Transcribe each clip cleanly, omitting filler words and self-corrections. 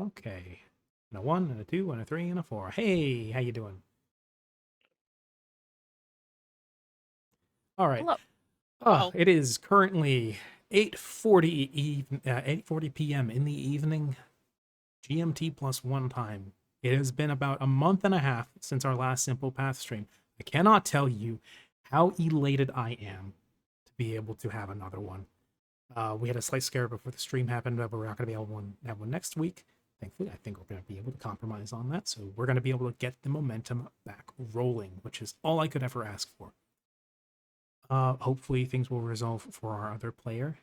Okay. And a 1, and a 2, and a 3, and a 4. Hey, how you doing? All right. Hello. Oh, it is currently 8:40 p.m. in the evening, GMT +1 time. It has been about a month and a half since our last Simple Path stream. I cannot tell you how elated I am to be able to have another one. We had a slight scare before the stream happened, but we're not going to be able to have one next week. Thankfully, I think we're going to be able to compromise on that. So we're going to be able to get the momentum back rolling, which is all I could ever ask for. Hopefully things will resolve for our other player,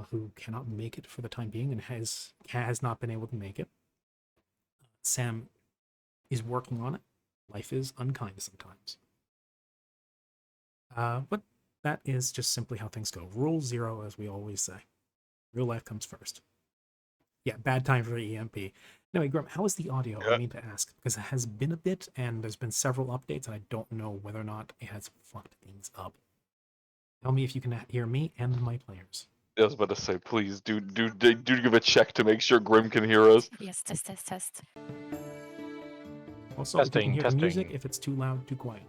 who cannot make it for the time being and has not been able to make it. Sam is working on it. Life is unkind sometimes. But that is just simply how things go. Rule 0, as we always say. Real life comes first. Yeah, bad time for the EMP. Anyway, Grum, how is the audio? I mean to ask, because it has been a bit, and there's been several updates, and I don't know whether or not it has fucked things up. Tell me if you can hear me and my players. I was about to say, please do give a check to make sure Grim can hear us. Yes, test. Also, if you can hear the music, Testing. if it's too loud, too quiet.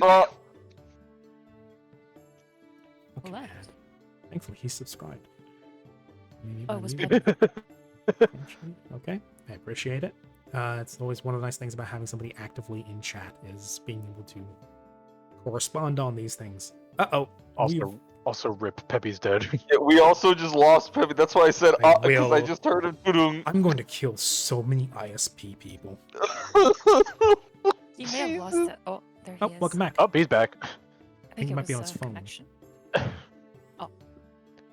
Uh, Okay. Left. Thankfully, he's subscribed. Maybe Oh, my it was music- better. Okay, I appreciate it. It's always one of the nice things about having somebody actively in chat is being able to correspond on these things. Uh-oh. Also, rip Peppy's dead. yeah, we also just lost Peppy. That's why I said I because I will- just heard him. Doo-doo. I'm going to kill so many ISP people. He may have lost it. Oh, there he Oh, is. welcome back. Oh, he's back. I think he it might was be on his phone. connection.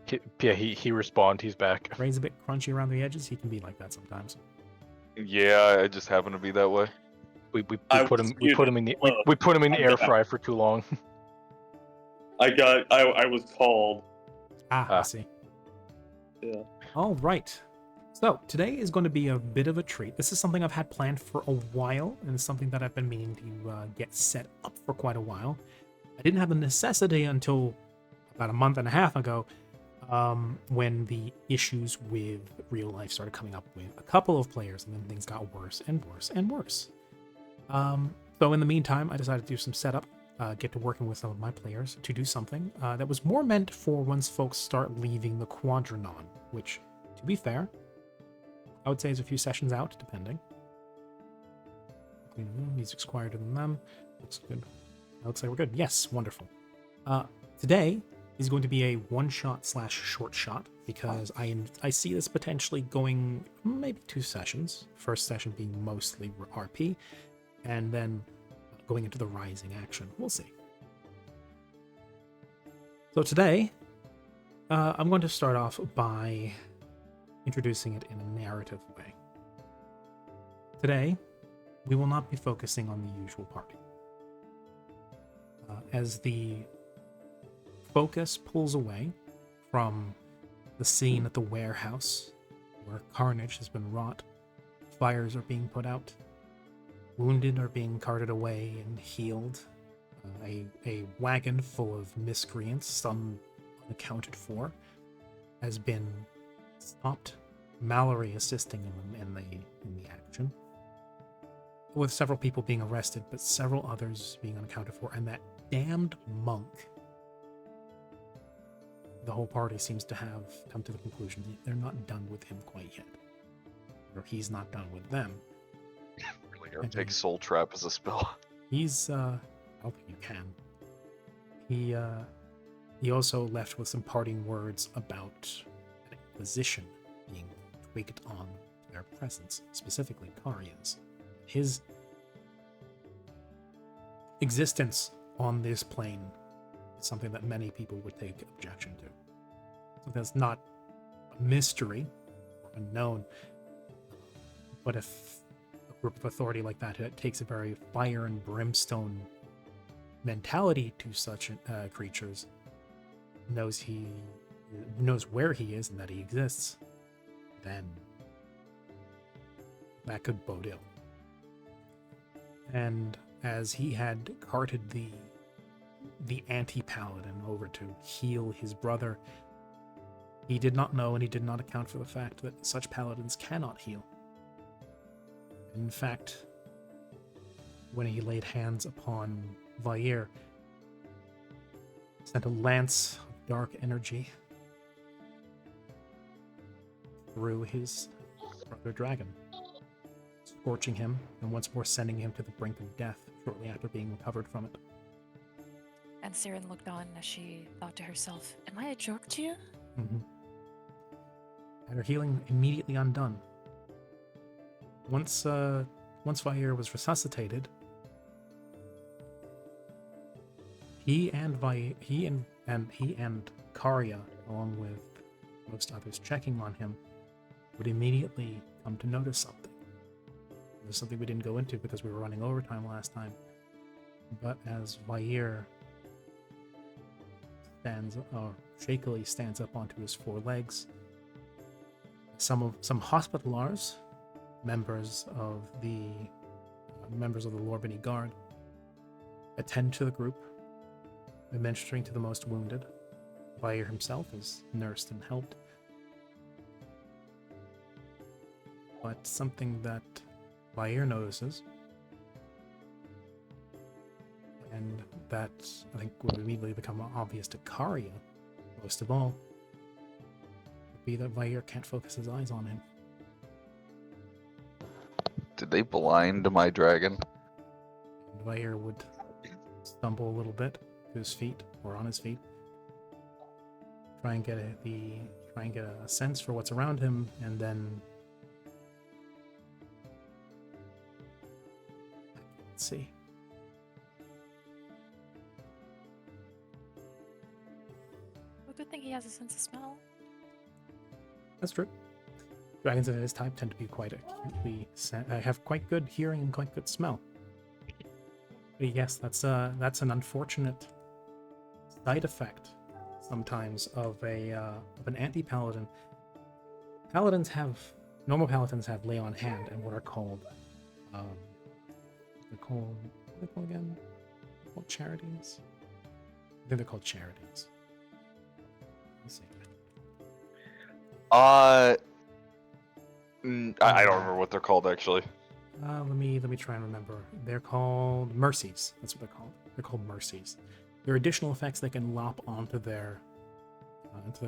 He respawned. He's back. Ray's a bit crunchy around the edges. He can be like that sometimes. Yeah, I just happen to be that way. We put him in the air fryer for too long. I was called. I see. Yeah. All right. So today is going to be a bit of a treat. This is something I've had planned for a while, and it's something that I've been meaning to get set up for quite a while. I didn't have the necessity until about a month and a half ago, when the issues with real life started coming up with a couple of players, and then things got worse and worse and worse. So in the meantime, I decided to do some setup, get to working with some of my players to do something that was more meant for once folks start leaving the Quadranon, which, to be fair, I would say is a few sessions out, depending. Music's quieter than them. Looks good. Looks like we're good. Yes, wonderful. Today is going to be a one-shot / short shot, because I see this potentially going maybe 2 sessions. First session being mostly RP, and then going into the rising action. We'll see. So today, I'm going to start off by introducing it in a narrative way. Today, we will not be focusing on the usual party. As the focus pulls away from the scene at the warehouse, where carnage has been wrought, fires are being put out, wounded are being carted away and healed, a wagon full of miscreants, some unaccounted for, has been stopped, Mallory assisting him in the action, with several people being arrested, but several others being unaccounted for, and that damned monk. The whole party seems to have come to the conclusion that they're not done with him quite yet, or he's not done with them. Really, or take Soul Trap as a spell. He's I don't think you can. He also left with some parting words about an Inquisition being twigged on their presence, specifically Karia's. His existence on this plane is something that many people would take objection to. So that's not a mystery or unknown, but if a group of authority like that takes a very fire and brimstone mentality to such creatures, knows where he is and that he exists, then that could bode ill. And as he had carted the anti-paladin over to heal his brother, He did not know and he did not account for the fact that such paladins cannot heal. In fact, when he laid hands upon Vair, sent a lance of dark energy through his brother dragon, scorching him and once more sending him to the brink of death shortly after being recovered from it. And Siren looked on as she thought to herself, "Am I a joke to you?" Mm-hmm. And her healing immediately undone. Once Vair was resuscitated, he and Karya, along with most others checking on him, would immediately come to notice something. There's something we didn't go into because we were running overtime last time. But as Vair shakily stands up onto his four legs, some hospitalars, members of the Lorbany Guard, attend to the group, administering to the most wounded. Vair himself is nursed and helped. But something that Vair notices, and that I think would immediately become obvious to Karya, most of all, would be that Vair can't focus his eyes on him. Did they blind my dragon? And Vair would stumble a little bit to his feet, or on his feet, try and get a sense for what's around him, and then let's see. Well, good thing he has a sense of smell. That's true. Dragons of his type tend to be quite acutely have quite good hearing and quite good smell. But yes, that's an unfortunate side effect sometimes of an anti-paladin. Normal paladins have lay on hand and what are called what are they called again? They're called charities. I think they're called charities. Let's see. I don't remember what they're called actually. Let me try and remember. They're called mercies. That's what they're called. They're called mercies. There are additional effects they can lop onto their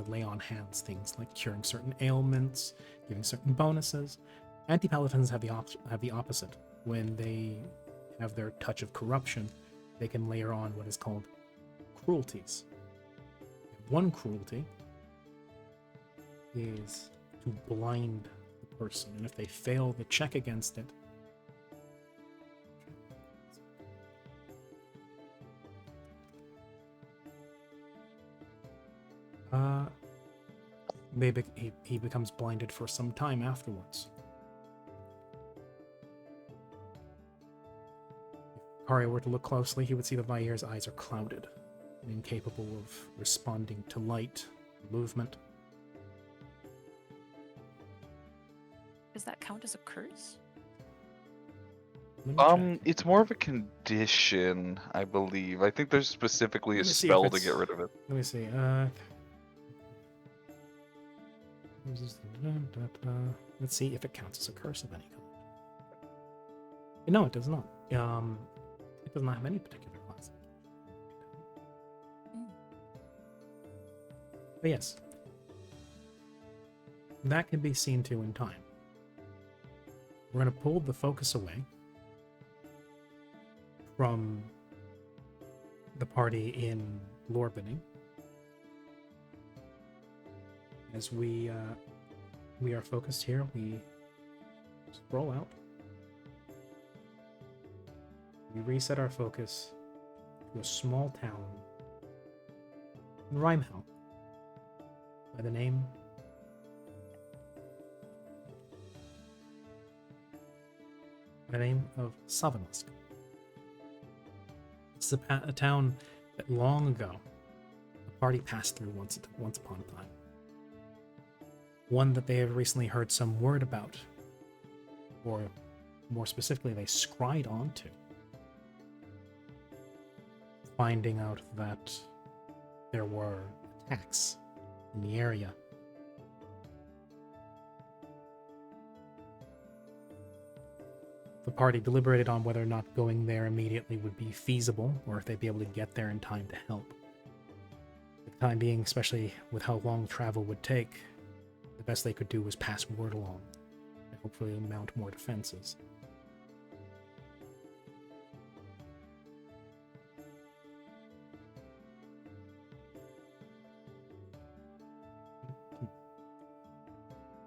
lay on hands. Things like curing certain ailments, giving certain bonuses. Anti-paladins have the opposite. When they have their touch of corruption, they can layer on what is called cruelties. One cruelty is to blind the person, and if they fail the check against it, he becomes blinded for some time afterwards. If Karya were to look closely, he would see that Vair's eyes are clouded and incapable of responding to light, movement. Does that count as a curse? Let me check. It's more of a condition, I believe. I think there's specifically a Let me see if spell to it's- get rid of it. Let me see. Let's see if it counts as a curse of any kind. No, it does not. It does not have any particular class. But yes, that can be seen to in time. We're going to pull the focus away from the party in Lorbany. As we are focused here, we scroll out. We reset our focus to a small town in Rhymehell by the name of Savanosk. It's a town that long ago the party passed through once upon a time. One that they have recently heard some word about, or more specifically, they scryed onto, finding out that there were attacks in the area the party deliberated on whether or not going there immediately would be feasible, or if they'd be able to get there in time to help. For the time being, especially with how long travel would take, the best they could do was pass word along, and hopefully mount more defenses.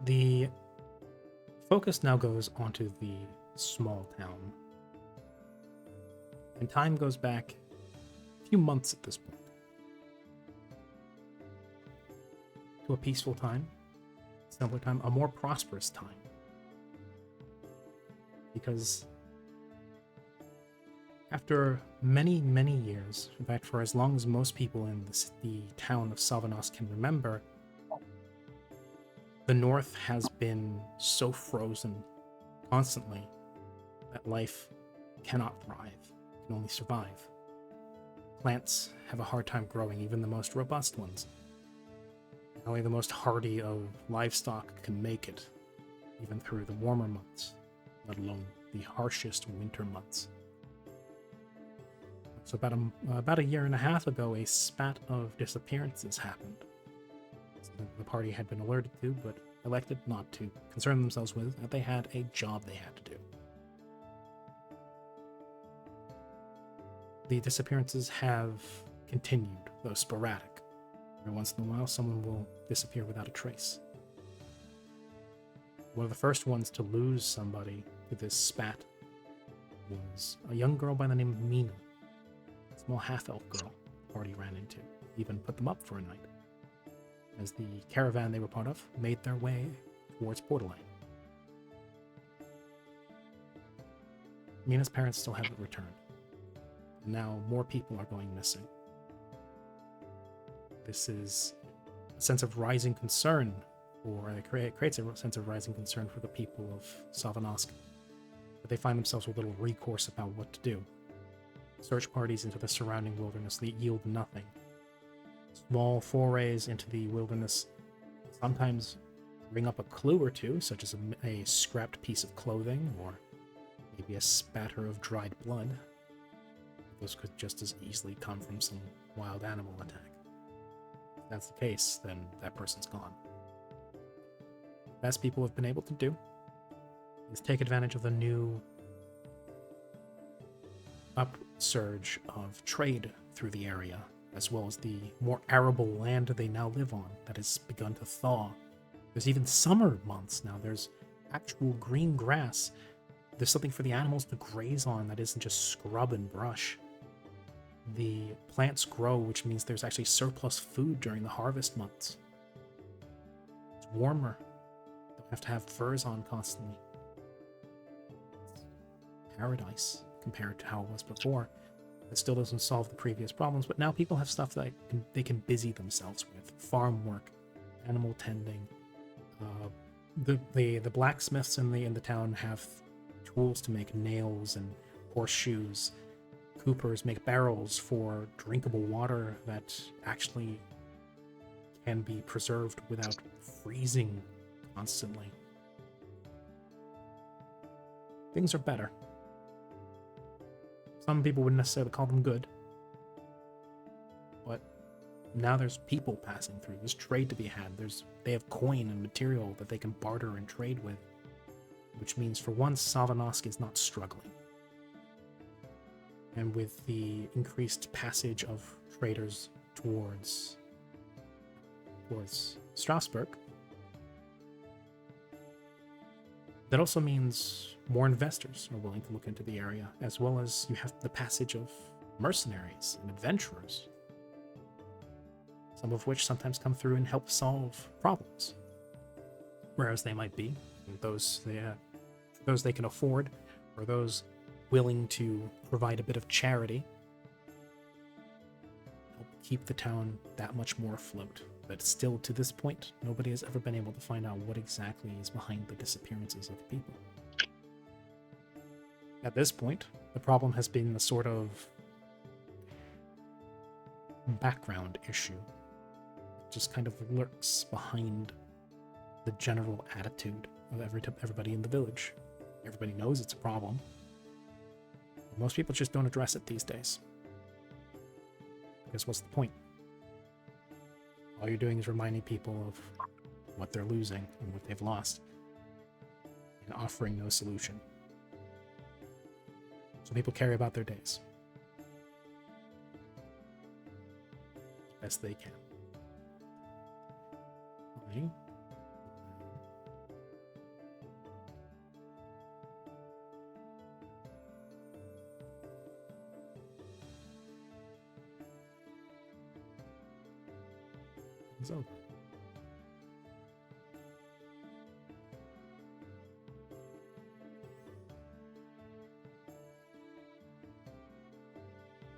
The focus now goes onto the small town. And time goes back a few months at this point. To a peaceful time, simpler time, a more prosperous time. Because after many, many years, in fact, for as long as most people in the town of Savanos can remember, the North has been so frozen constantly that life cannot thrive, can only survive. Plants have a hard time growing, even the most robust ones. Only the most hardy of livestock can make it, even through the warmer months, let alone the harshest winter months. So about a year and a half ago, a spat of disappearances happened. The party had been alerted to, but elected not to concern themselves with, that they had a job they had to do. The disappearances have continued, though sporadic. Every once in a while, someone will disappear without a trace. One of the first ones to lose somebody to this spat was a young girl by the name of Mina, a small half-elf girl the party ran into, even put them up for a night, as the caravan they were part of made their way towards Borderline. Mina's parents still haven't returned. And now more people are going missing. This is a sense of rising concern, or it creates a sense of rising concern for the people of Savanosk. But they find themselves with little recourse about what to do. Search parties into the surrounding wilderness yield nothing. Small forays into the wilderness sometimes bring up a clue or two, such as a scrapped piece of clothing, or maybe a spatter of dried blood. Those could just as easily come from some wild animal attack. If that's the case, then that person's gone. The best people have been able to do is take advantage of the new upsurge of trade through the area, as well as the more arable land they now live on that has begun to thaw. There's even summer months now. There's actual green grass. There's something for the animals to graze on that isn't just scrub and brush. The plants grow, which means there's actually surplus food during the harvest months. It's warmer. Don't have to have furs on constantly. It's paradise compared to how it was before. It still doesn't solve the previous problems, but now people have stuff that they can busy themselves with. Farm work, animal tending. The blacksmiths in the town have tools to make nails and horseshoes. Coopers make barrels for drinkable water that actually can be preserved without freezing constantly. Things are better. Some people wouldn't necessarily call them good. But now there's people passing through. There's trade to be had. They have coin and material that they can barter and trade with. Which means for once, Savanosk is not struggling. And with the increased passage of traders towards Strasbourg, that also means more investors are willing to look into the area, as well as you have the passage of mercenaries and adventurers, some of which sometimes come through and help solve problems, whereas they might be those they can afford, or those willing to provide a bit of charity, help keep the town that much more afloat. But still, to this point, nobody has ever been able to find out what exactly is behind the disappearances of the people. At this point, the problem has been a sort of background issue. It just kind of lurks behind the general attitude of everybody in the village. Everybody knows it's a problem. Most people just don't address it these days. Because what's the point? All you're doing is reminding people of what they're losing and what they've lost, and offering no solution. So people carry about their days as best they can. Okay. It's over.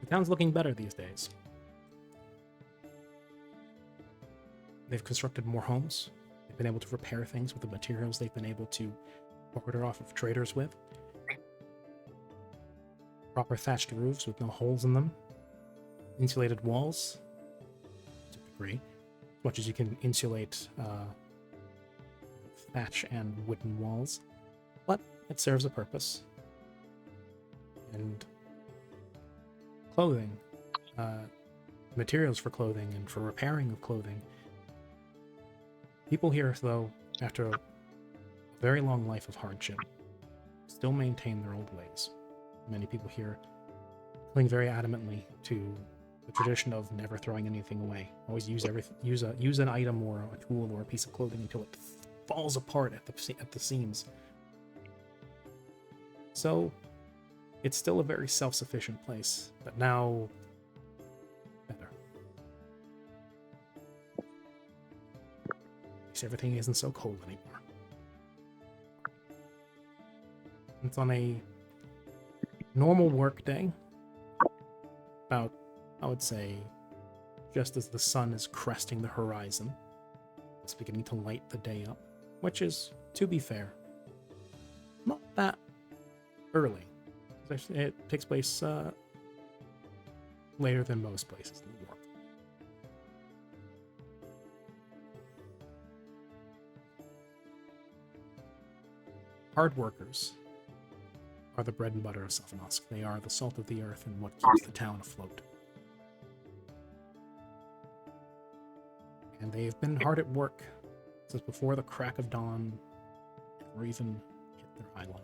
The town's looking better these days. They've constructed more homes. They've been able to repair things with the materials they've been able to order off of traders with. Proper thatched roofs with no holes in them. Insulated walls, to a degree. As much as you can insulate thatch and wooden walls. But it serves a purpose. And clothing, materials for clothing and for repairing of clothing. People here, though, after a very long life of hardship, still maintain their old ways. Many people here cling very adamantly to the tradition of never throwing anything away. Always use use an item or a tool or a piece of clothing until it falls apart at the seams. So it's still a very self-sufficient place, but now better. At least everything isn't so cold anymore. It's on a normal work day. About, I would say, just as the sun is cresting the horizon, it's beginning to light the day up, which is, to be fair, not that early. It takes place later than most places in the world. Hard workers are the bread and butter of Sylvanovsk. They are the salt of the earth and what keeps the town afloat. And they've been hard at work since before the crack of dawn ever even hit their eye line.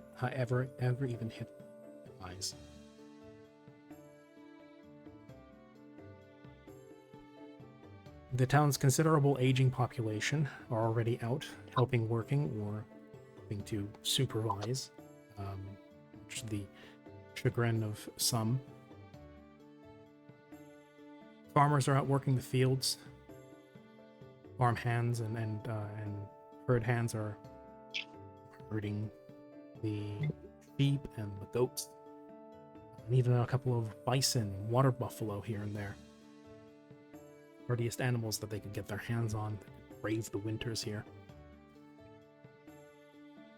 Ever even hit their eyes. The town's considerable aging population are already out helping working or helping to supervise. Much to the chagrin of some. Farmers are out working the fields. Farm hands and herd hands are herding the sheep and the goats, and even a couple of bison, water buffalo here and there. Hardiest animals that they could get their hands on, brave the winters here.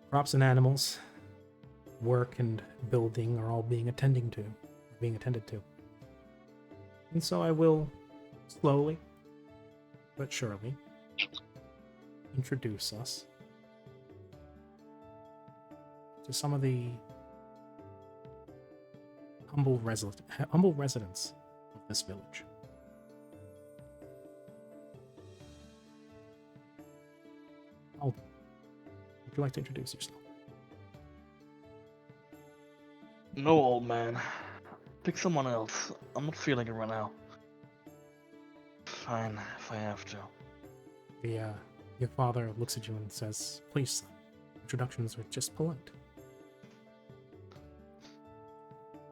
Crops and animals, work and building are all being attended to. And so I will slowly but surely introduce us to some of the humble residents of this village. Alden, would you like to introduce yourself? No, old man. Pick someone else. I'm not feeling it right now. Fine, if I have to. Your father looks at you and says, "Please, son, introductions are just polite."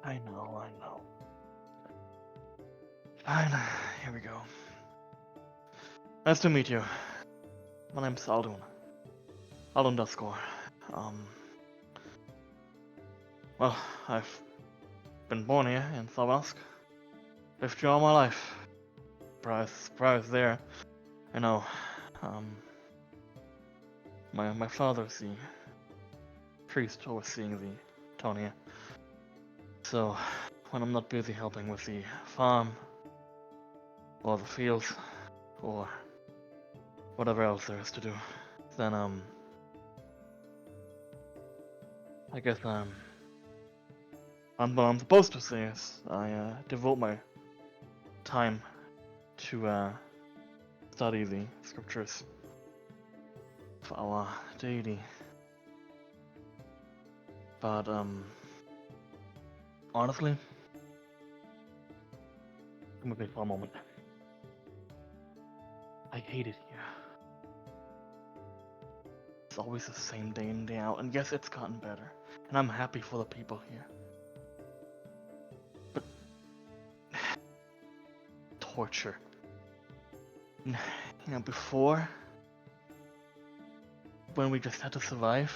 I know. Fine, here we go. Nice to meet you. My name's Aldun. Aldun Duskor. Well, I've been born here in Sylvanovsk. Lived here all my life. Surprise there. I know. My father's the priest overseeing the town here. So, when I'm not busy helping with the farm, or the fields, or whatever else there is to do, then, I guess what I'm supposed to say is I devote my time to study the scriptures of our deity. But honestly, come with me for a moment. I hate it here. It's always the same day in, day out, and yes, it's gotten better, and I'm happy for the people here. But torture. You know, before, when we just had to survive,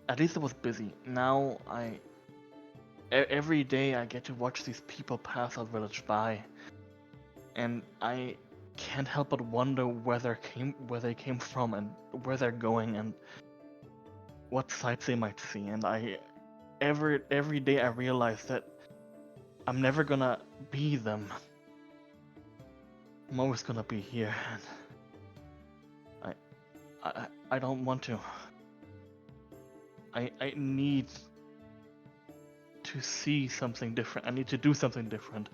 at least it was busy. Now every day I get to watch these people pass our village by, and I can't help but wonder where they came from and where they're going and what sights they might see. And every day I realize that I'm never gonna be them. I'm always gonna be here, and I don't want to. I need to see something different. I need to do something different.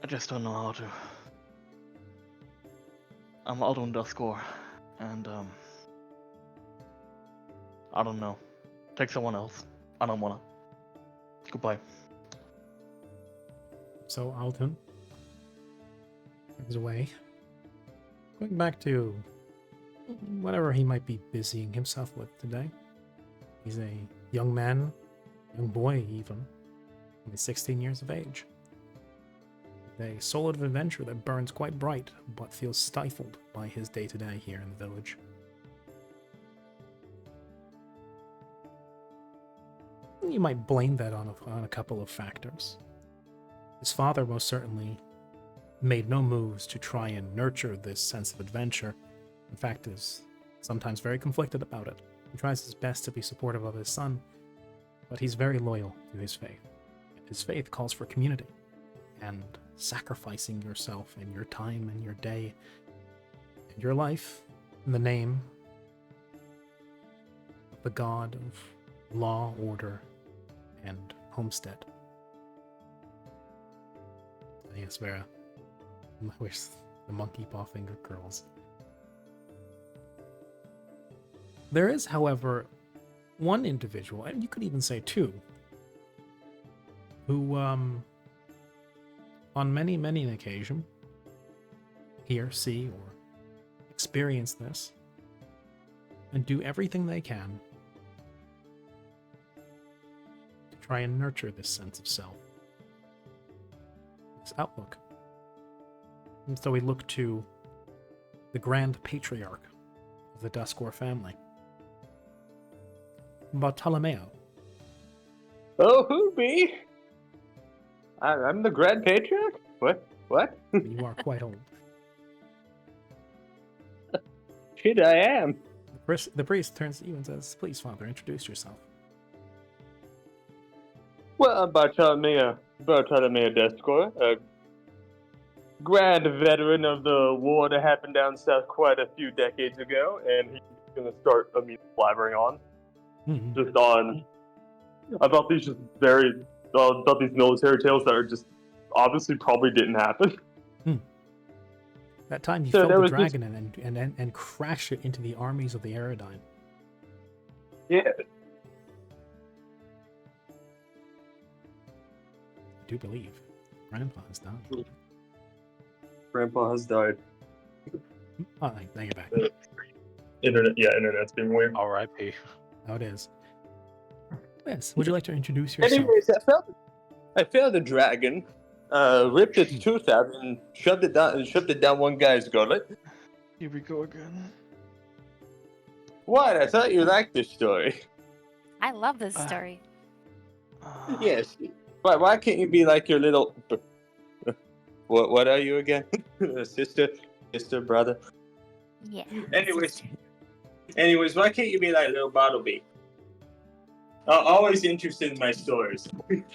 I just don't know how to. I'm Aldon Duskor, and I don't know. Take someone else. I don't wanna. Goodbye. So Alton turns away, going back to whatever he might be busying himself with today. He's a young man, young boy even, only 16 years of age. A soul of adventure that burns quite bright, but feels stifled by his day-to-day here in the village. You might blame that on a couple of factors. His father most certainly made no moves to try and nurture this sense of adventure. In fact, is sometimes very conflicted about it. He tries his best to be supportive of his son, but he's very loyal to his faith. His faith calls for community and sacrificing yourself and your time and your day and your life in the name of the god of law, order, and homestead. Yes, Vera. I wish the monkey paw finger curls. There is, however, one individual, and you could even say two, who, on many an occasion, hear, see, or experience this, and do everything they can to try and nurture this sense of self, this outlook. And so we look to the Grand Patriarch of the Duskor family, Bartolomeo. Oh, who be? I'm the Grand Patriarch? What? You are quite old. Shit, I am. The priest turns to you and says, "Please, Father, introduce yourself." Well, I'm Bartolomeo Descor, a grand veteran of the war that happened down south quite a few decades ago, and he's gonna start blabbering on. Mhm. Just on about these about these military tales that are just obviously probably didn't happen. That time you So felled there the was this- dragon and crashed it into the armies of the Aerodine. Yeah. I do believe Grandpa has died. Grandpa has died. Oh, I take it back. Internet's being weird. R.I.P. How it is. Yes, would you like to introduce yourself? Anyways, I felled the dragon, ripped its tooth out, and shoved it down one guy's gullet. Here we go again. What? I thought you liked this story. I love this Ah. story. Yes. Why can't you be like your little? What are you again? Sister, brother. Yeah. Anyways, why can't you be like little Bartleby? Always interested in my stories.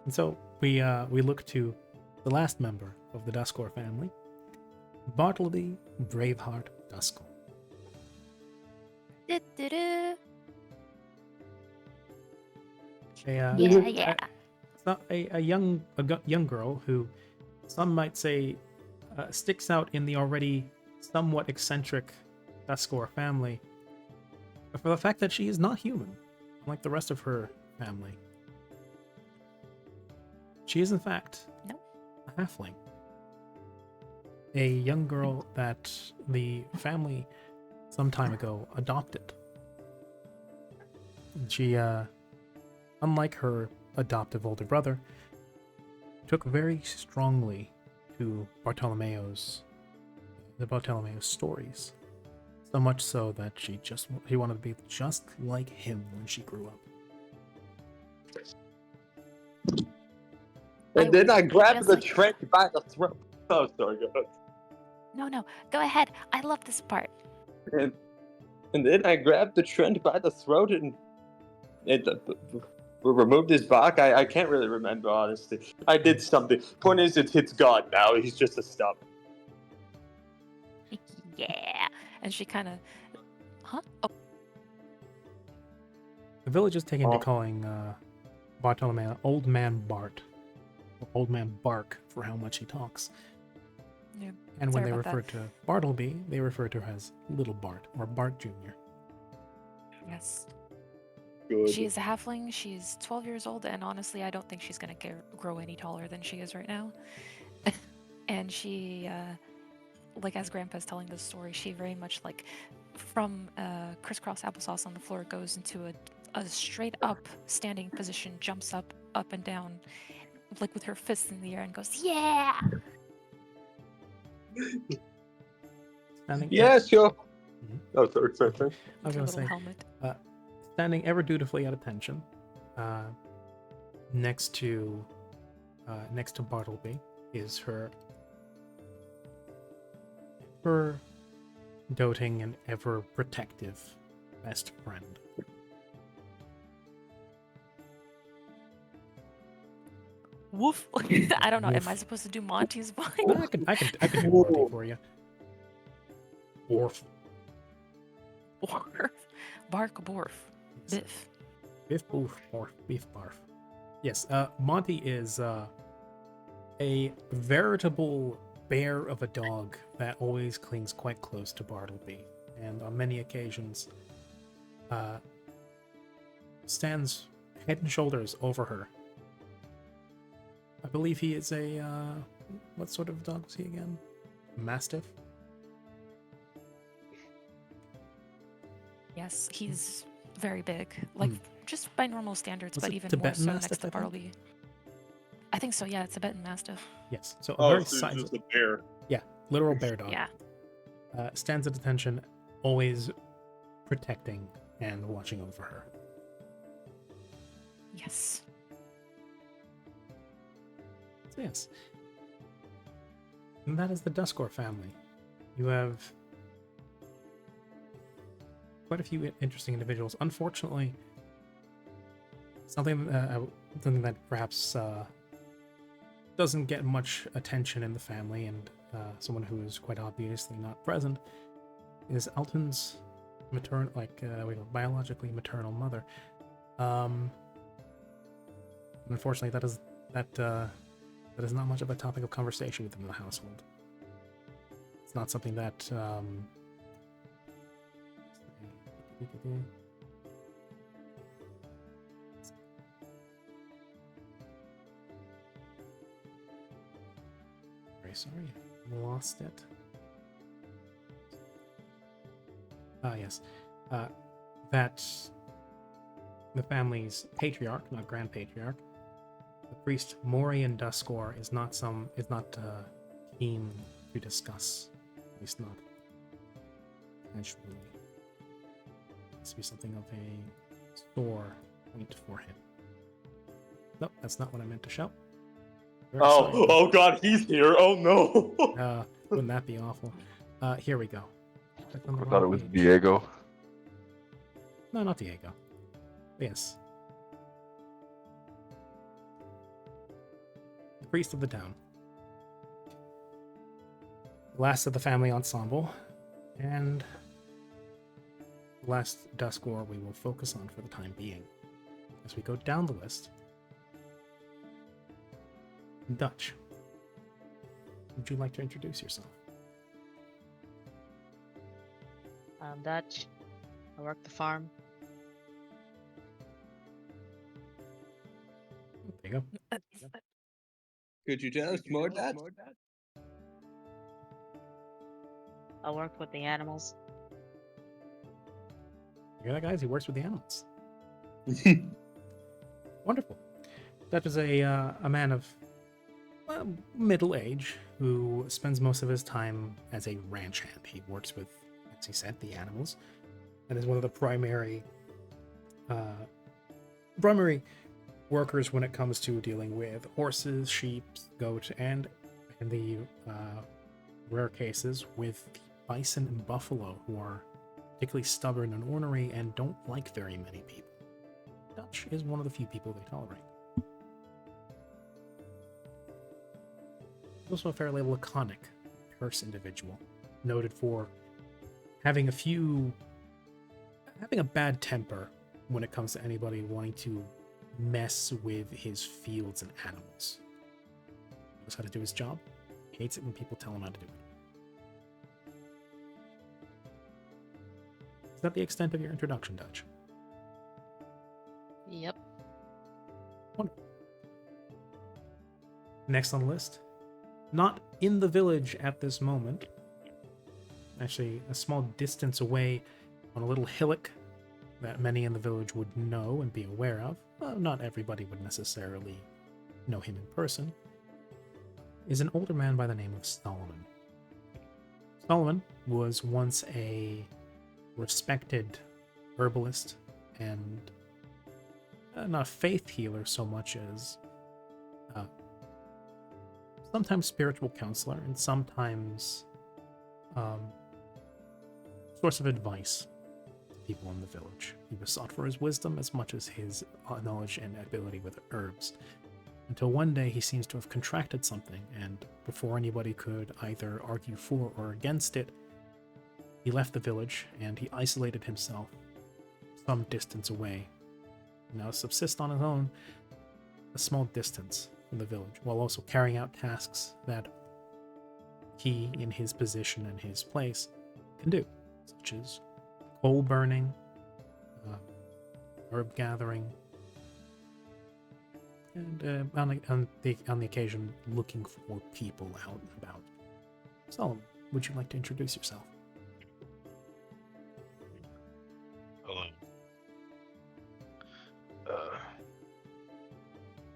And so we look to the last member of the Duskor family, Bartleby Braveheart Duskor. Du-du-du. A, Yeah. a young girl who some might say sticks out in the already somewhat eccentric Duskor family, but for the fact that she is not human, like the rest of her family. She is, in fact, Nope. a halfling. A young girl that the family some time ago adopted. And she, unlike her adoptive older brother, took very strongly to the Bartolomeo's stories. So much so that she wanted to be just like him when she grew up. And then I grabbed just the like- Trent by the throat. Oh, sorry, go ahead. No, go ahead. I love this part. And then I grabbed the Trent by the throat and removed his back. I can't really remember, honestly. I did something. Point is, it's gone now. He's just a stump. Yeah. And she kind of, huh? Oh, The village is taken to Oh. calling Bartolomeo Old Man Bart, or Old Man Bark for how much he talks. yeah. And when Sorry they about that. refer to Bartleby, they refer to her as Little Bart or Bart Jr. Yes. Good. She is a halfling. She's 12 years old, and honestly, I don't think she's gonna grow any taller than she is right now. And she, like as Grandpa's telling this story, she very much like from crisscross applesauce on the floor goes into a straight up standing position, jumps up and down, like with her fists in the air, and goes, "Yeah!" Standing Yeah, sure. Mhm. Oh, sorry. I was With her gonna little say, helmet. standing ever dutifully at attention, next to Bartleby is her doting and ever protective best friend. Woof. I don't know. Am I Woof. supposed to do Monty's voice? No, I can do Monty for you. Orf. Borf. Bark borf. Biff. Biff boof barf beef barf. Yes, Monty is a veritable bear of a dog that always clings quite close to Bartleby, and on many occasions stands head and shoulders over her. I believe he is a what sort of dog was he again? Mastiff? Yes, he's very big. Like, just by normal standards, Was but it even Tibetan more so Mastiff, next to I think? Bartleby. I think so, yeah, it's a Tibetan Mastiff. Yes, so a Oh, very so he's sizable, just a bear. literal bear dog. Yeah. Stands at attention, always protecting and watching over her. Yes. So yes. And that is the Duskor family. You have quite a few interesting individuals. Unfortunately, something that perhaps doesn't get much attention in the family, and someone who is quite obviously not present, is Alton's biologically maternal mother. Unfortunately, that is not much of a topic of conversation within the household. It's not something that very sorry, lost it. Yes. That the family's patriarch, not grand patriarch, the priest Morian Duskor, is not keen to discuss, at least not casually. This be something of a sore point for him. Nope, that's not what I meant to shout. Very sorry. Oh God, he's here. Oh no. Wouldn't that be awful? Here we go. Clicked on the I wrong thought it was page. Diego. No, not Diego. Yes. The priest of the town. Last of the family ensemble, and last Duskor we will focus on for the time being. As we go down the list, Dutch, would you like to introduce yourself? I'm Dutch. I work the farm. There you go. Could you tell us more, Dad? I work with the animals. You hear that, guys? He works with the animals. Wonderful. Dutch is a man of middle age who spends most of his time as a ranch hand. He works with, as he said, the animals, and is one of the primary workers when it comes to dealing with horses, sheep, goat, and in the rare cases with the bison and buffalo, who are particularly stubborn and ornery and don't like very many people. Dutch is one of the few people they tolerate. He's also a fairly laconic, terse individual, noted for having a bad temper when it comes to anybody wanting to mess with his fields and animals. He knows how to do his job. He hates it when people tell him how to do it. Is that the extent of your introduction, Dutch? Yep. Wonderful. Next on the list, not in the village at this moment, actually a small distance away on a little hillock that many in the village would know and be aware of. Well, not everybody would necessarily know him in person, is an older man by the name of Solomon. Solomon was once a respected herbalist and not a faith healer so much as sometimes spiritual counselor and sometimes source of advice to people in the village. He was sought for his wisdom as much as his knowledge and ability with herbs, until one day he seems to have contracted something, and before anybody could either argue for or against it, he left the village and he isolated himself some distance away. Now subsist on his own a small distance from the village, while also carrying out tasks that he, in his position and his place, can do, such as coal burning, herb gathering, and on the occasion looking for people out and about. Solomon, would you like to introduce yourself? Hello.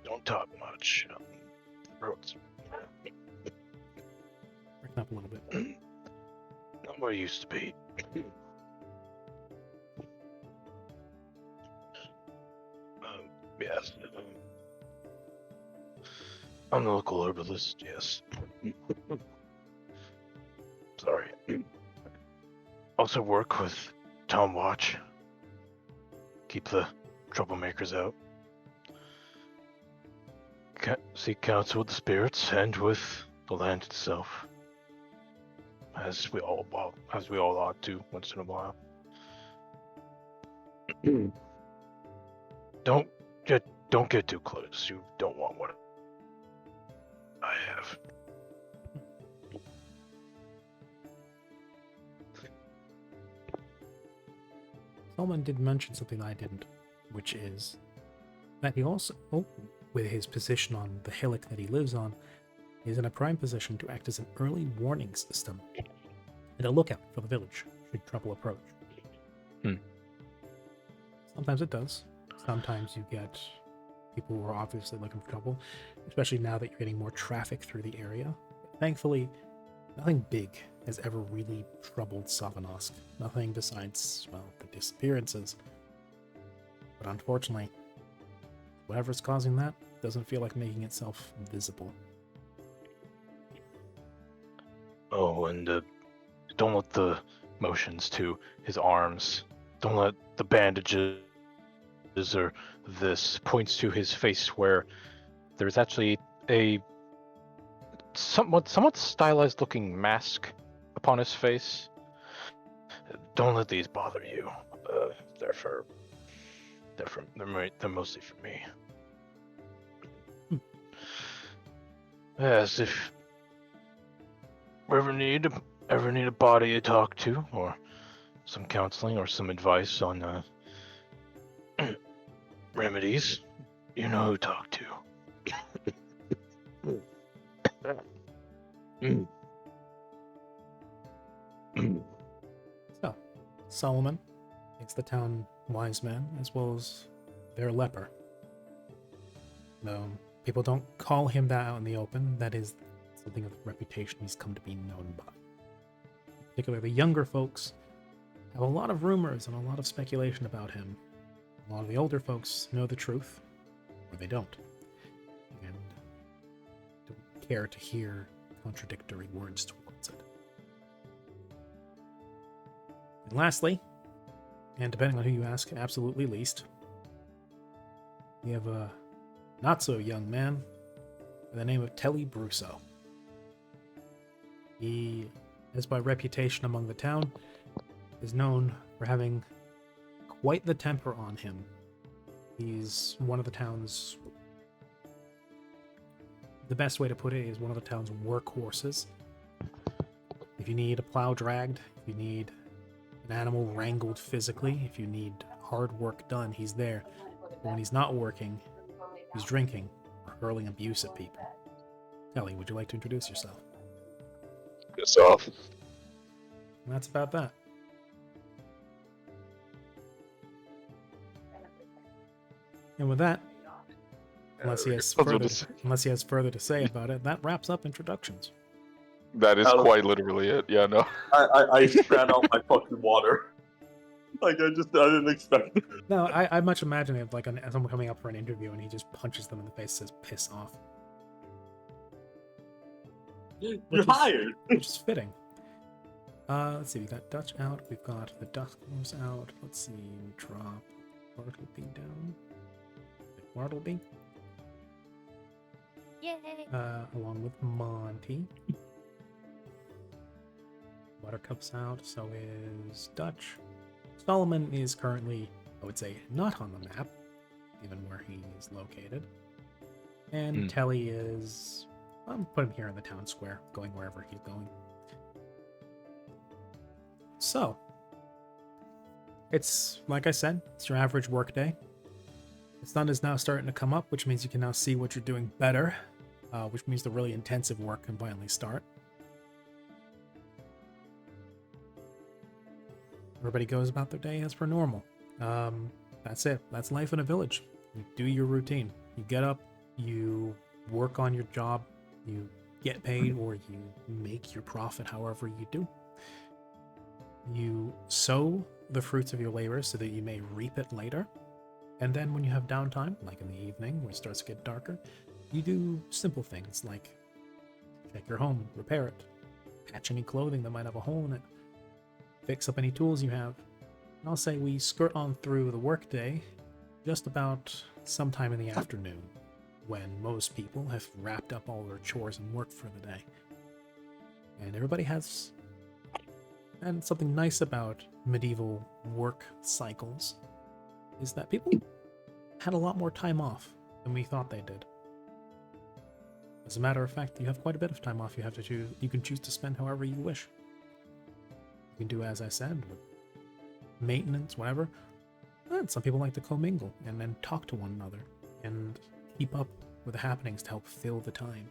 Don't talk much. Throat's Breaking up a little bit. not where it used to be. Yes. I'm the local herbalist, yes. Sorry. Also work with Town Watch. Keep the troublemakers out. Seek counsel with the spirits and with the land itself. As we all ought to once in a while. Don't get too close. You don't want what I have. Solomon did mention something I didn't, which is that he also, with his position on the hillock that he lives on, is in a prime position to act as an early warning system and a lookout for the village should trouble approach. Sometimes it does. Sometimes you get people who are obviously looking for trouble, especially now that you're getting more traffic through the area. But thankfully, nothing big has ever really troubled Savanosk. Nothing besides, well, the disappearances. But unfortunately, whatever's causing that doesn't feel like making itself visible. Oh, and don't let the motions to his arms, don't let the bandages or this points to his face where there's actually a somewhat stylized looking mask upon his face. Don't let these bother you. they're mostly for me. Yes, if we ever need a body to talk to, or some counseling, or some advice on remedies, you know who to talk to. So, Solomon makes the town wise man as well as their leper. No, people don't call him that out in the open. That is something of a reputation he's come to be known by. Particularly the younger folks have a lot of rumors and a lot of speculation about him. A lot of the older folks know the truth, or they don't, and don't care to hear contradictory words towards it. And lastly, and depending on who you ask, absolutely least, we have a not-so-young man by the name of Telly Brusso. He is by reputation among the town, is known for having quite the temper on him. He's one of the town's, the best way to put it is one of the town's workhorses. If you need a plow dragged, if you need an animal wrangled physically, if you need hard work done, he's there. But when he's not working, he's drinking or hurling abuse at people. Ellie, would you like to introduce yourself? Piss off. And that's about that. And with that, unless he has further to say about it, that wraps up introductions. That is quite literally it. Yeah, no. I spat out my fucking water. Like, I didn't expect it. No, I much imagine it like someone coming up for an interview and he just punches them in the face and says, "Piss off." You're hired! Which is fitting. Let's see, we got Dutch out, we've got the Ducklings out. Let's see, drop Bartleby down. Bartleby. Yay! Along with Monty. Buttercup's out, so is Dutch. Solomon is currently, I would say, not on the map, given where he is located. And Telly is, I'm put him here in the town square, going wherever he's going. So, it's, like I said, it's your average workday. The sun is now starting to come up, which means you can now see what you're doing better, which means the really intensive work can finally start. Everybody goes about their day as per normal. That's it. That's life in a village. You do your routine. You get up, you work on your job, you get paid, or you make your profit however you do. You sow the fruits of your labor so that you may reap it later. And then when you have downtime, like in the evening when it starts to get darker, you do simple things like check your home, repair it, patch any clothing that might have a hole in it, fix up any tools you have. And I'll say we skirt on through the workday just about sometime in the afternoon, when most people have wrapped up all their chores and work for the day. And everybody has... And something nice about medieval work cycles is that people had a lot more time off than we thought they did. As a matter of fact, you have quite a bit of time off you have to choose. You can choose to spend however you wish. You can do, as I said, with maintenance, whatever. And some people like to commingle and then talk to one another and keep up with the happenings to help fill the time.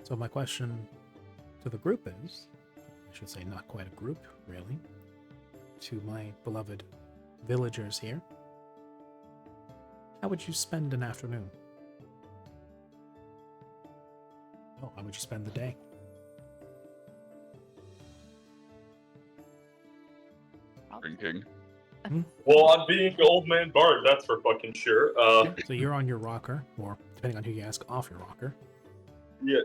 So my question to the group is, I should say not quite a group, really, to my beloved villagers here, how would you spend an afternoon? Oh, how would you spend the day? Drinking. Well, I'm being old man Bard, that's for fucking sure. So you're on your rocker, or depending on who you ask, off your rocker. Yeah.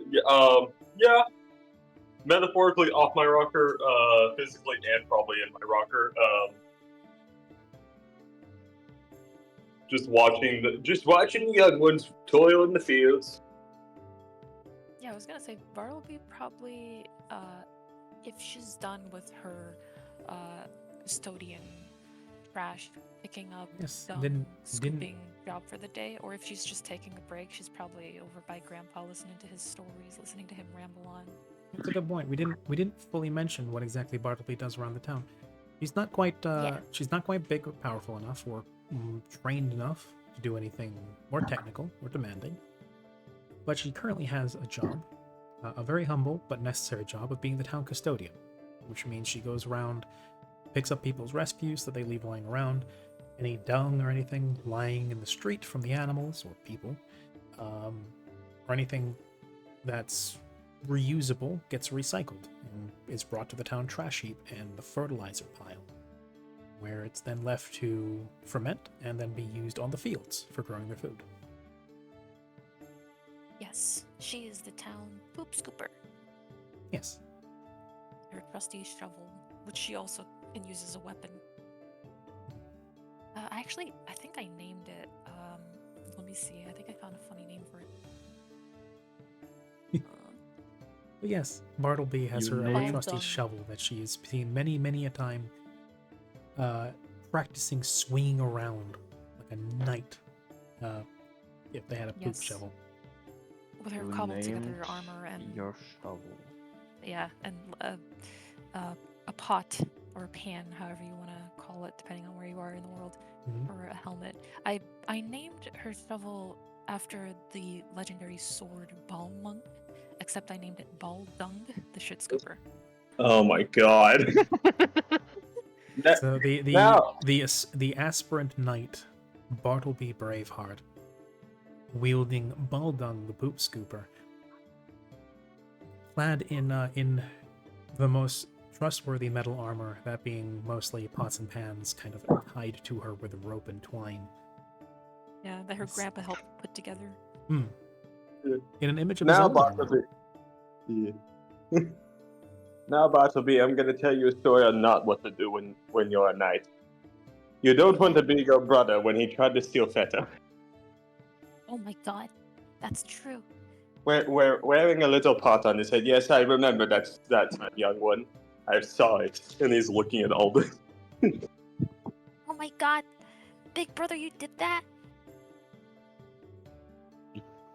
Metaphorically off my rocker, physically and probably in my rocker. Just watching the young ones toil in the fields. Yeah, I was gonna say Bartleby probably, if she's done with her custodian trash picking up Yes, dung didn't- scooping job for the day, or if she's just taking a break, she's probably over by Grandpa listening to his stories, listening to him ramble on. That's a good point. We didn't fully mention what exactly Bartleby does around the town. She's not quite Yeah. she's not quite big or powerful enough or trained enough to do anything more technical or demanding. But she currently has a job, a very humble but necessary job of being the town custodian, which means she goes around, picks up people's refuse that they leave lying around, any dung or anything lying in the street from the animals or people, or anything that's reusable gets recycled and is brought to the town trash heap and the fertilizer pile, where it's then left to ferment and then be used on the fields for growing their food. Yes, she is the town poop scooper. Yes. Her trusty shovel, which she also can use as a weapon. I think I named it. Let me see. I think I found a funny name for it. But yes, Bartleby has You her named- trusty Dung. shovel that she has seen many, many a time practicing swinging around like a knight if they had a poop Yes. shovel. With her You cobbled together named armor and your shovel. yeah, and a pot or a pan, however you want to call it, depending on where you are in the world, Mhm. or a helmet. I named her shovel after the legendary sword Balmung, except I named it Baldung, the shit scooper. Oh my god. So Now- the aspirant knight, Bartleby Braveheart, wielding Baldung the poop scooper, clad in the most trustworthy metal armor, that being mostly pots and pans, kind of tied to her with rope and twine. Yeah, that her Yes. grandpa helped put together. In an image of his Now, own armor. Bartleby. Yeah. Now, Bartleby, I'm gonna tell you a story on not what to do when you're a knight. You don't want to be your brother when he tried to steal Feta. Oh my god, that's true. Wearing a little pot on his head. Yes, I remember that young one. I saw it, and he's looking at Alden. Oh my god, big brother, you did that?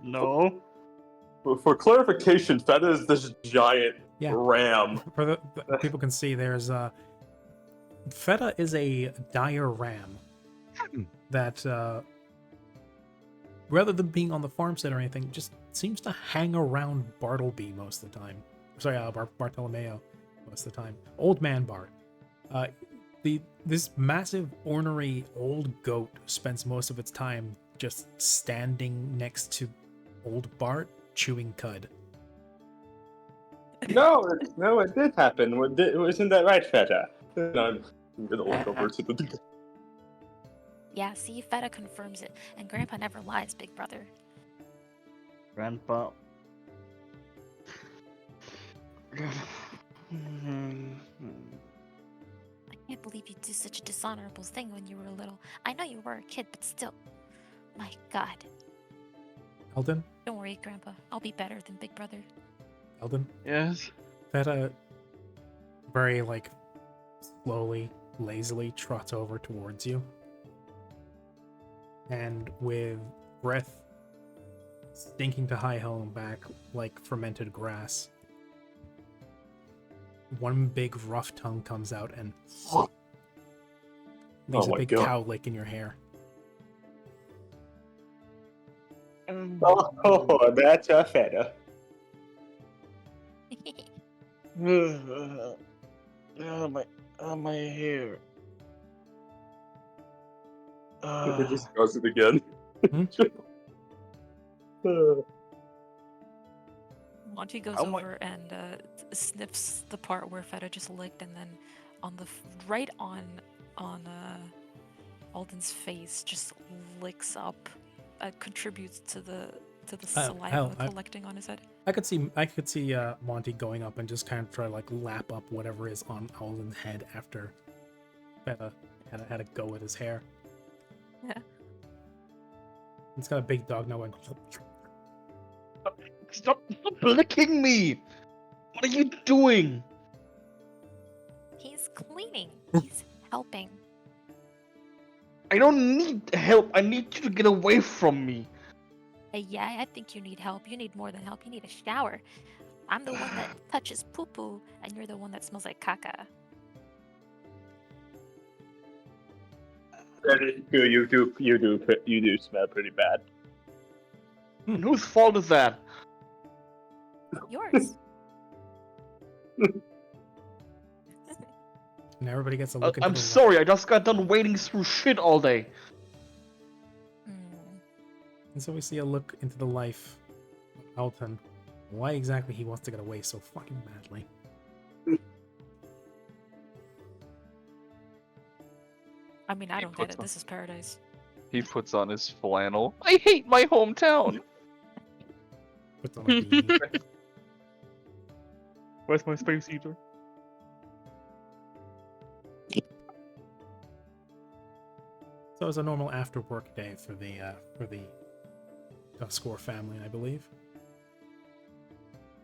No. For clarification, Feta is this giant Yeah. ram. For the people can see, there's Feta is a dire ram that rather than being on the farmstead or anything, just seems to hang around Bartleby most of the time. Sorry, Bartolomeo most of the time. Old man Bart. This massive ornery old goat spends most of its time just standing next to old Bart chewing cud. No, it did happen. Isn't that right, Feta? And I'm gonna look over to the. Yeah, see, Feta confirms it, and Grandpa never lies, big brother. Grandpa. I can't believe you did such a dishonorable thing when you were little. I know you were a kid, but still. My god. Eldon? Don't worry, Grandpa. I'll be better than big brother. Eldon? Yes. Feta very, slowly, lazily trots over towards you. And with breath stinking to high hell and back like fermented grass, one big rough tongue comes out and leaves Oh a my big God. cow lick in your hair. Oh, that's a Feta. My hair. It just goes it again. Hmm? Monty goes Oh my- over and sniffs the part where Feta just licked, and then on the right on Alden's face, just licks up, contributes to the saliva hell, collecting on his head. I could see Monty going up and just kind of try to lap up whatever is on Alden's head after Feta had a go with his hair. Yeah. It's got a big dog now going. Stop licking me! What are you doing? He's cleaning. He's helping. I don't need help. I need you to get away from me. Yeah, I think you need help. You need more than help. You need a shower. I'm the one that touches poo poo, and you're the one that smells like caca. That is true. You do smell pretty bad. And whose fault is that? Yours. And everybody gets a look into I'm the sorry. I just got done wading through shit all day. And so we see a look into the life of Alton. Why exactly he wants to get away so fucking badly. I mean, I He don't get puts it. on- This is paradise. He puts on his flannel. I hate my hometown. Puts on a beanie. Where's my space heater? So it's a normal after work day for the Score family, I believe.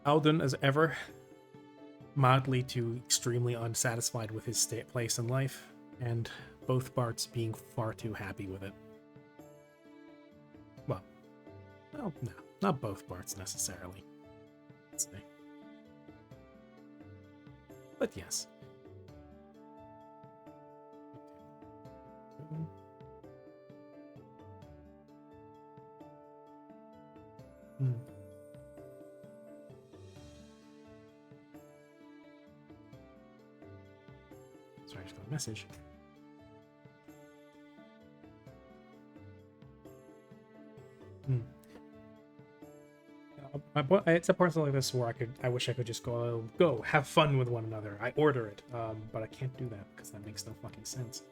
Alden, as ever, mildly to extremely unsatisfied with his place in life, and both Barts being far too happy with it. Well, no, not both Barts necessarily. Let's see. But yes. Hmm. Sorry, I just got a message. It's a parcel like this where I wish I could just go have fun with one another. I order it, but I can't do that because that makes no fucking sense.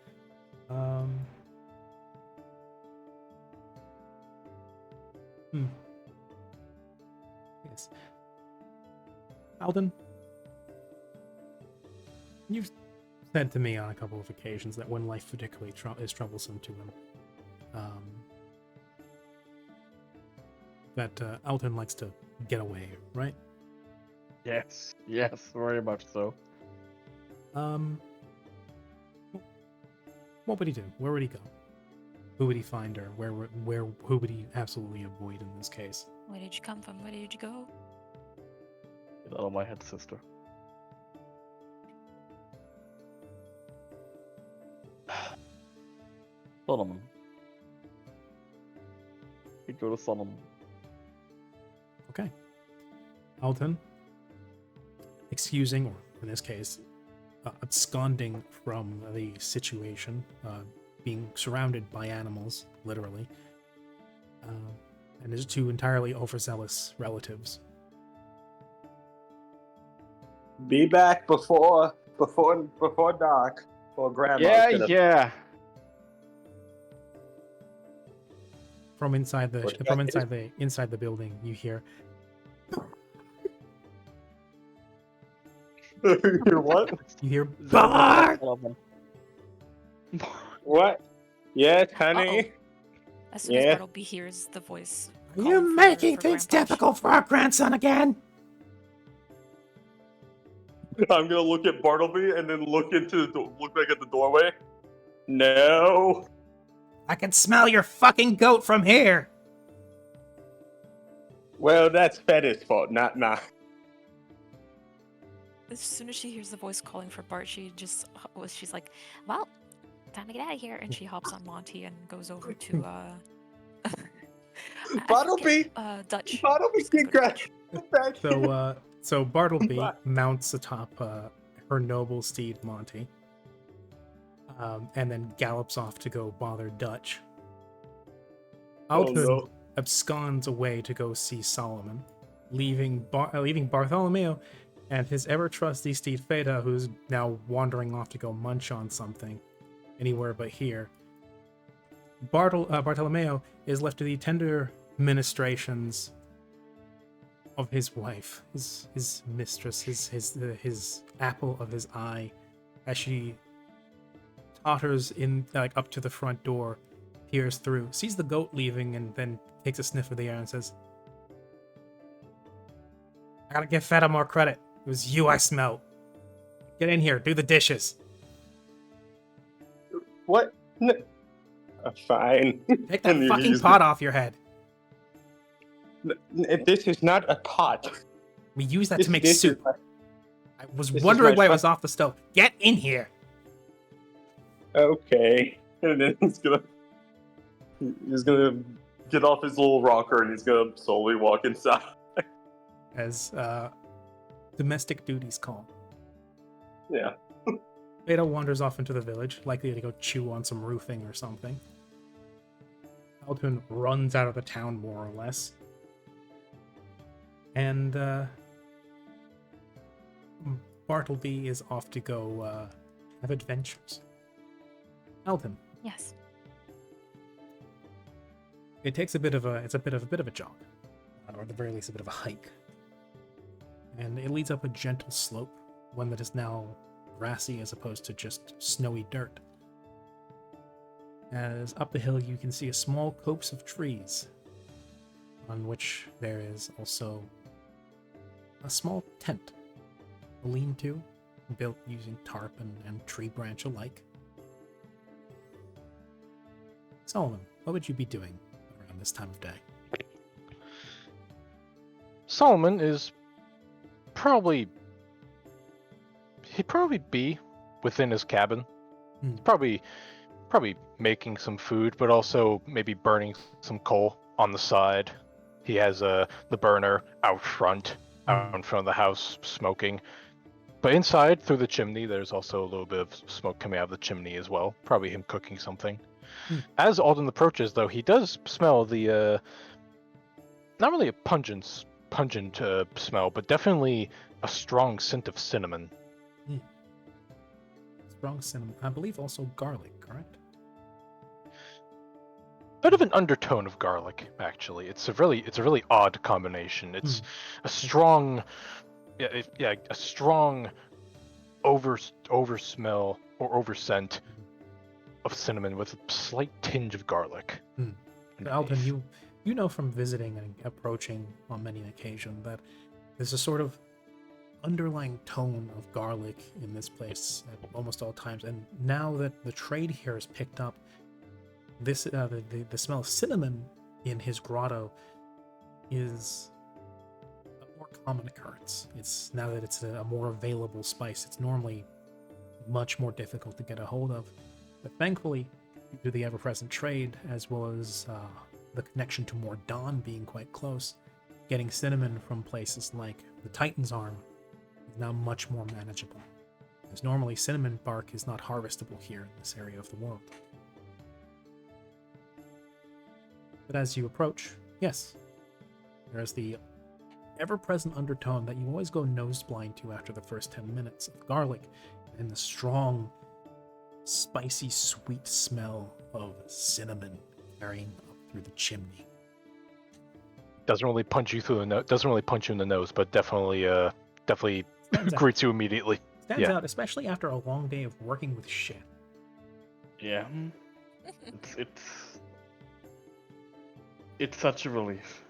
Yes. Alden, you've said to me on a couple of occasions that when life particularly is troublesome to him, that Alden likes to get away, right? Yes, very much so. What would he do? Where would he go? Who would he find her? Who would he absolutely avoid in this case? Where did you come from? Where did you go? Get out of my head, sister. Solomon. He'd go to Solomon. Okay. Alton, excusing, or in this case, absconding from the situation, being surrounded by animals, literally, and his two entirely overzealous relatives. Be back before dark, or grandma's gonna. Yeah. From inside the What you got, inside the building, you hear, You're what? you hear, Is that Bart! Solomon? What? Yes, honey. As soon as Yeah. Bartleby hears the voice, Are calling you making for things Grandpa, difficult for our grandson again? I'm gonna look at Bartleby and then look back at the doorway. No. I can smell your fucking goat from here. Well, that's Fed's fault, not mine. As soon as she hears the voice calling for Bart, she's like, "Well, time to get out of here," and she hops on Monty and goes over to Bartleby. Dutch. Bartleby, Just gonna go to Dutch. So Bartleby mounts atop her noble steed Monty, and then gallops off to go bother Dutch. Alton no. absconds away to go see Solomon, leaving Bartholomew and his ever trusty steed Feta, who's now wandering off to go munch on something anywhere but here. Bartolomeo is left to the tender ministrations of his wife, his mistress, his apple of his eye, as she totters in up to the front door, peers through, sees the goat leaving, and then takes a sniff of the air and says, "I gotta give Feta more credit. It was you I smelled. Get in here, do the dishes." Fine. Take that And fucking he's pot off your head. This is not a pot. We use that This, to make this is soup. my- I was this is wondering my why it was fuck- off the stove. Get in here. Okay. And then he's gonna get off his little rocker and he's gonna slowly walk inside. As domestic duties call. Yeah. Beta wanders off into the village, likely to go chew on some roofing or something. Altoon runs out of the town, more or less. And Bartleby is off to go have adventures. Alton, Yes. it takes a bit of a bit of a jog, or at the very least a bit of a hike. And it leads up a gentle slope, one that is now grassy as opposed to just snowy dirt. As up the hill you can see a small copse of trees, on which there is also a small tent, a lean-to, built using tarp and tree branch alike. Solomon, what would you be doing around this time of day? Solomon is he'd probably be within his cabin. Hmm. Probably making some food, but also maybe burning some coal on the side. He has the burner out in front of the house, smoking. But inside, through the chimney, there's also a little bit of smoke coming out of the chimney as well. Probably him cooking something. As Alden approaches, though, he does smell the not really a pungent smell, but definitely a strong scent of cinnamon. Strong cinnamon. I believe also garlic, correct? Bit of an undertone of garlic, actually. It's a really odd combination. It's a strong, a strong over smell or over scent of cinnamon with a slight tinge of garlic. Alton, you know from visiting and approaching on many an occasion that there's a sort of underlying tone of garlic in this place at almost all times, and now that the trade here has picked up, this the smell of cinnamon in his grotto is a more common occurrence. It's now that it's a more available spice. It's normally much more difficult to get a hold of, but thankfully, due to the ever-present trade as well as the connection to Mordon being quite close, getting cinnamon from places like the Titan's Arm is now much more manageable, as normally cinnamon bark is not harvestable here in this area of the world. But as you approach, yes, there's the ever-present undertone that you always go nose blind to after the first 10 minutes of garlic, and the strong, spicy, sweet smell of cinnamon carrying up through the chimney. Doesn't really punch you through the nose. Doesn't really punch you in the nose, but definitely Stands out. greets you immediately. Stands out, especially after a long day of working with shit. Yeah. It's such a relief.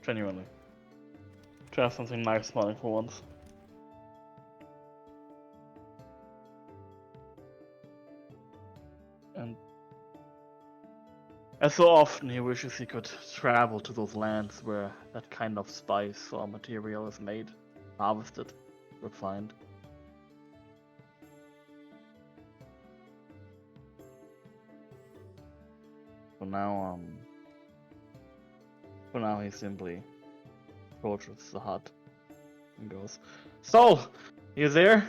Genuinely. To have something nice smelling for once. And as so often he wishes he could travel to those lands where that kind of spice or material is made, harvested, refined. For now he simply approaches the hut and goes, "Sol, you there?"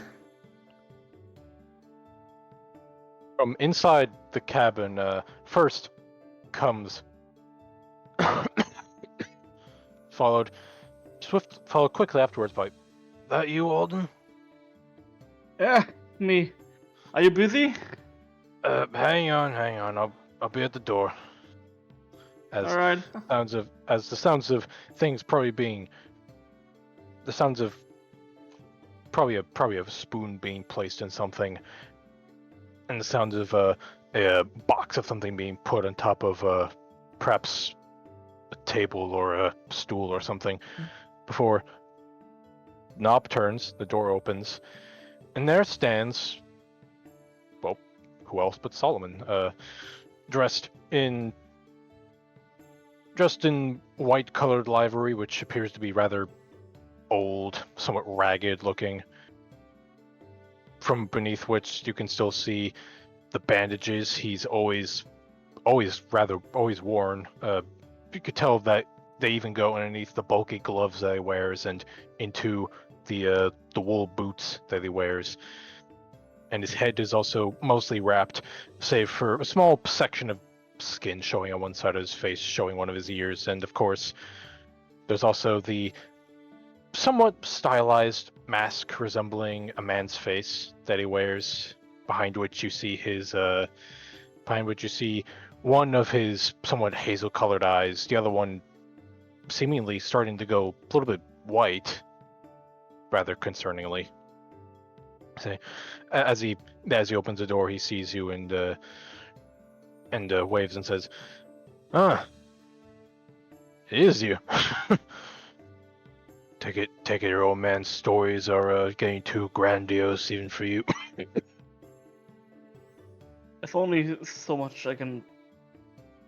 From inside the cabin, first comes followed quickly afterwards by, "That you, Alden?" Yeah, me. Are you busy? Hang on. I'll be at the door. As Alright. the sounds of things probably being, the sounds of probably a spoon being placed in something, and the sounds of a box of something being put on top of perhaps a table or a stool or something. Before knob turns, the door opens, and there stands, well, who else but Solomon, dressed in white-colored livery, which appears to be rather old, somewhat ragged looking, from beneath which you can still see the bandages he's always worn. You could tell that they even go underneath the bulky gloves that he wears and into the wool boots that he wears. And his head is also mostly wrapped, save for a small section of skin showing on one side of his face, showing one of his ears, and of course, there's also the somewhat stylized mask resembling a man's face that he wears, behind which you see one of his somewhat hazel-colored eyes, the other one seemingly starting to go a little bit white, rather concerningly. So, as he opens the door, he sees you and waves and says, "Ah, it is you." Take it, your old man's stories are getting too grandiose even for you. If only so much I can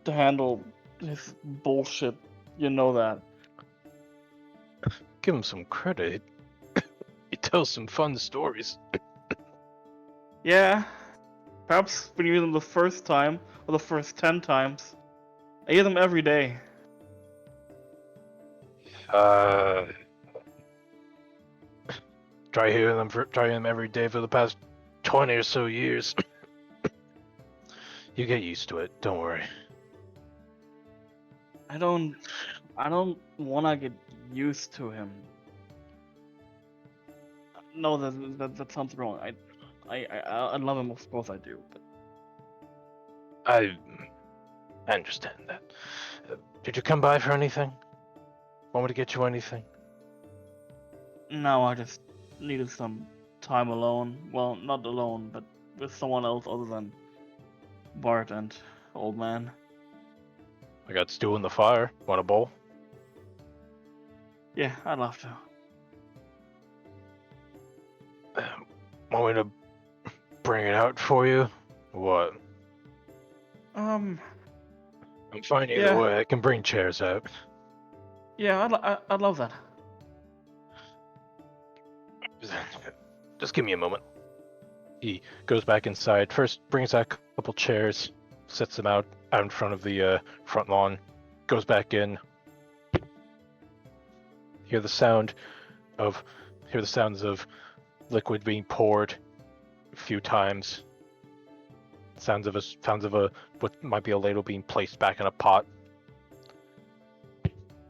to handle his bullshit. You know that. Give him some credit. He tells some fun stories. Yeah. Perhaps when you hear them the first time, or the first 10 times. I hear them every day. Try hearing them every day for the past 20 or so years. You get used to it, don't worry. I don't wanna get used to him. No, that sounds wrong. I love him, of course I do. But I understand that. Did you come by for anything? Want me to get you anything? no, I just needed some time alone. Well, not alone, but with someone else other than Bart and old man. I got stew in the fire. Want a bowl? Yeah, I'd love to. Want me to bring it out for you? What? I'm fine either Yeah. way. I can bring chairs out. Yeah, I'd love that. Just give me a moment. He goes back inside. First, brings out a couple chairs, sets them out in front of the front lawn. Goes back in. Hear the sounds of liquid being poured a few times. Sounds of a what might be a ladle being placed back in a pot.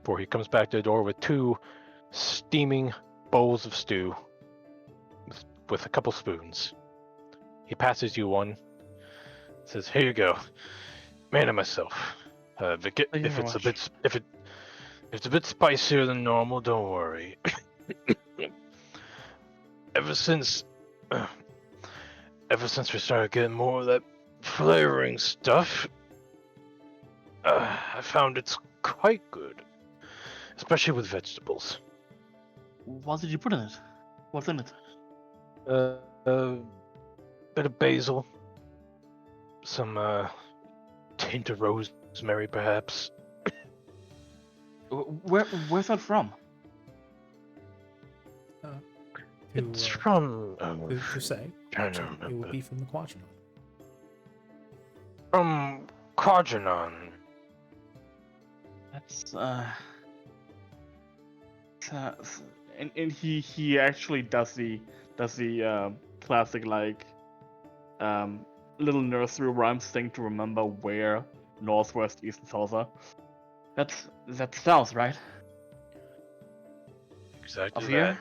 Before he comes back to the door with 2 steaming bowls of stew with a couple spoons. He passes you one. Says, "Here you go. Man of myself. If Thank you very much. if it's a bit spicier than normal, don't worry. Ever since we started getting more of that flavoring stuff, I found it's quite good, especially with vegetables. What did you put in it? What's in it? Bit of basil, some hint of rosemary, perhaps. Where's that from? It's To, from to say, trying to it would remember. be from the Quadrant. From Quadranon. That's and he actually does the classic like little nursery rhymes thing to remember where northwest, east, and south are. That's south, right? Exactly Of here?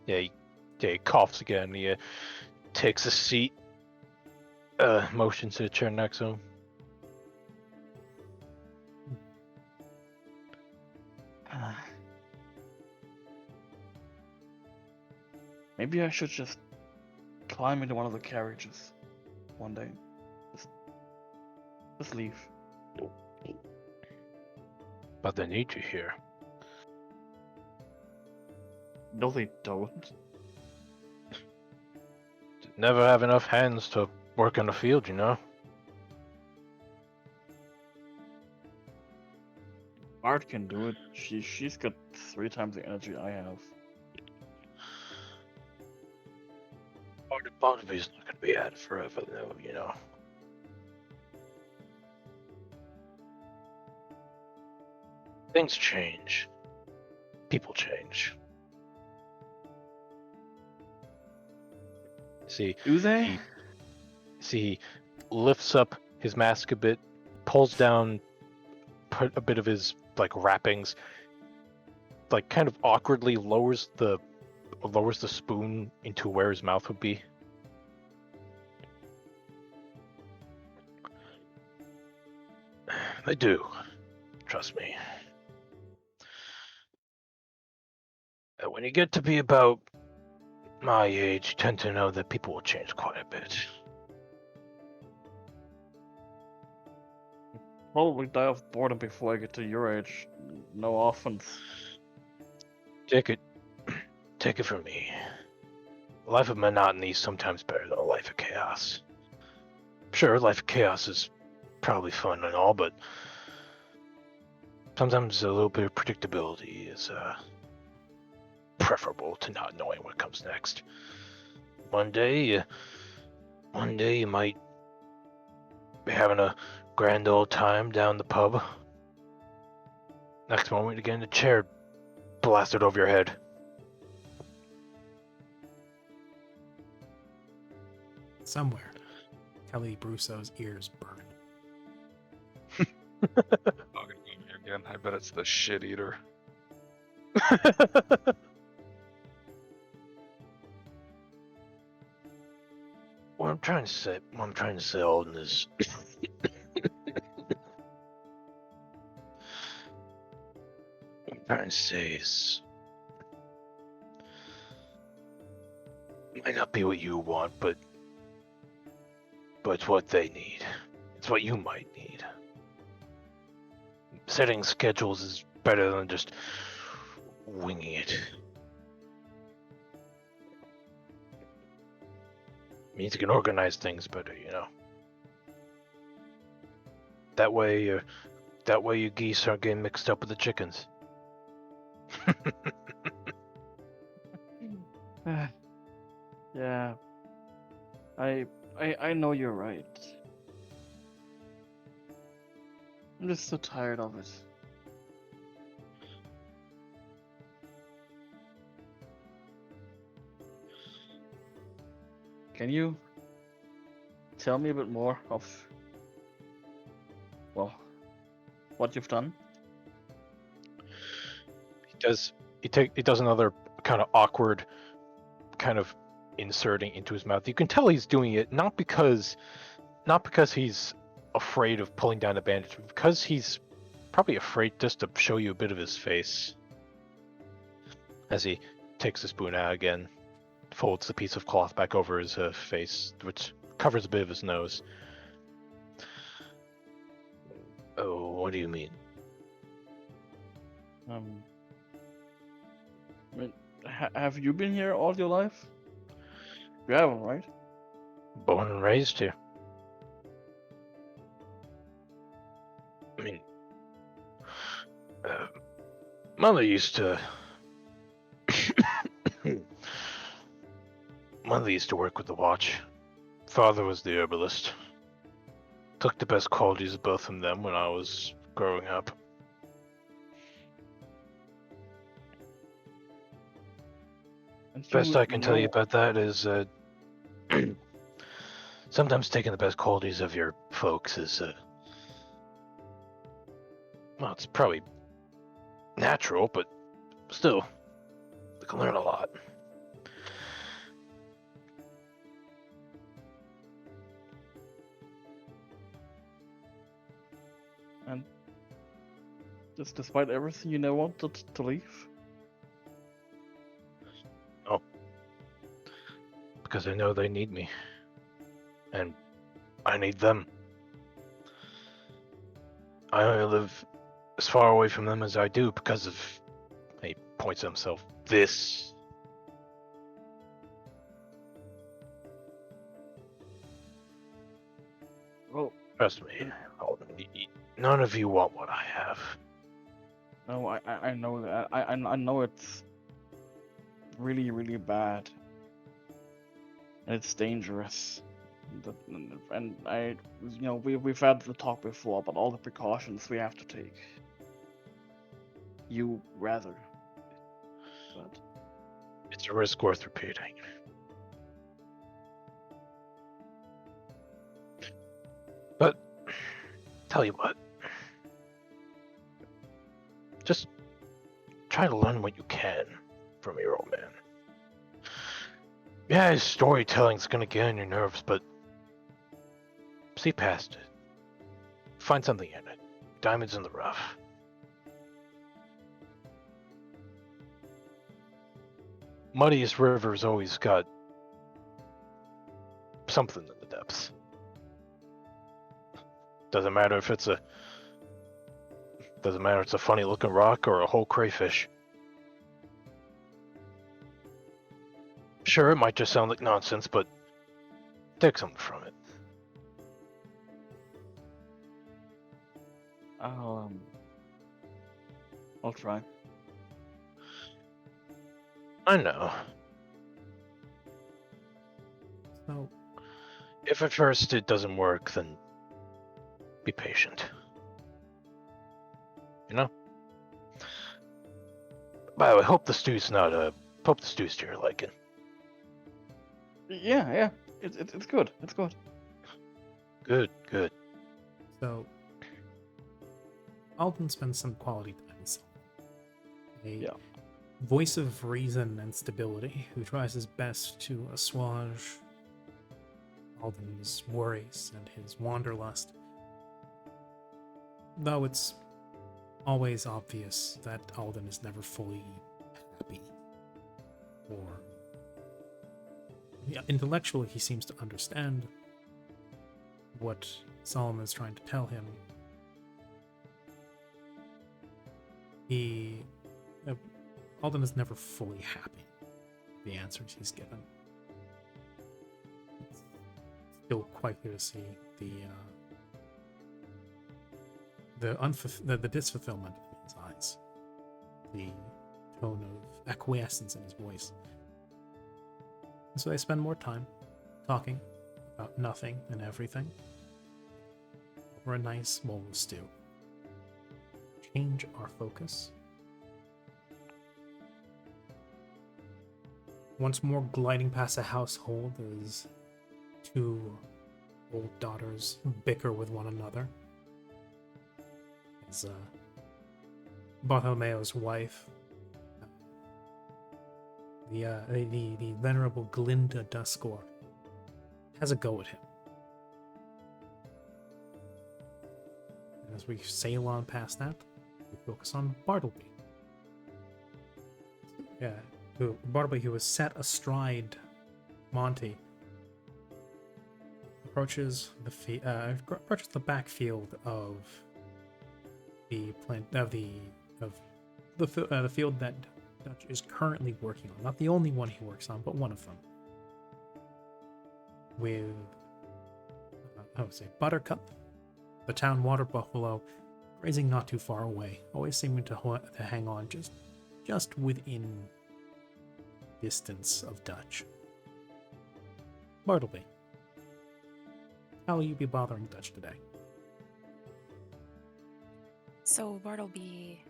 Yeah, he coughs again. He takes a seat, motions to the chair next to him. Maybe I should just climb into one of the carriages one day. Just leave. But they need you here. No, they don't. never have enough hands to work in the field, you know? Bart can do it. She's got 3 times the energy I have. Barnaby's not gonna be at it forever, though, you know. Things change. People change. See, Do they? he lifts up his mask a bit, pulls down a bit of his like wrappings, like kind of awkwardly lowers the spoon into where his mouth would be. They do. Trust me. When you get to be about my age, you tend to know that people will change quite a bit. Probably die of boredom before I get to your age. No offense. Take it. Take it from me. A life of monotony is sometimes better than a life of chaos. Sure, a life of chaos is probably fun and all, but sometimes a little bit of predictability is preferable to not knowing what comes next. One day you might be having a grand old time down the pub. Next moment, you get in a chair blasted over your head. Somewhere, Kelly Brusso's ears burn. Not gonna come here again. I bet it's the shit eater. What I'm trying to say, Alden, is what I'm trying to say is it might not be what you want, but it's what they need. It's what you might need. Setting schedules is better than just winging it. Means you can organize things better, you know. That way you geese aren't getting mixed up with the chickens. Yeah. I know you're right. I'm just so tired of it. Can you tell me a bit more of, well, what you've done? He does another kind of awkward kind of inserting into his mouth. You can tell he's doing it not because he's afraid of pulling down a bandage, but because he's probably afraid just to show you a bit of his face. As he takes the spoon out again, folds the piece of cloth back over his face, which covers a bit of his nose. Oh, what do you mean? I mean, have you been here all your life? You haven't, right? Born and raised here. I mean, Mother used to work with the watch. Father was the herbalist. Took the best qualities of both of them when I was growing up. And Best you I can tell you know- about that is sometimes taking the best qualities of your folks is well, it's probably natural, but still, you can learn a lot. And just despite everything, you never wanted to leave? Because I know they need me. And I need them. I only live as far away from them as I do because of, he points at himself, this. Trust me, none of you want what I have. No, I know that. I know it's really, really bad. And it's dangerous. And we've had the talk before about all the precautions we have to take. You rather. But It's a risk worth repeating. But, tell you what. Just try to learn what you can from your old man. Yeah, his storytelling's gonna get on your nerves, but see past it. Find something in it. Diamonds in the rough. Muddiest river's always got something in the depths. Doesn't matter if it's a funny looking rock or a whole crayfish. Sure, it might just sound like nonsense, but take something from it. I'll try. I know. So, If at first it doesn't work, then be patient. You know? By the way, hope the stew's to your liking. Yeah. It's good. It's good. Good. so Alden spends some quality time with Solomon, a Yeah. voice of reason and stability who tries his best to assuage Alden's worries and his wanderlust. Though it's always obvious that Alden is never fully happy. Or yeah, intellectually he seems to understand what Solomon is trying to tell him. Alden is never fully happy with the answers he's given. It's still quite clear to see the disfulfillment in his eyes, the tone of acquiescence in his voice. And so they spend more time talking about nothing and everything over a nice bowl of stew. Change our focus. Once more gliding past a household as two old daughters bicker with one another. As Bartholomeo's wife, the venerable Glinda Duskor, has a go at him. And as we sail on past that, we focus on Bartleby. Yeah, Bartleby, who was set astride Monty, approaches the backfield of the field that Dutch is currently working on. Not the only one he works on, but one of them. With Buttercup, the town water buffalo, grazing not too far away, always seeming to hang on just within distance of Dutch. Bartleby, how will you be bothering Dutch today? So Bartleby,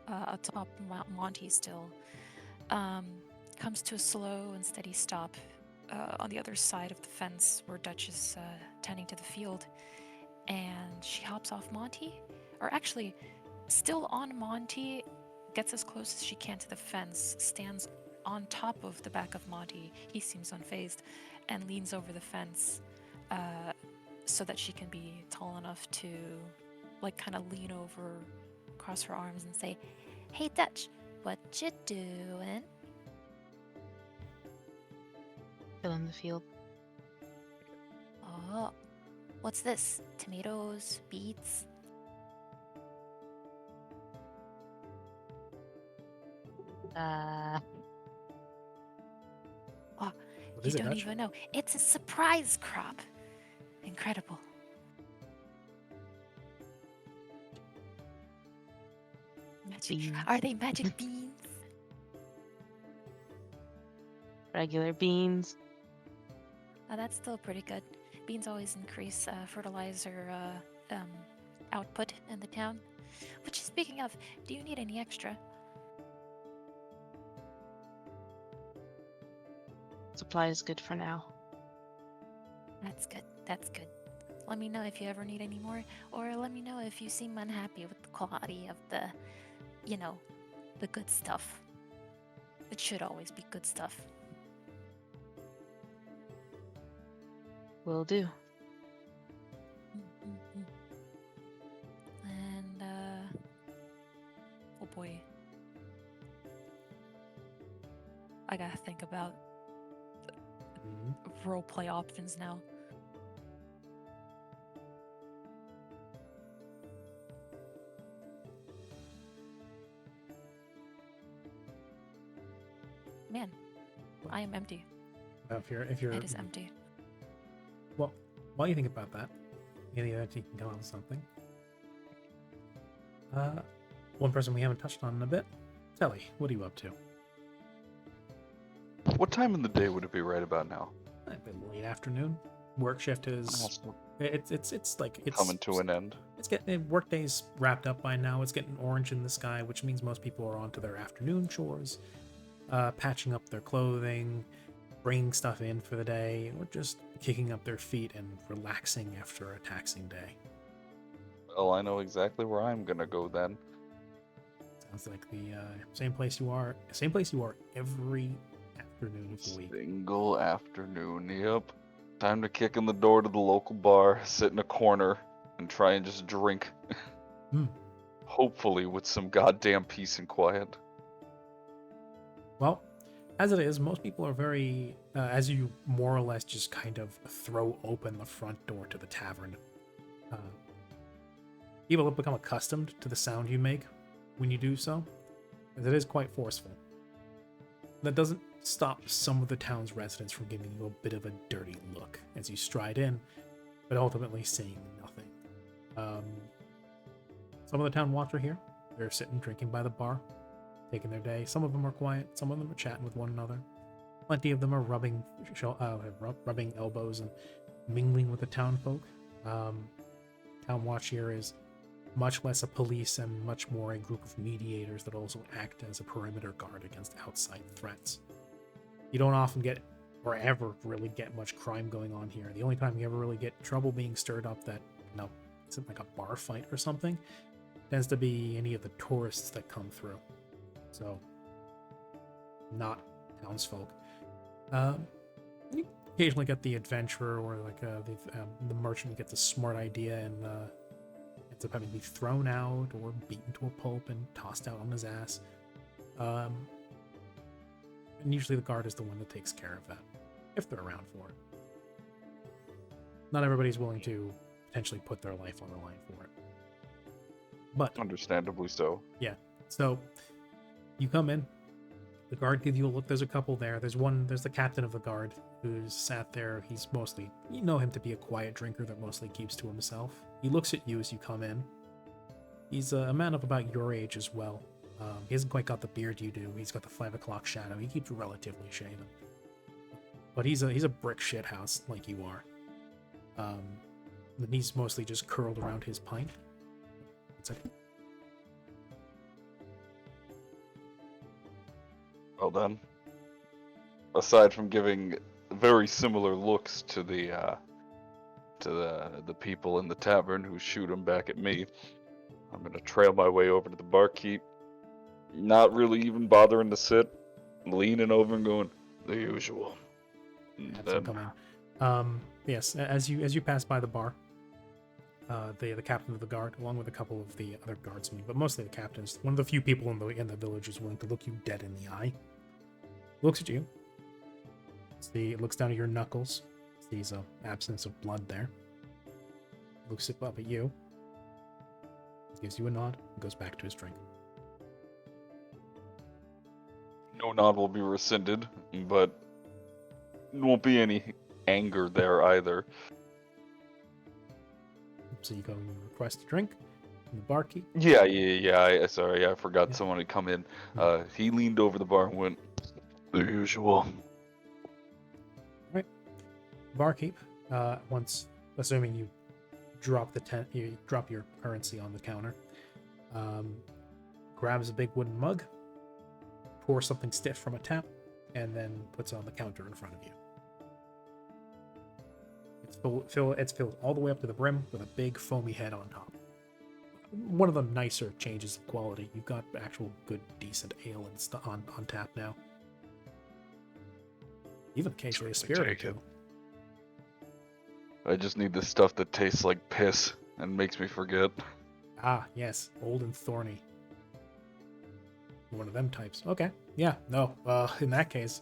atop Monty still, comes to a slow and steady stop on the other side of the fence where Dutch is tending to the field. And she hops off Monty, or actually, still on Monty, gets as close as she can to the fence, stands on top of the back of Monty. He seems unfazed, and leans over the fence so that she can be tall enough to, kind of lean over, cross her arms, and say, "Hey, Dutch, what you doing?" Still in the field. Oh, what's this? Tomatoes? Beets? What You is it, don't Dutch? even know. It's a surprise crop. Incredible. Magic. Beans. Are they magic beans? Regular beans. That's still pretty good. Beans always increase fertilizer output in the town. Which, speaking of, do you need any extra? Supply is good for now. That's good. That's good. Let me know if you ever need any more, or let me know if you seem unhappy with the quality of the, the good stuff. It should always be good stuff. Will do. Mm-mm-mm. And, oh boy. I gotta think about roleplay options now. Man, I am empty. If you're It is empty. well, while you think about that, maybe that you can come up with something. One person we haven't touched on in a bit. Telly, what are you up to? What time in the day would it be right about now? A bit late afternoon. Work shift is Also it's like it's coming to an end. It's getting workday's wrapped up by now. It's getting orange in the sky, which means most people are onto their afternoon chores, patching up their clothing, bringing stuff in for the day, or just kicking up their feet and relaxing after a taxing day. Well, I know exactly where I'm gonna go then. Sounds like the same place you are every afternoon of the week. Single afternoon, yep. Time to kick in the door to the local bar, sit in a corner, and try and just drink. Hmm. Hopefully with some goddamn peace and quiet. Well, as it is, most people are very, as you more or less just kind of throw open the front door to the tavern. People have become accustomed to the sound you make when you do so, as it is quite forceful. That doesn't stop some of the town's residents from giving you a bit of a dirty look as you stride in, but ultimately saying nothing. Some of the town watch are here. They're sitting drinking by the bar, taking their day. Some of them are quiet. Some of them are chatting with one another. Plenty of them are rubbing elbows and mingling with the town folk. Town watch here is much less a police and much more a group of mediators that also act as a perimeter guard against outside threats. You don't often get, or ever really get, much crime going on here. The only time you ever really get trouble being stirred up that, isn't like a bar fight or something, tends to be any of the tourists that come through. So, not townsfolk. You occasionally get the adventurer or like the merchant who gets a smart idea and ends up having to be thrown out or beaten to a pulp and tossed out on his ass. And usually the guard is the one that takes care of that, if they're around for it. Not everybody's willing to potentially put their life on the line for it. But Understandably so. yeah, so you come in, the guard gives you a look. There's a couple there. There's the captain of the guard who's sat there. He's mostly, you know him to be a quiet drinker that mostly keeps to himself. He looks at you as you come in. He's a man of about your age as well. He hasn't quite got the beard you do. He's got the 5 o'clock shadow. He keeps relatively shaven. But he's a brick shit house like you are. And he's mostly just curled around his pint. It's like, Well done. Aside from giving very similar looks to the people in the tavern who shoot them back at me, I'm gonna trail my way over to the barkeep. Not really even bothering to sit, leaning over and going, the usual. And have some come in. Yes, as you pass by the bar, the captain of the guard, along with a couple of the other guardsmen, but mostly the captains, one of the few people in the village who's willing to look you dead in the eye, looks at you. Looks down at your knuckles, sees an absence of blood there. Looks up at you, gives you a nod, and goes back to his drink. No nod will be rescinded, but won't be any anger there either. So you go and request a drink. from the barkeep. Yeah. Sorry, I forgot Yeah. someone had come in. Mhm. He leaned over the bar and went, "The usual." Barkeep, once assuming you drop you drop your currency on the counter, um, grabs a big wooden mug, pours something stiff from a tap, and then puts it on the counter in front of you. It's filled all the way up to the brim with a big foamy head on top. One of the nicer changes of quality. You've got actual good, decent ale and stuff on tap now. Even occasionally a spirit or take it. two. I just need the stuff that tastes like piss and makes me forget. Ah, yes, old and thorny. One of them types. Okay, yeah, no. In that case,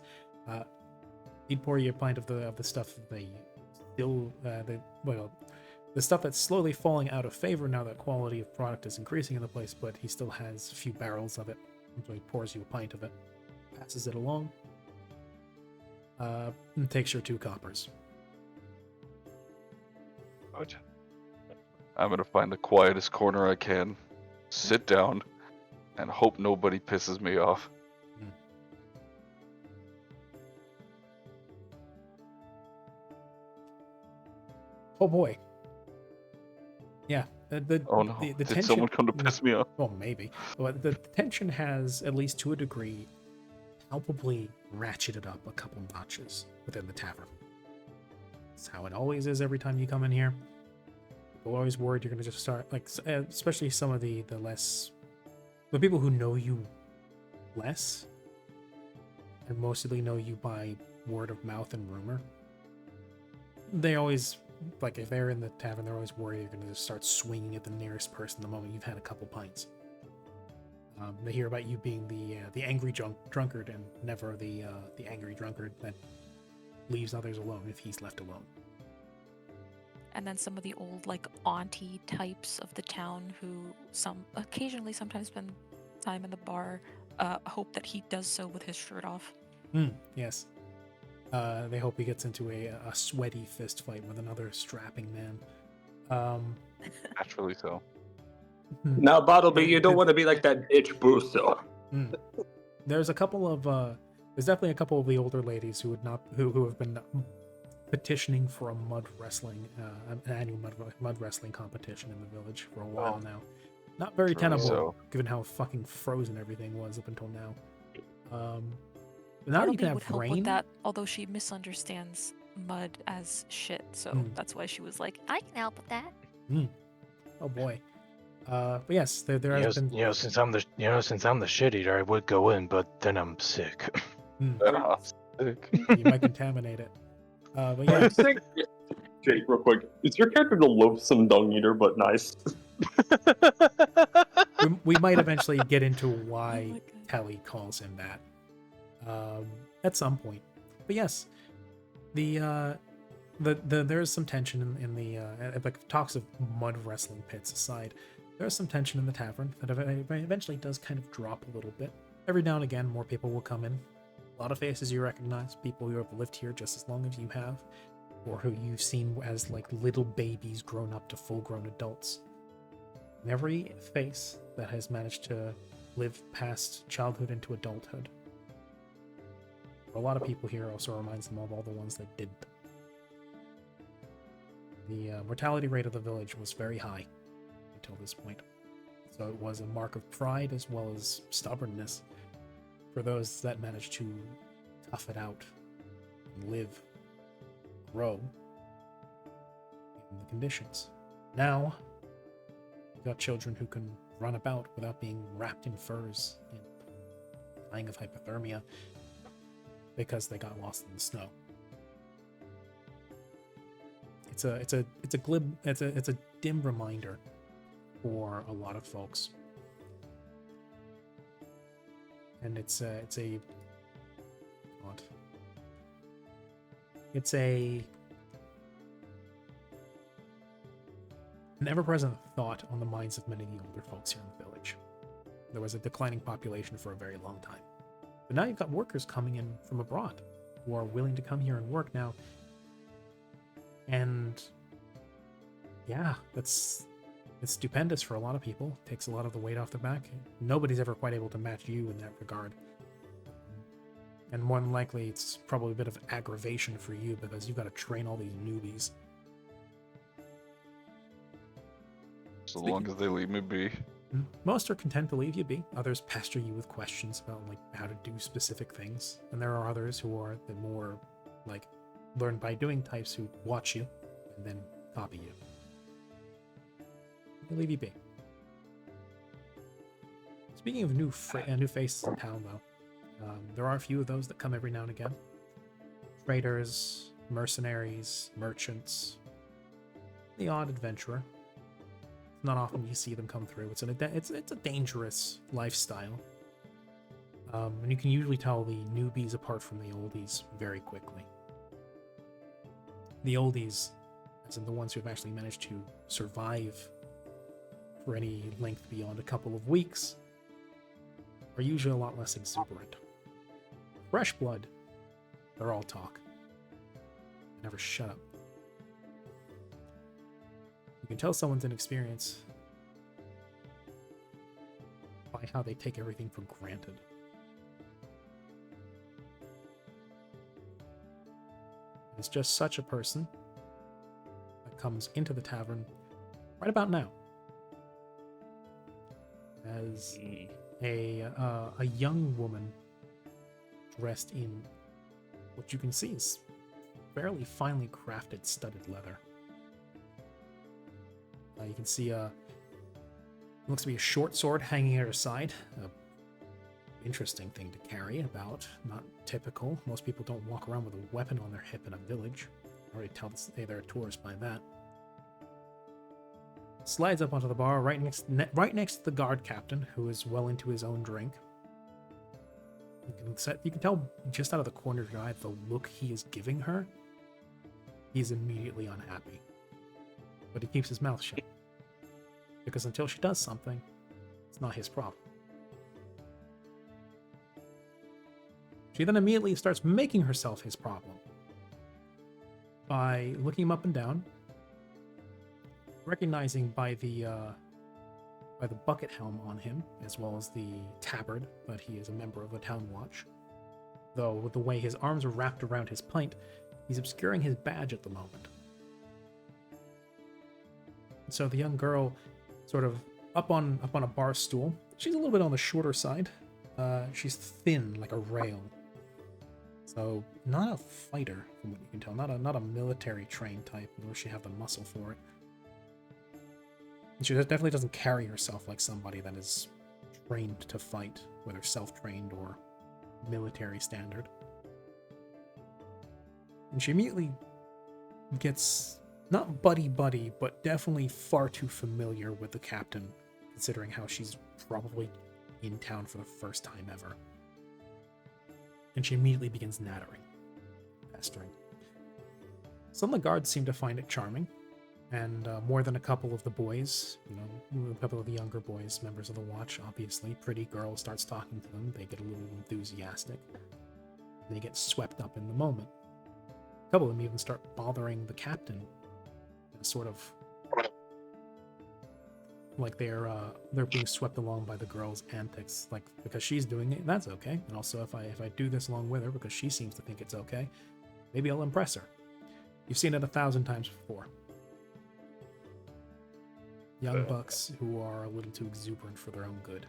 he'd pour you a pint of the stuff that the stuff that's slowly falling out of favor now that quality of product is increasing in the place, but he still has a few barrels of it, so he pours you a pint of it, passes it along, and takes your 2 coppers. I'm gonna find the quietest corner I can, sit down, and hope nobody pisses me off. Oh boy. Yeah, the Oh no! the Did tension. someone come to piss me off? Well, maybe, but the tension has, at least to a degree, palpably ratcheted up a couple notches within the tavern. It's how it always is every time you come in here. People are always worried you're going to just start, like, especially some of the people who know you less, and mostly know you by word of mouth and rumor. They always, like, if they're in the tavern, they're always worried you're going to just start swinging at the nearest person the moment you've had a couple pints. They hear about you being the angry drunkard and never the angry drunkard that leaves others alone if he's left alone. And then some of the old, like, auntie types of the town who occasionally sometimes spend time in the bar hope that he does so with his shirt off. Yes. They hope he gets into a sweaty fist fight with another strapping man. Naturally so. Now, Bartleby, you don't want to be like that bitch Brusso. There's a couple of there's definitely a couple of the older ladies who have been petitioning for a mud wrestling an annual mud wrestling competition in the village for a while now. Not very Truly tenable, so. given how fucking frozen everything was up until now. But now that you can would have help rain. with that, although she misunderstands mud as shit, so that's why she was like, I can help with that. Oh boy. But yes, there has been. Since I'm the shit eater, I would go in, but then I'm sick. Sick. You might contaminate it. But yeah, Jake, real quick, is your character the loathsome dung eater but nice? we might eventually get into why Oh my God. Telly calls him that at some point. But yes, there is some tension in the like, talks of mud wrestling pits aside. There's some tension in the tavern that eventually does kind of drop a little bit. Every now and again, more people will come in. A lot of faces you recognize, people who have lived here just as long as you have, or who you've seen as like little babies grown up to full-grown adults. And every face that has managed to live past childhood into adulthood. For a lot of people here, also reminds them of all the ones that didn't. The mortality rate of the village was very high until this point. So it was a mark of pride as well as stubbornness for those that managed to tough it out and live, grow in the conditions. Now, you've got children who can run about without being wrapped in furs and dying of hypothermia because they got lost in the snow. It's a dim reminder for a lot of folks, and it's a an ever-present thought on the minds of many of the older folks here in the village. There was a declining population for a very long time, but now you've got workers coming in from abroad who are willing to come here and work now. And yeah, It's stupendous for a lot of people. Takes a lot of the weight off their back. Nobody's ever quite able to match you in that regard. And more than likely, it's probably a bit of aggravation for you because you've got to train all these newbies. So long as they leave me be. Most are content to leave you be. Others pester you with questions about like how to do specific things. And there are others who are the more like learn by doing types who watch you and then copy you. They leave you be. Speaking of new faces in town, though, there are a few of those that come every now and again. Traders, mercenaries, merchants, the odd adventurer. Not often you see them come through. It's a dangerous lifestyle, and you can usually tell the newbies apart from the oldies very quickly. The oldies, as in the ones who have actually managed to survive for any length beyond a couple of weeks, are usually a lot less exuberant. Fresh blood, they're all talk. They never shut up. You can tell someone's inexperienced by how they take everything for granted. It's just such a person that comes into the tavern right about now as a young woman dressed in what you can see is fairly finely crafted studded leather. You can see looks to be a short sword hanging at her side. Interesting thing to carry about. Not typical. Most people don't walk around with a weapon on their hip in a village. I already tell they're a tourist by that. Slides up onto the bar right next to the guard captain, who is well into his own drink. You can tell just out of the corner of your eye the look he is giving her. He's immediately unhappy. But he keeps his mouth shut. Because until she does something, it's not his problem. She then immediately starts making herself his problem by looking him up and down, recognizing by the bucket helm on him, as well as the tabard that he is a member of the town watch. Though with the way his arms are wrapped around his pint, he's obscuring his badge at the moment. So the young girl, sort of up on a bar stool. She's a little bit on the shorter side. She's thin like a rail. So not a fighter, from what you can tell. Not a military trained type, nor she have the muscle for it. And she definitely doesn't carry herself like somebody that is trained to fight, whether self-trained or military standard. And she immediately gets not buddy-buddy, but definitely far too familiar with the captain, considering how she's probably in town for the first time ever. And she immediately begins nattering, pestering. Some of the guards seem to find it charming, and more than a couple of the boys, a couple of the younger boys, members of the watch, obviously. Pretty girl starts talking to them, they get a little enthusiastic. They get swept up in the moment. A couple of them even start bothering the captain, sort of like they're being swept along by the girl's antics, like because she's doing it, that's okay. And also if I do this along with her because she seems to think it's okay, maybe I'll impress her. You've seen it 1,000 times before. Young bucks who are a little too exuberant for their own good.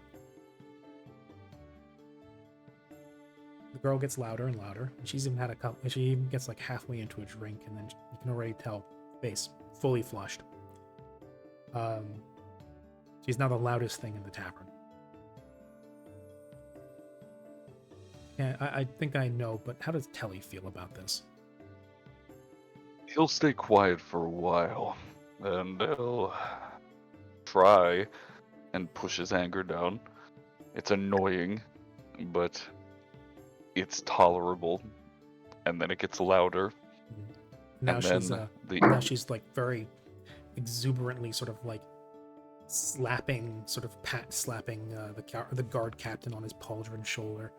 The girl gets louder and louder, and she's even had a couple. She even gets like halfway into a drink, and then you can already tell face fully flushed. She's now the loudest thing in the tavern. Yeah, I think I know, but how does Telly feel about this? He'll stay quiet for a while, and he'll try and push his anger down. It's annoying, but it's tolerable. And then it gets louder. Now and she's then now she's like very exuberantly sort of like slapping the guard captain on his pauldron shoulder.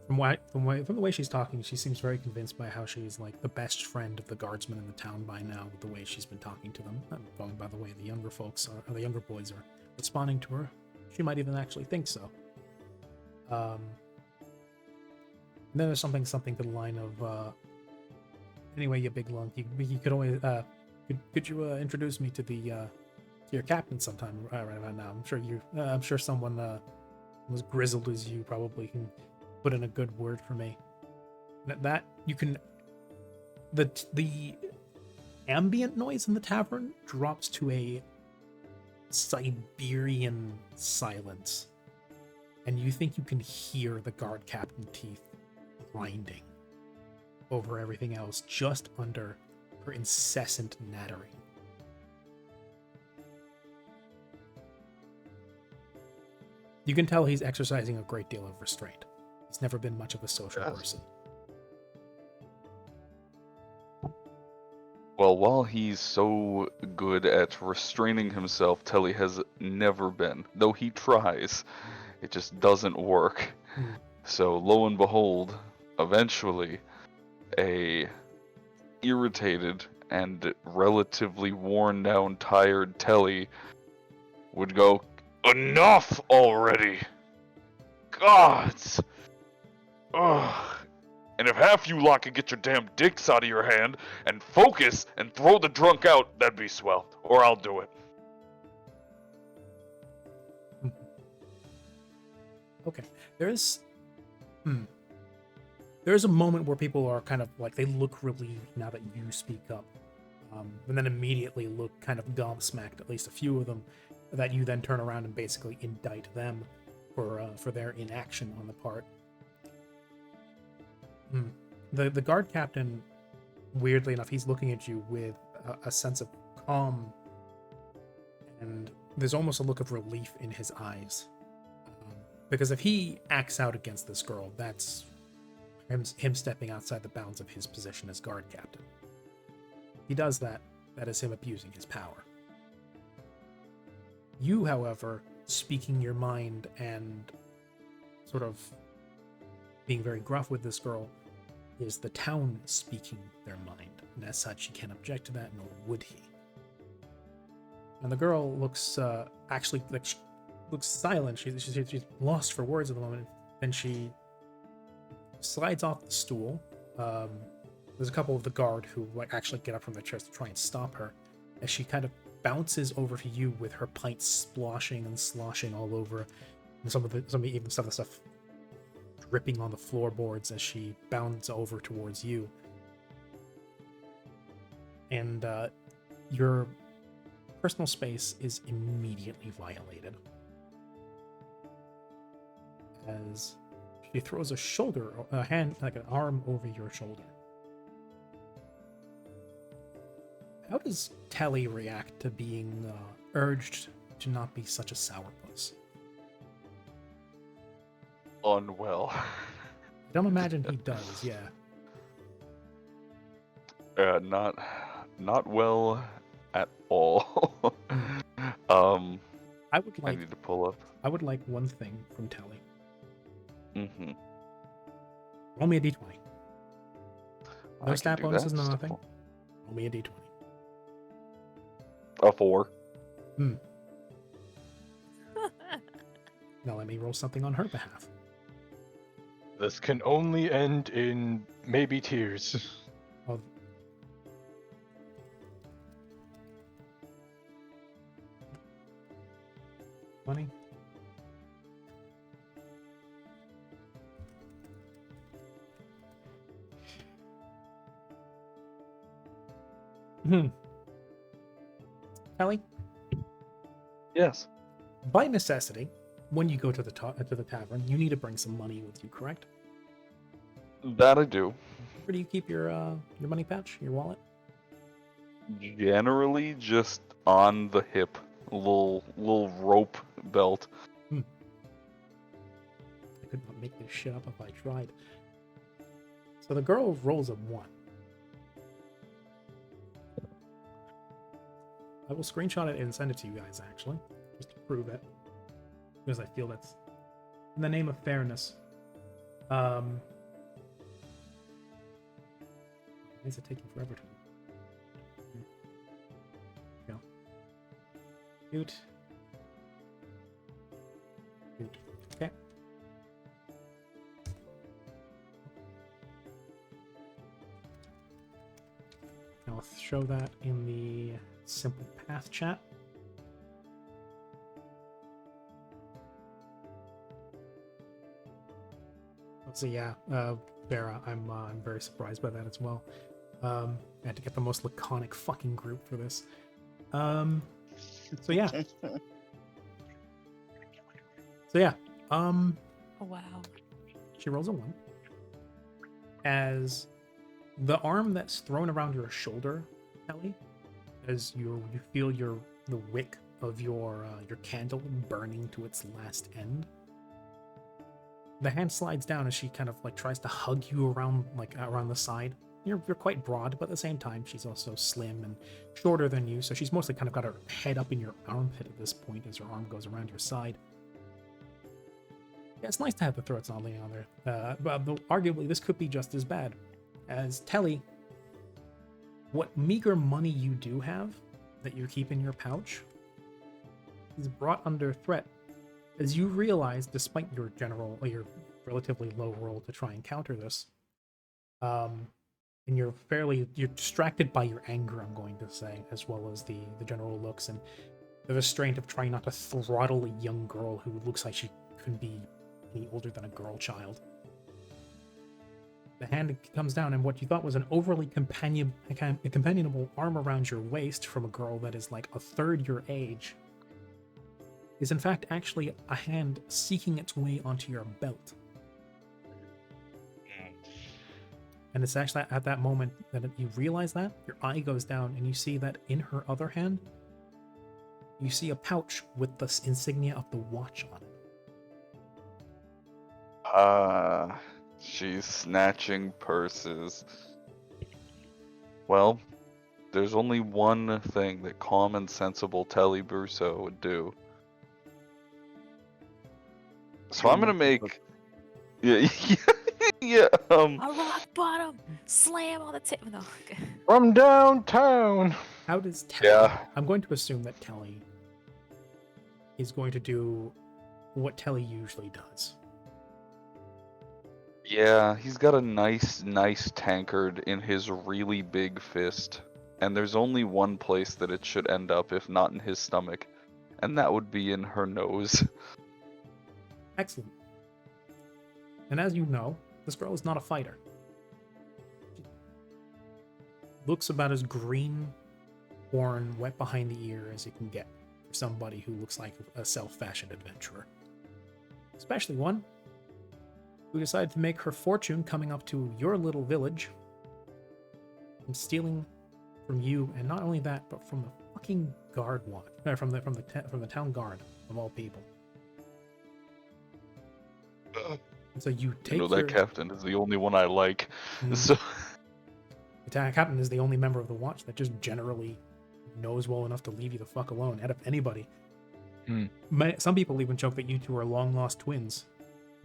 From the way she's talking, she seems very convinced by how she's like the best friend of the guardsmen in the town by now, with the way she's been talking to them. Going by the way the younger folks are, or the younger boys are responding to her, she might even actually think so. And then there's something to the line of, anyway, you big lunk, you could always, could you introduce me to your captain sometime right about now? I'm sure someone as grizzled as you probably can put in a good word for me. That you can. The ambient noise in the tavern drops to a Siberian silence, and you think you can hear the guard captain teeth grinding over everything else just under her incessant nattering. You can tell he's exercising a great deal of restraint. He's never been much of a social person. Well, while he's so good at restraining himself, Telly has never been. Though he tries, it just doesn't work. So lo and behold, eventually, a irritated and relatively worn down, tired Telly would go, "Enough already! Gods! Ugh! And if half you lot could get your damn dicks out of your hand and focus and throw the drunk out, that'd be swell. Or I'll do it." Okay. There's a moment where people are kind of like, they look relieved now that you speak up. And then immediately look kind of gobsmacked, at least a few of them, that you then turn around and basically indict them for their inaction on the part. The guard captain, weirdly enough, he's looking at you with a sense of calm, and there's almost a look of relief in his eyes. Because if he acts out against this girl, that's him stepping outside the bounds of his position as guard captain. He does that is him abusing his power. You, however, speaking your mind and sort of being very gruff with this girl, is the town speaking their mind, and as such, he can't object to that, nor would he. And the girl looks actually like she looks silent. She's lost for words at the moment. Then she slides off the stool. There's a couple of the guard who like actually get up from their chairs to try and stop her, as she kind of bounces over to you with her pints sploshing and sloshing all over, and some of the stuff dripping on the floorboards as she bounds over towards you. And your personal space is immediately violated, as she throws a hand, like an arm over your shoulder. How does Telly react to being urged to not be such a sourpuss? Unwell. I don't imagine he does, yeah. Not well at all. I would I like need to pull up. I would like one thing from Telly. Mm-hmm. Roll me a d20. No I stat can do bonuses, that. no nothing. Roll me a d20. A 4. Now let me roll something on her behalf. This can only end in maybe tears. Of 20. Ellie, Yes. by necessity, when you go to the tavern, you need to bring some money with you, correct? That I do. Where do you keep your money pouch, your wallet? Generally just on the hip. Little rope belt. I could not make this shit up if I tried. So the girl rolls a 1. I will screenshot it and send it to you guys, actually, just to prove it, because I feel that's in the name of fairness. Why is it taking forever to... Go. Cute. Cute. Okay. I'll show that in the simple path chat. So yeah, Vera, I'm very surprised by that as well. I had to get the most laconic fucking group for this. So yeah. Oh, wow. She rolls a 1. As the arm that's thrown around your shoulder, Ellie, as you feel the wick of your candle burning to its last end. The hand slides down as she kind of like tries to hug you around the side. You're quite broad, but at the same time, she's also slim and shorter than you, so she's mostly kind of got her head up in your armpit at this point as her arm goes around your side. Yeah, it's nice to have the throats not laying on there. But arguably, this could be just as bad. As Telly, what meager money you do have that you keep in your pouch is brought under threat as you realize, despite your relatively low roll to try and counter this, and you're distracted by your anger, I'm going to say, as well as the general looks and the restraint of trying not to throttle a young girl who looks like she couldn't be any older than a girl child. The hand comes down, and what you thought was an overly companionable arm around your waist from a girl that is like a third your age is in fact actually a hand seeking its way onto your belt. And it's actually at that moment that you realize that, your eye goes down and you see that in her other hand, you see a pouch with the insignia of the watch on it. She's snatching purses. Well, there's only one thing that calm and sensible Telly Brousseau would do. So I'm gonna make... Yeah, A rock bottom! Slam on the tip! No. Okay. From downtown. How does Telly... Yeah. I'm going to assume that Telly is going to do what Telly usually does. Yeah, he's got a nice tankard in his really big fist. And there's only one place that it should end up, if not in his stomach. And that would be in her nose. Excellent. And as you know, this girl is not a fighter. She looks about as green, worn, wet behind the ear as you can get for somebody who looks like a self-fashioned adventurer. Especially one who decided to make her fortune coming up to your little village and stealing from you, and not only that, but from the fucking guard watch, from the town guard of all people. And so you take that captain is the only one I like. So the captain is the only member of the watch that just generally knows well enough to leave you the fuck alone out of anybody. Some people even joke that you two are long lost twins.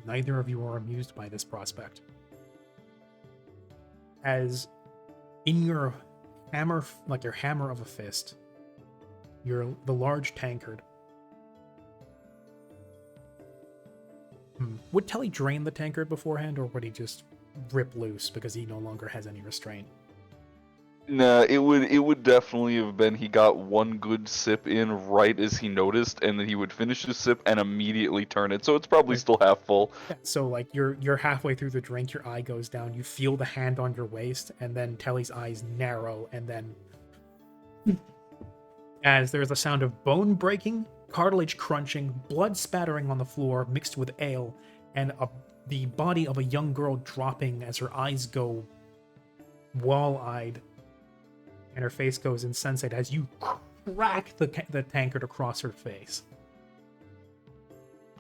Neither of you are amused by this prospect. As in your hammer, like your hammer of a fist, the large tankard. Would Telly drain the tankard beforehand, or would he just rip loose because he no longer has any restraint? nah, it would definitely have been he got one good sip in right as he noticed, and then he would finish the sip and immediately turn it. So it's probably still half full. Yeah, so like you're halfway through the drink, your eye goes down, you feel the hand on your waist, and then Telly's eyes narrow, and then as there's a sound of bone breaking, cartilage crunching, blood spattering on the floor mixed with ale, and the body of a young girl dropping as her eyes go wall-eyed, and her face goes insensate as you crack the tankard across her face.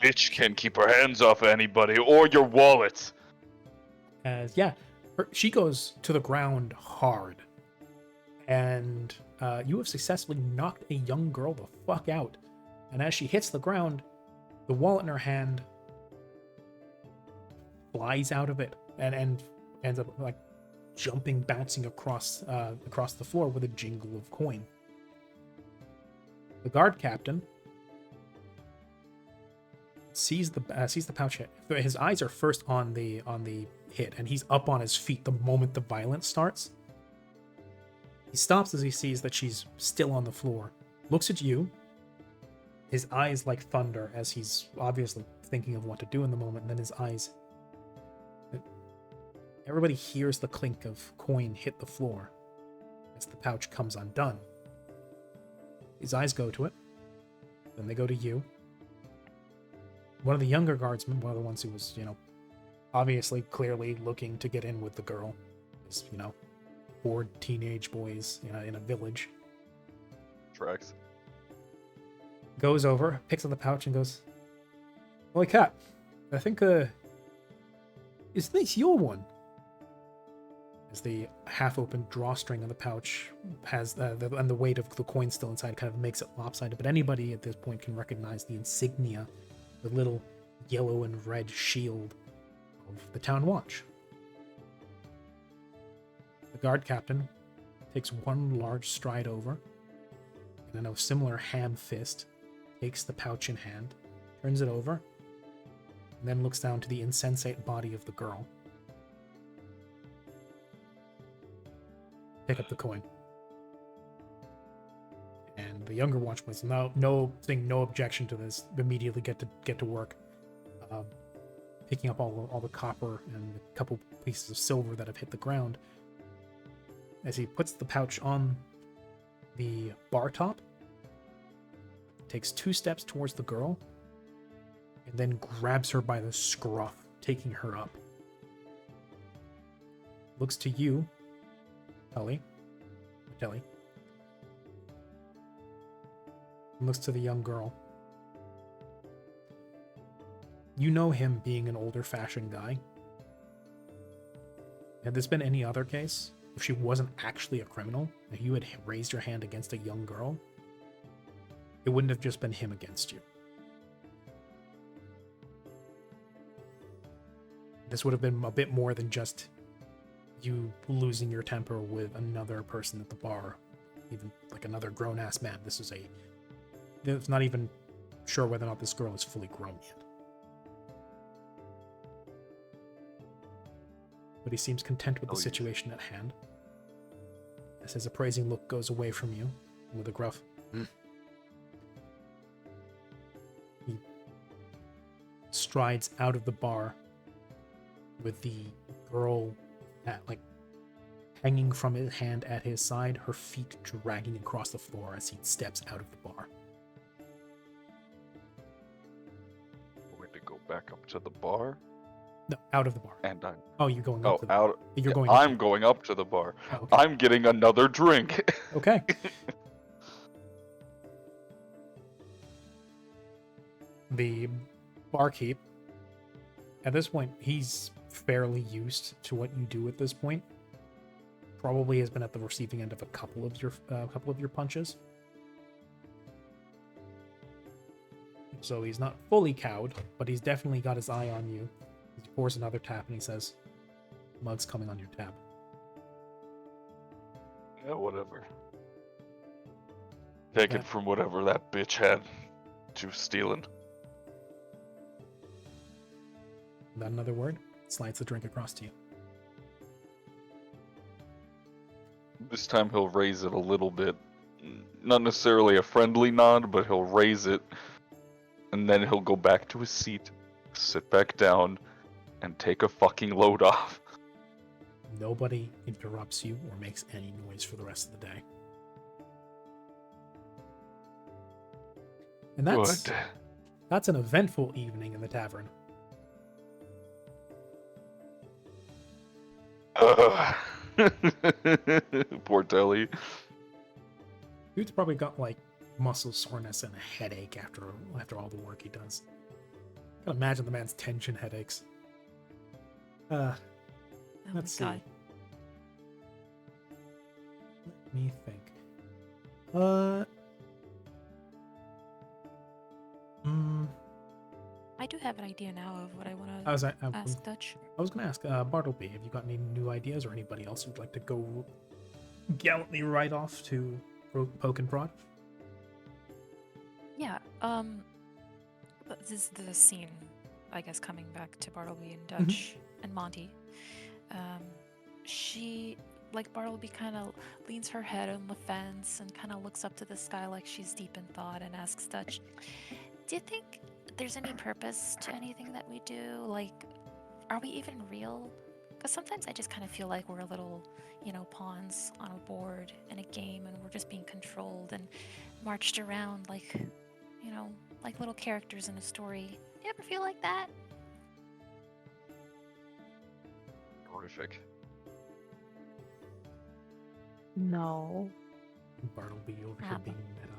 Bitch can't keep her hands off of anybody or your wallet. As she goes to the ground hard, and you have successfully knocked a young girl the fuck out. And as she hits the ground, the wallet in her hand flies out of it and ends up like jumping, bouncing across the floor with a jingle of coin. The guard captain sees the pouch hit. His eyes are first on the hit, and he's up on his feet the moment the violence starts. He stops as he sees that she's still on the floor, looks at you, his eyes like thunder as he's obviously thinking of what to do in the moment, and then his eyes... Everybody hears the clink of coin hit the floor as the pouch comes undone. His eyes go to it, then they go to you. One of the younger guardsmen, one of the ones who was, obviously clearly looking to get in with the girl, is, bored teenage boys in a village, Tracks. goes over, picks up the pouch and goes, "Holy cat, I think, is this your one?" As the half-open drawstring of the pouch has, and the weight of the coin still inside kind of makes it lopsided, but anybody at this point can recognize the insignia, the little yellow and red shield of the town watch. The guard captain takes one large stride over, and in a similar ham fist, takes the pouch in hand, turns it over, and then looks down to the insensate body of the girl. Pick up the coin. And the younger watchman says, no objection to this. Immediately get to work, picking up all the copper and a couple pieces of silver that have hit the ground. As he puts the pouch on the bar top, takes 2 steps towards the girl, and then grabs her by the scruff, taking her up. Looks to you, Telly, and looks to the young girl. You know him being an older fashioned guy. Had this been any other case, if she wasn't actually a criminal, and you had raised your hand against a young girl, it wouldn't have just been him against you. This would have been a bit more than just you losing your temper with another person at the bar, even like another grown-ass man. It's not even sure whether or not this girl is fully grown yet. But he seems content with the situation at hand. As his appraising look goes away from you, with a gruff, he strides out of the bar with the girl hanging from his hand at his side, her feet dragging across the floor as he steps out of the bar. We're going to go back up to the bar. No, out of the bar. And I'm. Oh, you're going up to the out. bar. You're going I'm going up to the bar. Oh, okay. I'm getting another drink. Okay. The barkeep, at this point, he's fairly used to what you do at this point. Probably has been at the receiving end of a couple of your punches. So he's not fully cowed, but he's definitely got his eye on you. He pours another tap and he says, "Mug's coming on your tab." Yeah, whatever. Take it from whatever that bitch had to stealing. Without another word, slides the drink across to you. This time he'll raise it a little bit. Not necessarily a friendly nod, but he'll raise it. And then he'll go back to his seat, sit back down, and take a fucking load off. Nobody interrupts you or makes any noise for the rest of the day. And that's an eventful evening in the tavern. Poor Telly. Dude's probably got like muscle soreness and a headache after all the work he does. I can imagine the man's tension headaches. Let's see. God. Let me think. I do have have an idea now of what I want I to was, ask Dutch. I was going to ask Bartleby, have you got any new ideas or anybody else who'd like to go gallantly right off to poke and prod? Yeah. This is the scene, I guess, coming back to Bartleby and Dutch and Monty. She, like Bartleby, kind of leans her head on the fence and kind of looks up to the sky like she's deep in thought and asks Dutch, "Do you think there's any purpose to anything that we do? Like, are we even real? Because sometimes I just kind of feel like we're little, pawns on a board in a game and we're just being controlled and marched around like, like little characters in a story. You ever feel like that?" Horrific. No. Bartleby over here Ah, being meta.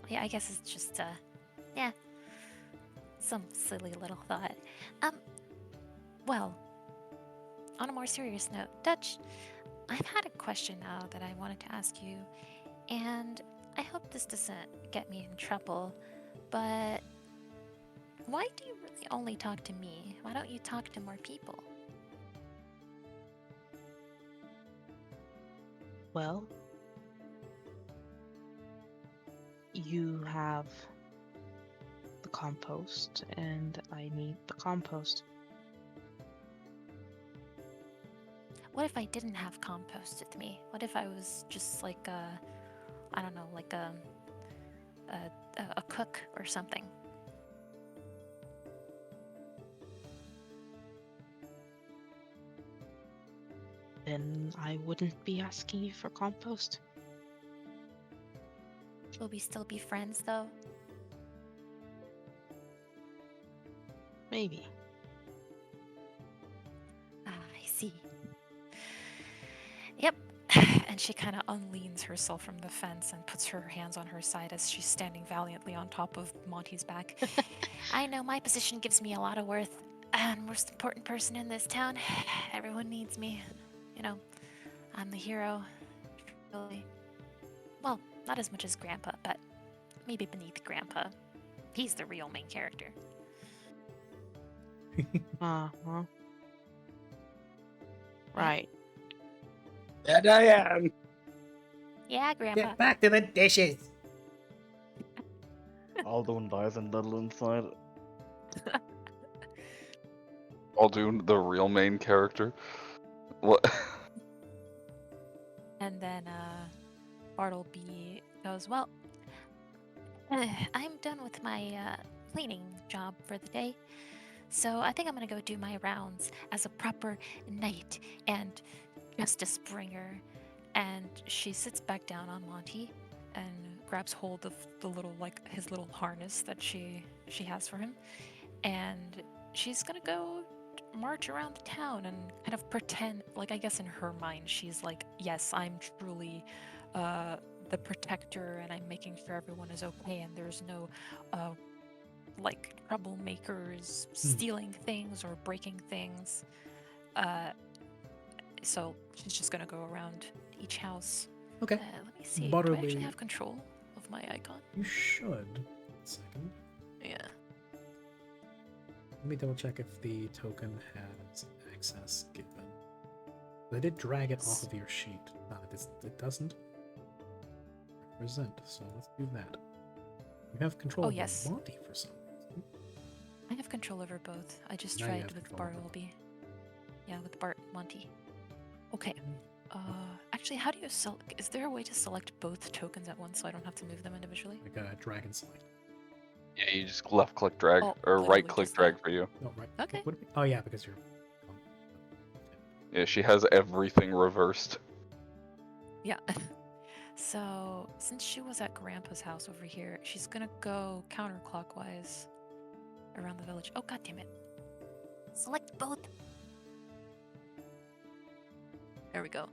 Yeah, I guess it's just, some silly little thought. Well, on a more serious note, Dutch, I've had a question now that I wanted to ask you, and I hope this doesn't get me in trouble, but why do you really only talk to me? Why don't you talk to more people? Well, you have the compost, and I need the compost. What if I didn't have compost with me? What if I was just like I don't know, like a cook or something? Then I wouldn't be asking you for compost. Will we still be friends though? Maybe. Ah, I see. Yep. And she kind of unleans herself from the fence and puts her hands on her side as she's standing valiantly on top of Monty's back. I know my position gives me a lot of worth. I'm most important person in this town. Everyone needs me. I'm the hero. Really. Well, not as much as Grandpa, but maybe beneath Grandpa. He's the real main character. Uh-huh. Right. And I am. Yeah, Grandpa. Get back to the dishes! Alduin dies and little inside. Alduin, the real main character. What? And then Bartleby goes, "Well, I'm done with my cleaning job for the day, so I think I'm gonna go do my rounds as a proper knight and justice bringer." And she sits back down on Monty and grabs hold of the little, like, his little harness that she has for him, and she's gonna go march around the town and kind of pretend, like, I guess in her mind she's like, yes, I'm truly the protector and I'm making sure everyone is okay and there's no like troublemakers stealing things or breaking things. So she's just gonna go around each house. Okay. Let me see. Do I Bartleby- actually have control of my icon? You should. 1 second. Yeah. Let me double check if the token has access given. I did drag it off of your sheet. It doesn't represent, so let's do that. You have control Oh, over yes. Monty for some reason. I have control over both. I just Now you tried have with control over Bartleby. Yeah, with Bart Monty. Okay. Actually, how do you select? Is there a way to select both tokens at once so I don't have to move them individually? Like a drag and select. Yeah, you just left click drag Oh, or literally right click just drag that. for you. Oh, right. Okay. Would it be? Oh, yeah, because you're. Yeah, she has everything reversed. Yeah. So, since she was at Grandpa's house over here, she's gonna go counterclockwise around the village. Oh, god damn it. Select both. There we go.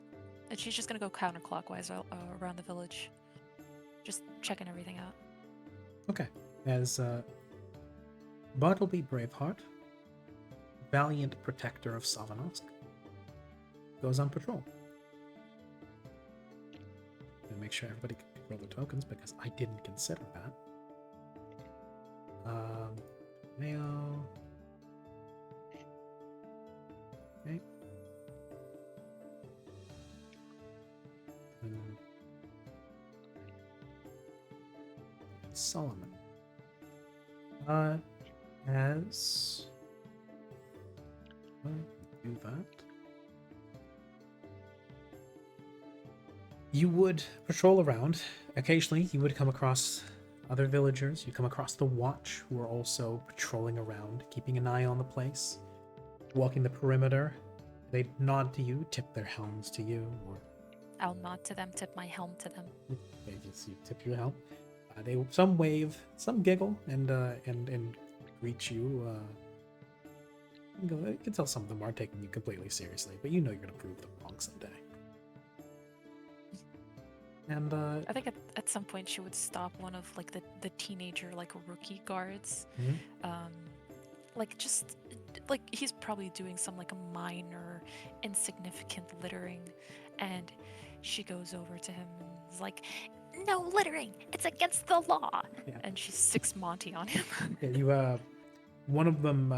And she's just gonna go counterclockwise around the village. Just checking everything out. Okay. As Bartleby Braveheart, valiant protector of Savanosk, goes on patrol. And make sure everybody can control their tokens because I didn't consider that. Mayo. Okay. And Solomon. As do that. You would patrol around. Occasionally, you would come across other villagers. You come across the Watch, who are also patrolling around, keeping an eye on the place, walking the perimeter. They nod to you, tip their helms to you, or I'll nod to them, tip my helm to them. they just you tip your helm. They some wave, some giggle, and greet you. You can tell some of them aren't taking you completely seriously, but you know you're gonna prove them wrong someday. And I think at some point she would stop one of like the teenager like rookie guards. Mhm. Like just like he's probably doing some like minor insignificant littering, and she goes over to him and is like, "No littering! It's against the law!" Yeah. And she sticks Monty on him. yeah, you one of them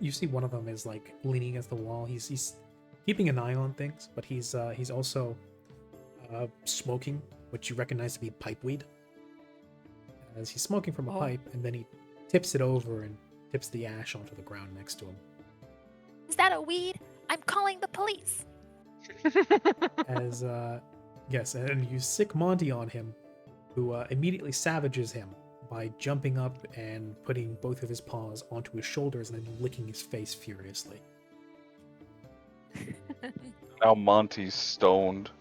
you see one of them is like leaning against the wall. He's keeping an eye on things, but he's also smoking, which you recognize to be pipe weed. As he's smoking from a Oh. pipe, and then he tips it over and tips the ash onto the ground next to him. Is that a weed? I'm calling the police. As yes, and you sick Monty on him, who immediately savages him by jumping up and putting both of his paws onto his shoulders and then licking his face furiously. Now Monty's stoned.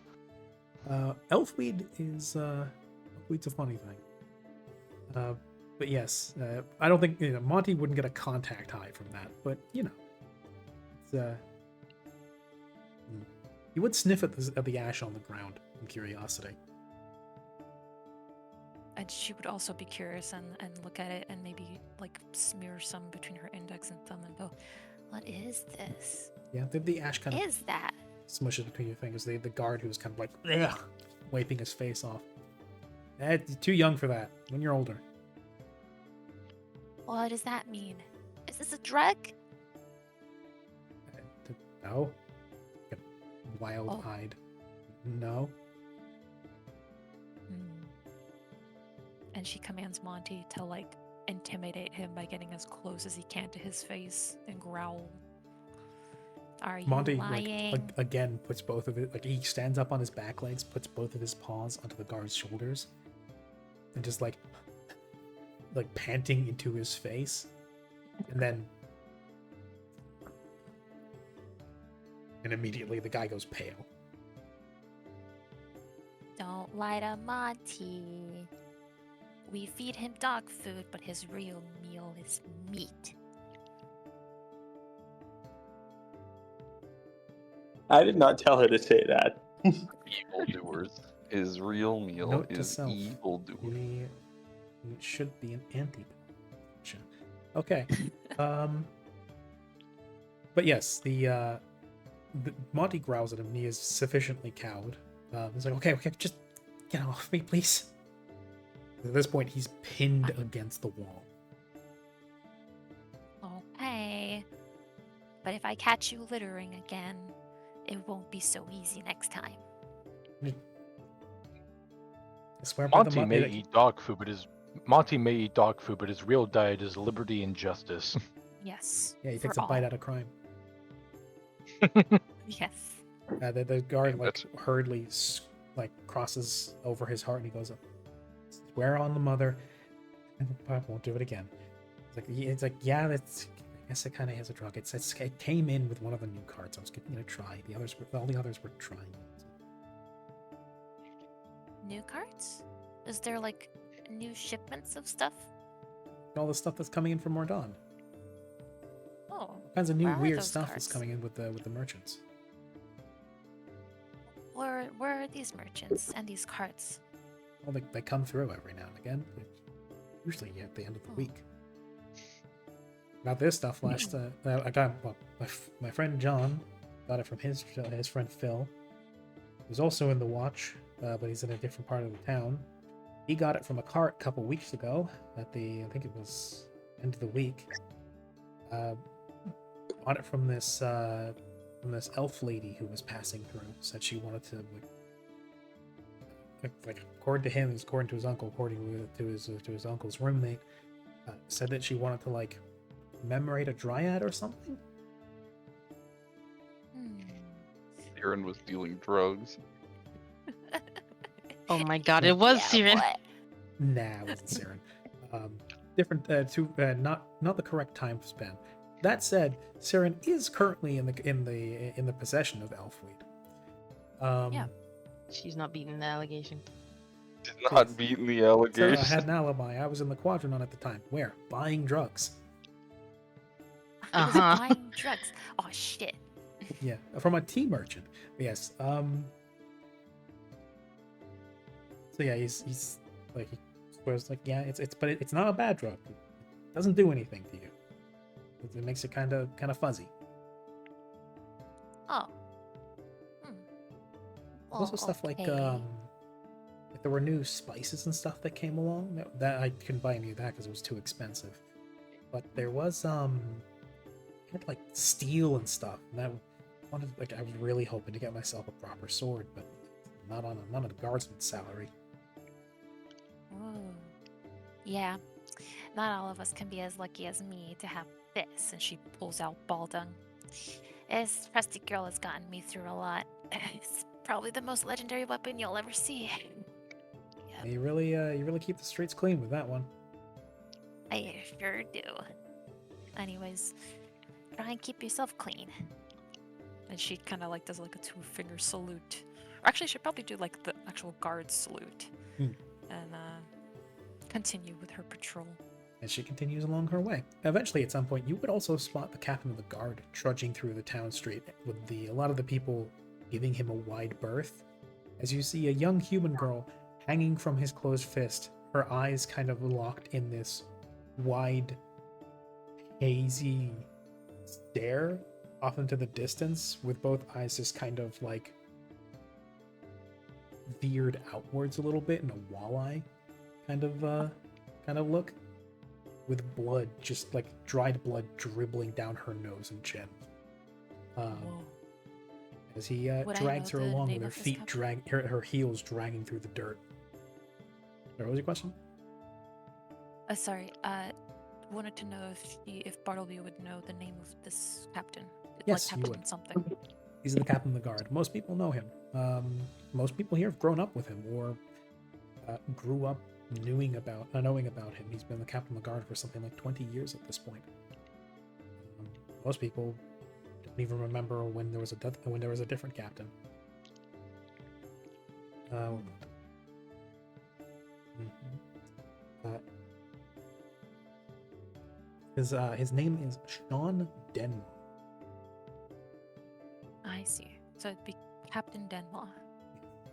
Elfweed is Elfweed's a funny thing. But yes, I don't think Monty wouldn't get a contact high from that, but it's he would sniff at the ash on the ground in curiosity. And she would also be curious and look at it and maybe like smear some between her index and thumb and go, "What is this? Yeah, the ash kind of Is that?" smushes between your fingers. The guard who's kind of like ugh, wiping his face off. You're too young for that. When you're older. What does that mean? Is this a drug? No. Wild-eyed. No. And she commands Monty to like intimidate him by getting as close as he can to his face and growl. Are you Monty lying? again puts both of it he stands up on his back legs, puts both of his paws onto the guard's shoulders, and just like panting into his face, and immediately the guy goes pale. Don't lie to Monty. We feed him dog food, but his real meal is meat. I did not tell her to say that. Evildoers. His real meal Note to is self. evildoers. He should be an anti. Okay. But yes, the Monty growls at him, and he is sufficiently cowed. He's like, okay, just get off me, please. At this point, he's pinned against the wall. Okay. But if I catch you littering again, it won't be so easy next time. I swear by the Monty may eat dog food, but his real diet is liberty and justice. Yes. Yeah, he for takes a bite all. out of crime. Yes. The guard That's- hurriedly crosses over his heart, and he goes, "Swear on the mother, I won't do it again." It's like yeah, that's. I guess it kind of has a drug. It came in with one of the new cards. I was giving it a try. All the others were trying. New cards? Is there like new shipments of stuff? All the stuff that's coming in from Mordon. Oh. All kinds of new Where are weird those stuff cards? is coming in with the merchants. Where are these merchants and these cards? Well, they come through every now and again. Usually at the end of the week. About this stuff last I got my friend John got it from his friend Phil, who's also in the watch, but he's in a different part of the town. He got it from a cart a couple weeks ago at I think it was end of the week. Bought it from this elf lady who was passing through. Said she wanted to like according to him, according to his uncle, according to his uncle's roommate, said that she wanted to like commemorate a dryad or something. Aaron was dealing drugs. Oh my god, it was Siren. Nah, it wasn't Siren. Different, not the correct time span. That said, Siren is currently in the possession of Elfweed. Yeah. She's not beating the allegation. Did not beating the So allegation. I had an alibi. I was in the Quadrant at the time. Where? Buying drugs. I was buying drugs. Oh shit. Yeah, from a tea merchant. Yes. So yeah, he's like he swears like yeah, it's not a bad drug. It doesn't do anything to you. It makes it kind of fuzzy. Oh. Also stuff like there were new spices and stuff that came along. That I couldn't buy any of that because it was too expensive. But there was had like steel and stuff. And I was really hoping to get myself a proper sword, but not on a guardsman's salary. Ooh. Yeah. Not all of us can be as lucky as me to have this. And she pulls out ball dung. This trusty girl has gotten me through a lot. It's probably the most legendary weapon you'll ever see. Yep. You really keep the streets clean with that one. I sure do. Anyways, try and keep yourself clean. And she kind of like does like a 2-finger salute. Or actually, she'd probably do like the actual guard salute. Hmm. And continue with her patrol. As she continues along her way. Eventually, at some point, you would also spot the captain of the guard trudging through the town street with a lot of the people giving him a wide berth. As you see a young human girl hanging from his closed fist, her eyes kind of locked in this wide, hazy stare off into the distance, with both eyes just kind of like veered outwards a little bit in a walleye kind of look, with blood, just like dried blood, dribbling down her nose and chin. Whoa. As he Would I drags know her the along name with her of this feet her heels dragging through the dirt. Sorry, what was your question? Sorry. Wanted to know if Bartleby would know the name of this captain. Yes, like you Captain would. something. He's the captain of the guard. Most people know him. Most people here have grown up with him or grew up knowing about him. He's been the captain of the guard for something like 20 years at this point. Most people don't even remember when there was a different captain. His name is Sean Denmark. I see. So it'd be Captain Denlaw.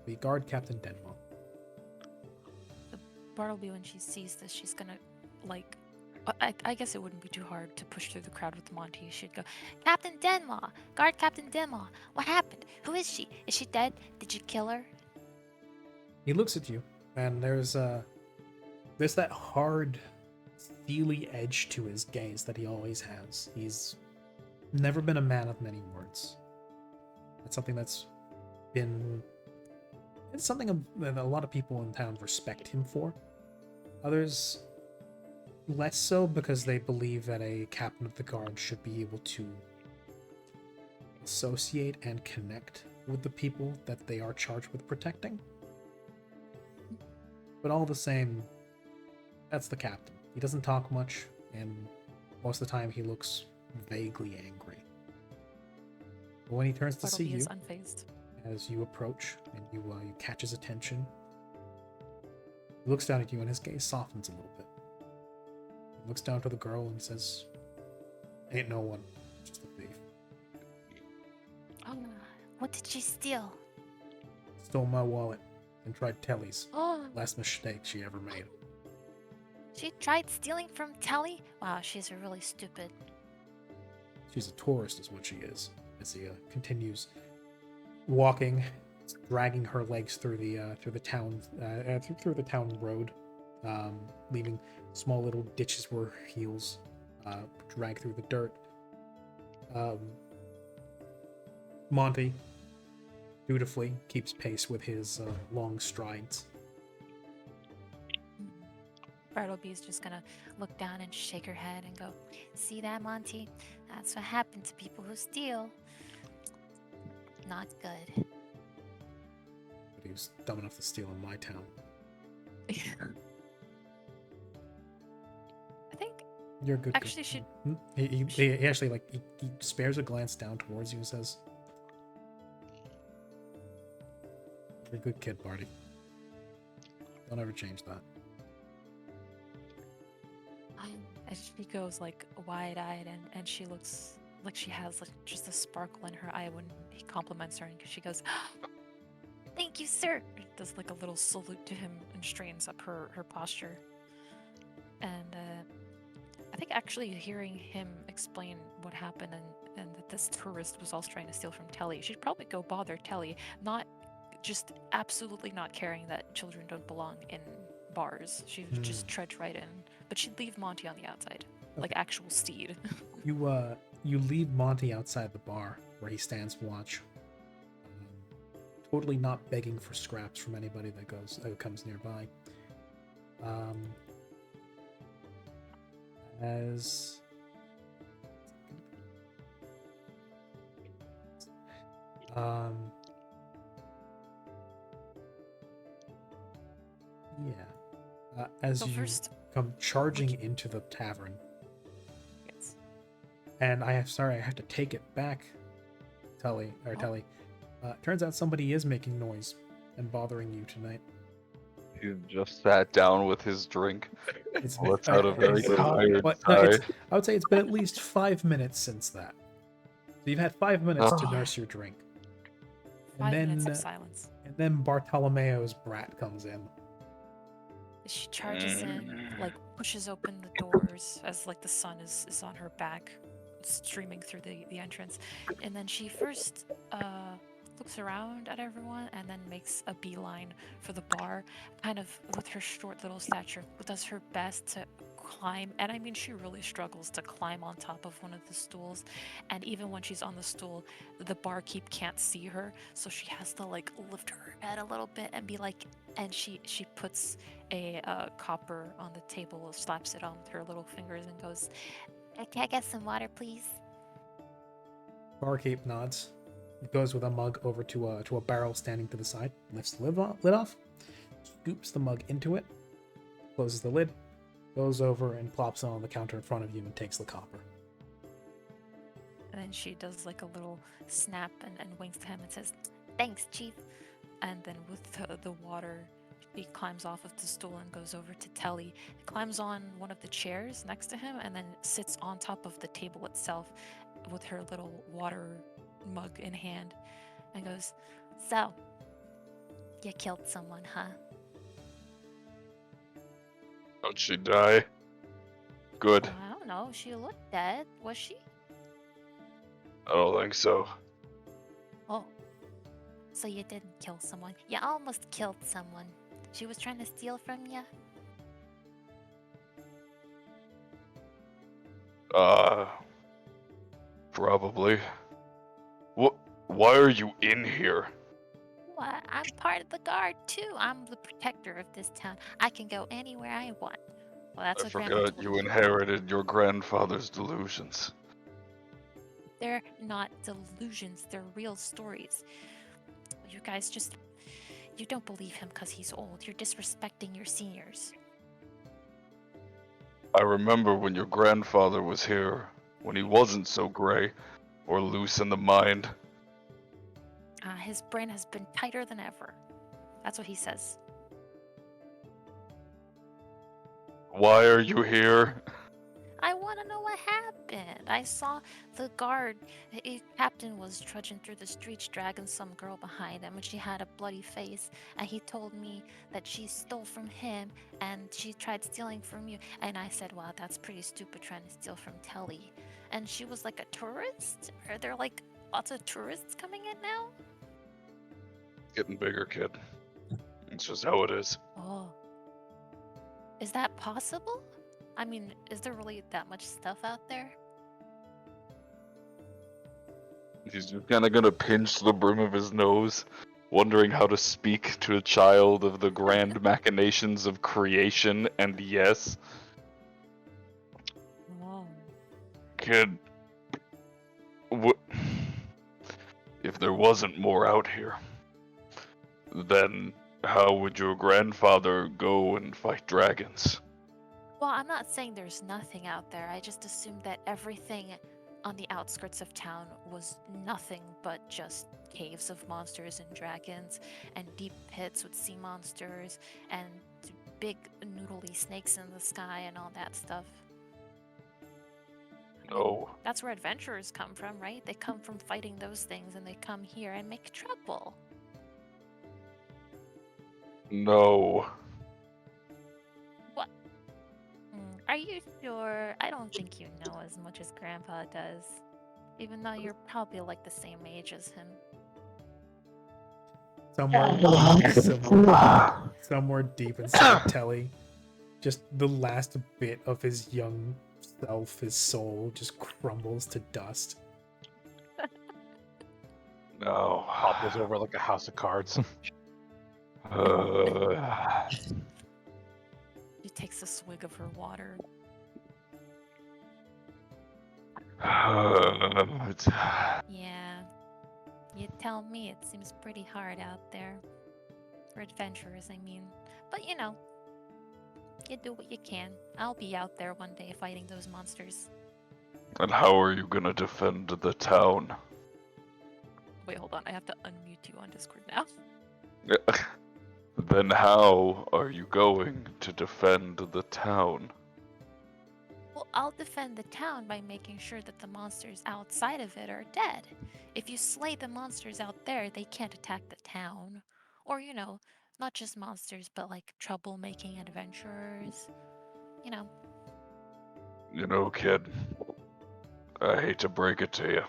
The guard captain Denmark. Bartleby, when she sees this, she's gonna like. I guess it wouldn't be too hard to push through the crowd with Monty. She'd go, Captain Denlaw, guard Captain Denlaw. What happened? Who is she? Is she dead? Did you kill her? He looks at you, and there's that hard, steely edge to his gaze that he always has. He's never been a man of many words. It's something that's been. It's something that a lot of people in town respect him for. Others less so, because they believe that a captain of the guard should be able to associate and connect with the people that they are charged with protecting. But all the same, that's the captain. He doesn't talk much, and most of the time he looks vaguely angry. But when he turns to see Bartleby you, is unfazed. as you approach and you catch his attention, he looks down at you and his gaze softens a little bit. He looks down to the girl and says, "Ain't no one, just a thief. Oh, what did she steal? Stole my wallet and tried Telly's. Oh, Last mistake she ever made." she tried stealing from Telly? Wow, she's really stupid. She's a tourist, is what she is. As he continues walking, dragging her legs through the town through the town road, leaving small little ditches where her heels drag through the dirt. Monty dutifully keeps pace with his long strides. Bartleby's just gonna look down and shake her head and go, "See that, Monty? That's what happened to people who steal. Not good." But he was dumb enough to steal in my town. I think You're a good. actually should. He actually he spares a glance down towards you and says, "You're a good kid, Barty. Don't ever change that." And she goes like wide-eyed, and she looks like she has like just a sparkle in her eye when he compliments her, and she goes, "Thank you, sir." Does like a little salute to him and straightens up her posture. And I think actually hearing him explain what happened and that this tourist was also trying to steal from Telly, she'd probably go bother Telly, not just absolutely not caring that children don't belong in bars. She would just trudge right in, but she'd leave Monty on the outside, like actual Steed. You leave Monty outside the bar where he stands watch, totally not begging for scraps from anybody that comes nearby. As as So you first, come charging into the tavern, yes. and I have to take it back, Telly. Turns out somebody is making noise and bothering you tonight. He just sat down with his drink. It's Lets out a very tired but sigh. I would say it's been at least 5 minutes since that. So you've had 5 minutes to Oh. nurse your drink. 5 And minutes then, of silence. And then Bartolomeo's brat comes in. She charges in, like pushes open the doors as like the sun is on her back, streaming through the entrance, and then she first looks around at everyone and then makes a beeline for the bar, kind of with her short little stature, does her best to climb, and I mean she really struggles to climb on top of one of the stools, and even when she's on the stool, the barkeep can't see her, so she has to like lift her head a little bit and be like, and she puts a copper on the table, slaps it on with her little fingers and goes, "Can I get some water, please?" Barkeep nods, goes with a mug over to a barrel standing to the side, lifts the lid off, scoops the mug into it, closes the lid, goes over and plops it on the counter in front of you and takes the copper. And then she does like a little snap and winks to him and says, "Thanks, Chief." And then with the water, she climbs off of the stool and goes over to Telly, climbs on one of the chairs next to him, and then sits on top of the table itself with her little water mug in hand and goes, "So, you killed someone, huh?" How'd she die? Good. I don't know. She looked dead. Was she? I don't think so. Oh. So you didn't kill someone. You almost killed someone. She was trying to steal from you? Probably. What? Why are you in here? What? I'm part of the guard too. I'm the protector of this town. I can go anywhere I want. Well, that's I what Grandpa forgot told you me. inherited your grandfather's delusions. They're not delusions. They're real stories. You guys just... You don't believe him because he's old. You're disrespecting your seniors. I remember when your grandfather was here, when he wasn't so gray or loose in the mind. His brain has been tighter than ever. That's what he says. Why are you here? I want to know what happened. I saw the guard. Captain was trudging through the streets dragging some girl behind him, and she had a bloody face. And he told me that she stole from him and she tried stealing from you. And I said, "Wow, that's pretty stupid trying to steal from Telly." And she was like a tourist? Are there like lots of tourists coming in now? Getting bigger, kid. It's just how it is. Oh. Is that possible? I mean, is there really that much stuff out there? He's just kind of gonna pinch the brim of his nose, wondering how to speak to a child of the grand machinations of creation, and yes, Oh. kid, if there wasn't more out here, then how would your grandfather go and fight dragons? Well, I'm not saying there's nothing out there. I just assumed that everything on the outskirts of town was nothing but just caves of monsters and dragons, and deep pits with sea monsters, and big noodly snakes in the sky, and all that stuff. I mean, No, that's where adventurers come from, right? They come from fighting those things, and they come here and make trouble. no. What? Are you sure? I don't think you know as much as Grandpa does. Even though you're probably like the same age as him. Somewhere deep inside Telly, just the last bit of his young self, his soul, just crumbles to dust. No. Topples over like a house of cards. She takes a swig of her water. Yeah. You tell me it seems pretty hard out there. For adventurers, I mean. But you know, you do what you can. I'll be out there one day fighting those monsters. And how are you gonna defend the town? Wait, hold on. I have to unmute you on Discord now. Then how are you going to defend the town? Well, I'll defend the town by making sure that the monsters outside of it are dead. If you slay the monsters out there, they can't attack the town. Or, you know, not just monsters, but like troublemaking adventurers. You know. You know, kid, I hate to break it to you,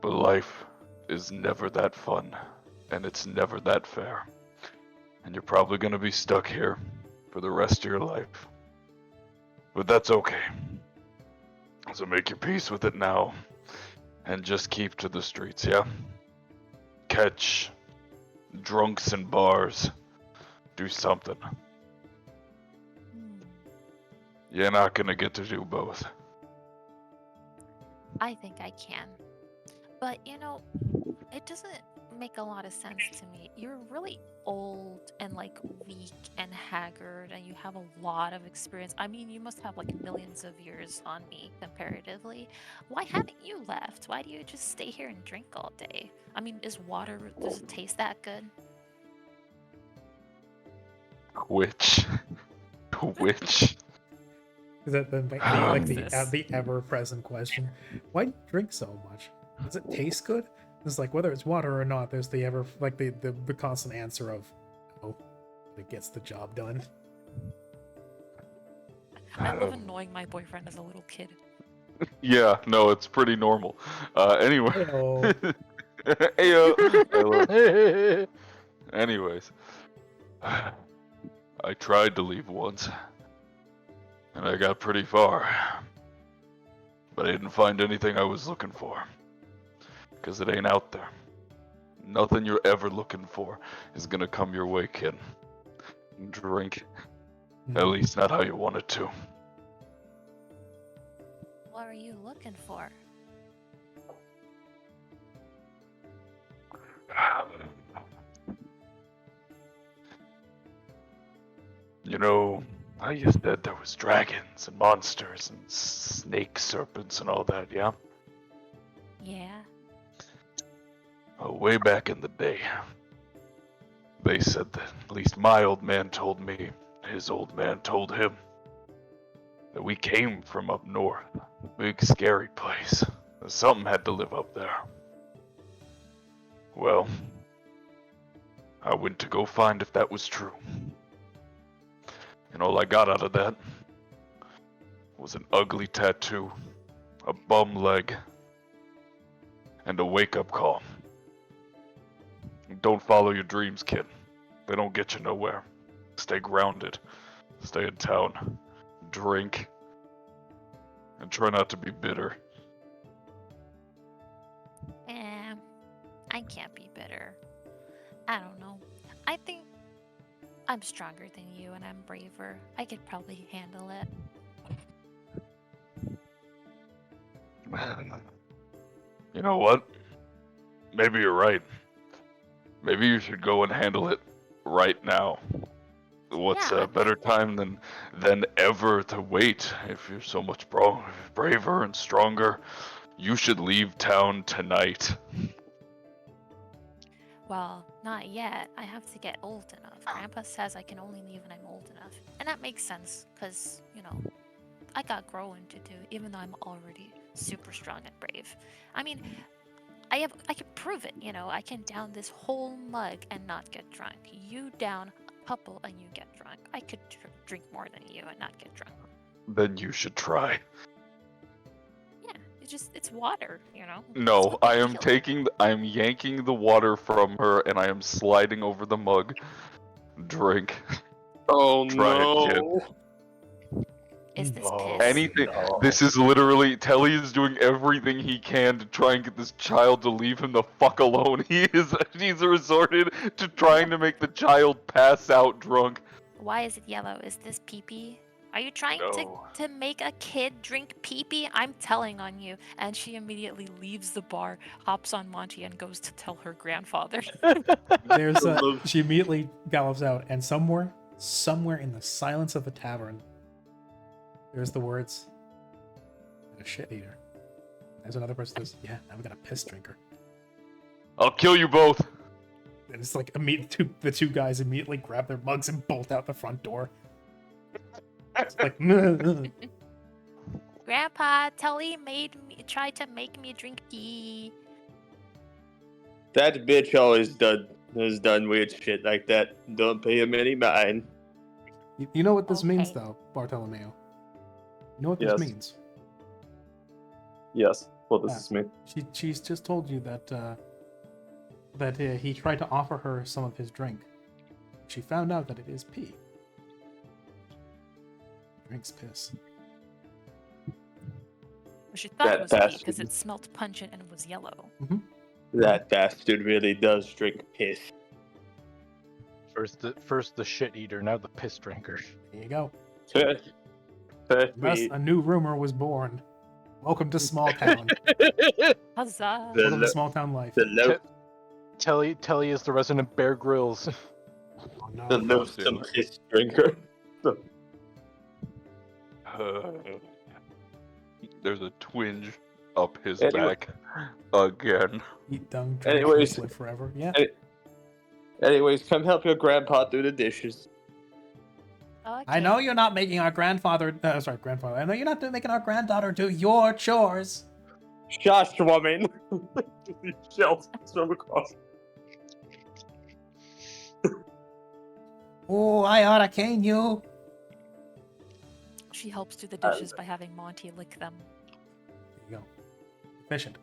but life is never that fun, and it's never that fair. And you're probably gonna be stuck here for the rest of your life. But that's okay. So make your peace with it now, and just keep to the streets, yeah? Catch drunks in bars. Do something. You're not gonna get to do both. I think I can. But, you know, it doesn't make a lot of sense to me. You're really old and like weak and haggard, and you have a lot of experience. I mean, you must have like millions of years on me comparatively. Why haven't you left? Why do you just stay here and drink all day? I mean, does it taste that good? Which? Which? Is that the ever-present question? Why do you drink so much? Does it taste good? It's like whether it's water or not. There's the constant answer of, oh, it gets the job done. I love annoying my boyfriend as a little kid. Yeah, no, it's pretty normal. Anyway. Heyo. Heyo. Anyways. I tried to leave once. And I got pretty far. But I didn't find anything I was looking for. Because it ain't out there. Nothing you're ever looking for is gonna come your way, kid. Drink. At least not how you want it to. What are you looking for? You know, how you said there was dragons and monsters and snake serpents and all that, yeah? Yeah. Way back in the day, they said that, at least my old man told me, his old man told him, that we came from up north, a big scary place. Something had to live up there. Well, I went to go find if that was true. And all I got out of that was an ugly tattoo, a bum leg, and a wake-up call. Don't follow your dreams, kid. They don't get you nowhere. Stay grounded. Stay in town. drink. And try not to be bitter. I can't be bitter. I don't know. I think I'm stronger than you and I'm braver. I could probably handle it. You know what? Maybe you're right. Maybe you should go and handle it right now. What's Yeah. a better time than ever to wait? If you're so much braver and stronger, you should leave town tonight. Well, not yet. I have to get old enough. Grandpa says I can only leave when I'm old enough. And that makes sense, because, I got growing to do, even though I'm already super strong and brave. I mean, I can prove it, I can down this whole mug and not get drunk. You down a couple and you get drunk. I could drink more than you and not get drunk. Then you should try. Yeah, it's water, It's No, what they I am feel. I am yanking the water from her and I am sliding over the mug. Drink. Oh Try it, kid. no! Is this Oh, piss? Anything. no. This is literally Telly is doing everything he can to try and get this child to leave him the fuck alone. He's resorted to trying to make the child pass out drunk. Why is it yellow? Is this pee-pee? Are you trying No. to make a kid drink pee-pee? I'm telling on you. And she immediately leaves the bar, hops on Monty, and goes to tell her grandfather. There's she immediately gallops out, and somewhere in the silence of the tavern, there's the words, "A shit eater." There's another person that says, "Yeah, now we got a piss drinker." I'll kill you both. And it's like the two guys immediately grab their mugs and bolt out the front door. It's like, Grandpa, Tully tried to make me drink pee. That bitch always has done weird shit like that. Don't pay him any mind. You know what this means, Okay. though, Bartolomeo. You know what this Yes. means. Yes. What does Yeah. this mean? She's just told you that he tried to offer her some of his drink. She found out that it is pee. Drinks piss. She thought That it was pee because bastard. it smelled pungent and was yellow. That bastard really does drink piss. First the shit eater, now the piss drinker. There you go. First Thus, we- a new rumor was born. Welcome to small town. Huzzah! The Welcome to lo- small town life. the lo- Telly is the resident Bear Grylls. Oh, no. the loathsome piss drinker. There's a twinge up his Anyway. back again. Eat dung, drink, Anyways. live forever. Yeah. Anyways, come help your grandpa do the dishes. Okay. I know you're not making our grandfather. Grandfather. I know you're not making our granddaughter do your chores. Shush, woman. Shells from across. Oh, I oughta cane you. She helps do the dishes by having Monty lick them. There you go. Efficient.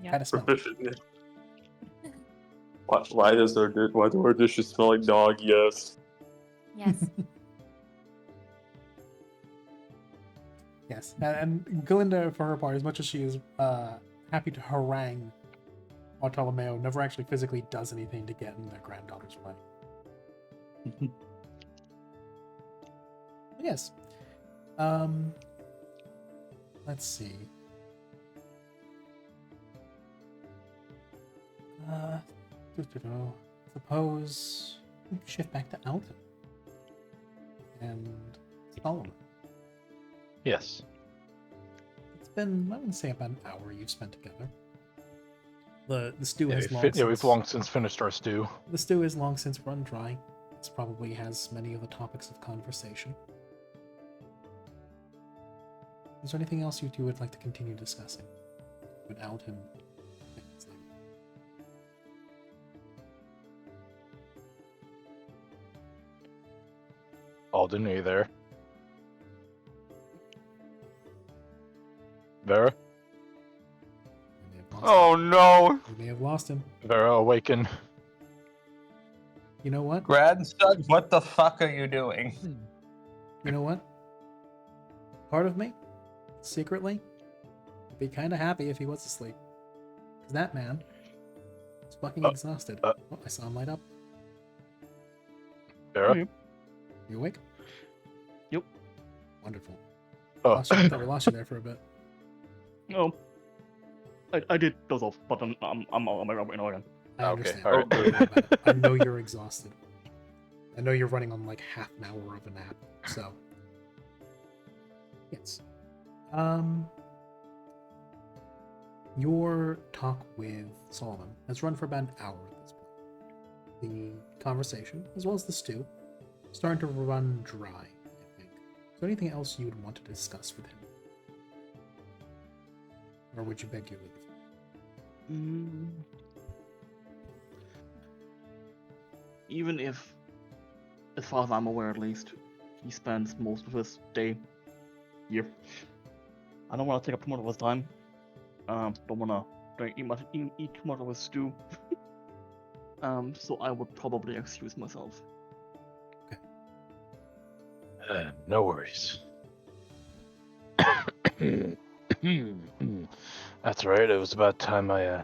Yeah. Kind of smell. Proficient. Why do our dishes smell like dog? Yes. Yes. Yes, and Glinda, for her part, as much as she is happy to harangue Bartolomeo, never actually physically does anything to get in their granddaughter's way. Yes. Let's see. Suppose we shift back to Alton and Solomon. Yes. It's been, I wouldn't say about an hour you've spent together. The stew Yeah, has we've long since finished our stew. The stew is long since run dry. It probably has many of the topics of conversation. Is there anything else you two would like to continue discussing without him? Alden, are you there? Vera? Oh no! We may have lost him. Vera, awaken. You know what? Grandson, what the fuck are you doing? You know what? part of me, secretly, would be kind of happy if he was asleep. Because that man is fucking exhausted. Oh, I saw him light up. Vera? Yep. You awake? Yep. Wonderful. Oh. I thought we lost you there for a bit. No. I did doze off, but I'm awake now again. I Okay, understand. all right. Don't worry about it. I know you're exhausted. I know you're running on like half an hour of a nap, so yes. Your talk with Solomon has run for about an hour at this point. The conversation, as well as the stew, starting to run dry, I think. Is there anything else you would want to discuss with him? Or would you beg your leave? Even if, as far as I'm aware at least, he spends most of his day here. I don't want to take up too much of his time. Don't want to eat too much of his stew. So I would probably excuse myself. No worries. That's right. It was about time I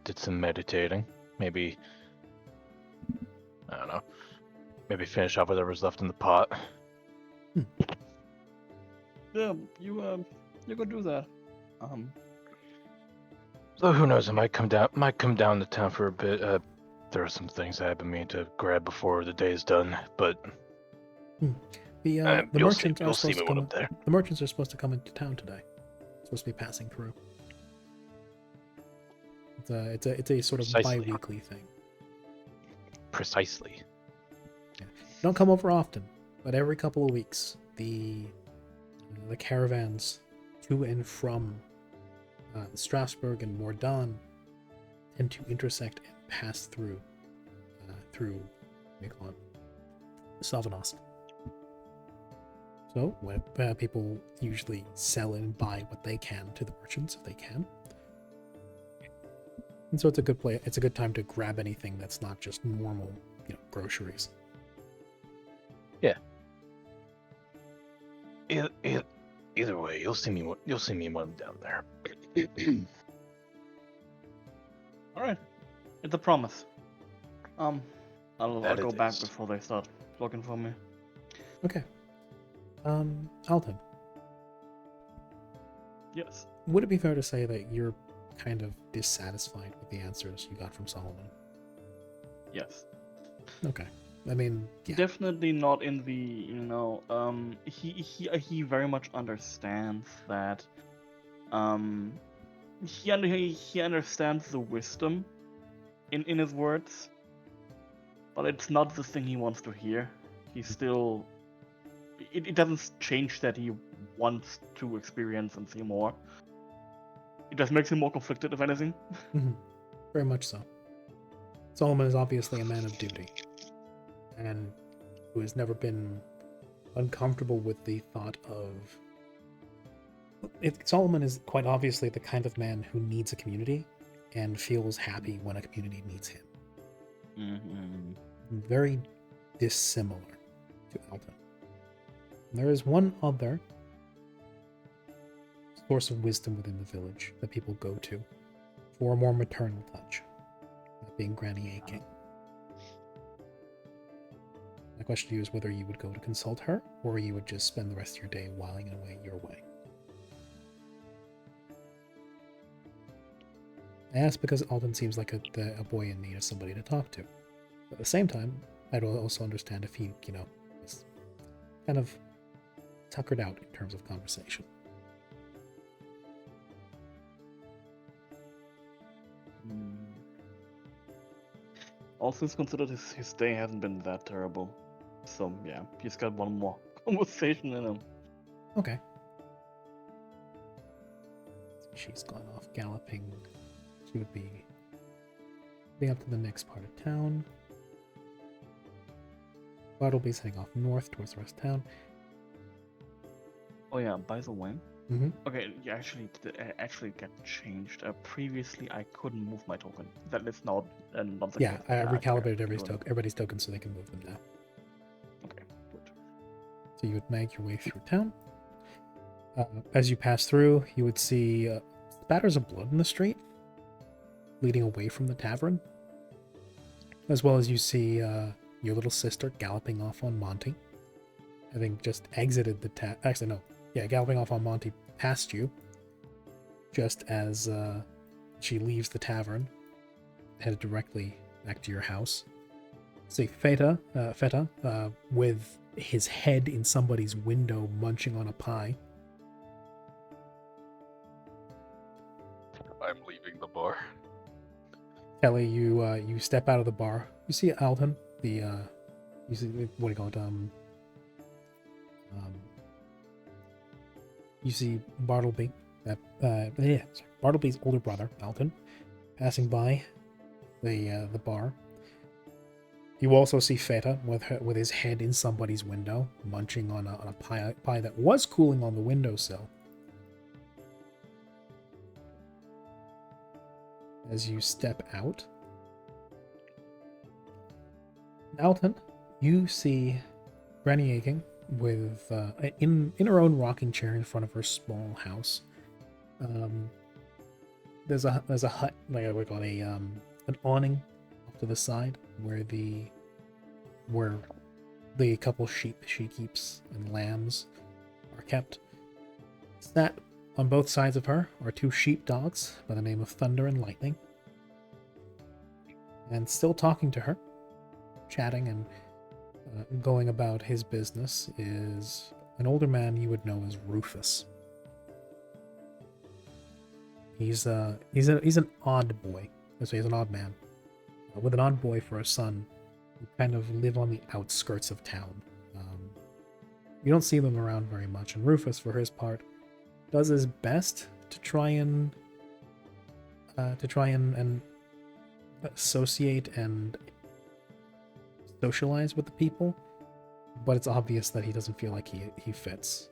did some meditating. Maybe, I don't know. Maybe finish off whatever's left in the pot. Yeah, you could do that. So who knows? I might come down to town for a bit. There are some things I have been meaning to grab before the day is done, but The you'll see merchants are me supposed to when come. I'm there. The merchants are supposed to come into town today. Supposed to be passing through. It's a sort of Precisely. bi-weekly thing. Precisely. Don't come over often, but every couple of weeks, the caravans to and from Strasbourg and Mordan tend to intersect and pass through what do you call it, Salvanost. So when people usually sell and buy what they can to the merchants if they can. And so it's a good play. It's a good time to grab anything that's not just normal, groceries. Yeah. Either way, you'll see me when I'm down there. All right, it's a promise. I'll That go it back is. before they start looking for me. Okay. Alton, Yes. would it be fair to say that you're kind of dissatisfied with the answers you got from Solomon? Yes. Okay. I mean, yeah. Definitely not in the he very much understands that he understands the wisdom in his words, but it's not the thing he wants to hear. He still it doesn't change that he wants to experience and see more. It just makes him more conflicted, if anything. Very much so. Solomon is obviously a man of duty, and who has never been uncomfortable with the thought of... Solomon is quite obviously the kind of man who needs a community and feels happy when a community needs him. Very dissimilar to Alton. There is one other source of wisdom within the village that people go to for a more maternal touch, that being Granny Aking. My question to you is whether you would go to consult her, or you would just spend the rest of your day whiling away your way. I ask because Alden seems like a boy in need of somebody to talk to. But at the same time, I'd also understand if he, was kind of tuckered out in terms of conversation. All things considered, his day hasn't been that terrible. So yeah, he's got one more conversation in him. Okay. She's gone off galloping. She would be up to the next part of town. Bart will be heading off north towards the rest of town. Oh yeah, by the way. Mm-hmm. Okay, yeah, actually get changed. Previously, I couldn't move my token. That is not not the Yeah, case. I recalibrated okay, everybody's tokens so they can move them now. Okay, good. So you would make your way through town. As you pass through, you would see spatters of blood in the street, leading away from the tavern, as well as you see your little sister galloping off on Monty, having just exited the actually, no. Yeah, galloping off on Monty past you, just as she leaves the tavern, headed directly back to your house. See Feta, with his head in somebody's window munching on a pie. I'm leaving the bar. Kelly, you step out of the bar. You see Alton, you see, what do you call it? You see Bartleby, Bartleby's older brother, Alton, passing by the bar. You also see Feta with his head in somebody's window, munching on a pie that was cooling on the windowsill. As you step out, Alton, you see Granny Aiken with in her own rocking chair in front of her small house. There's a hut, like we call it an awning off to the side where the couple sheep she keeps and lambs are kept. Sat on both sides of her are two sheepdogs by the name of Thunder and Lightning. And still talking to her, chatting and going about his business, is an older man you would know as Rufus. He's an odd boy. Let's say he's an odd man. With an odd boy for a son, who kind of live on the outskirts of town. You don't see them around very much, and Rufus, for his part, does his best to try and associate and socialize with the people, but it's obvious that he doesn't feel like he fits.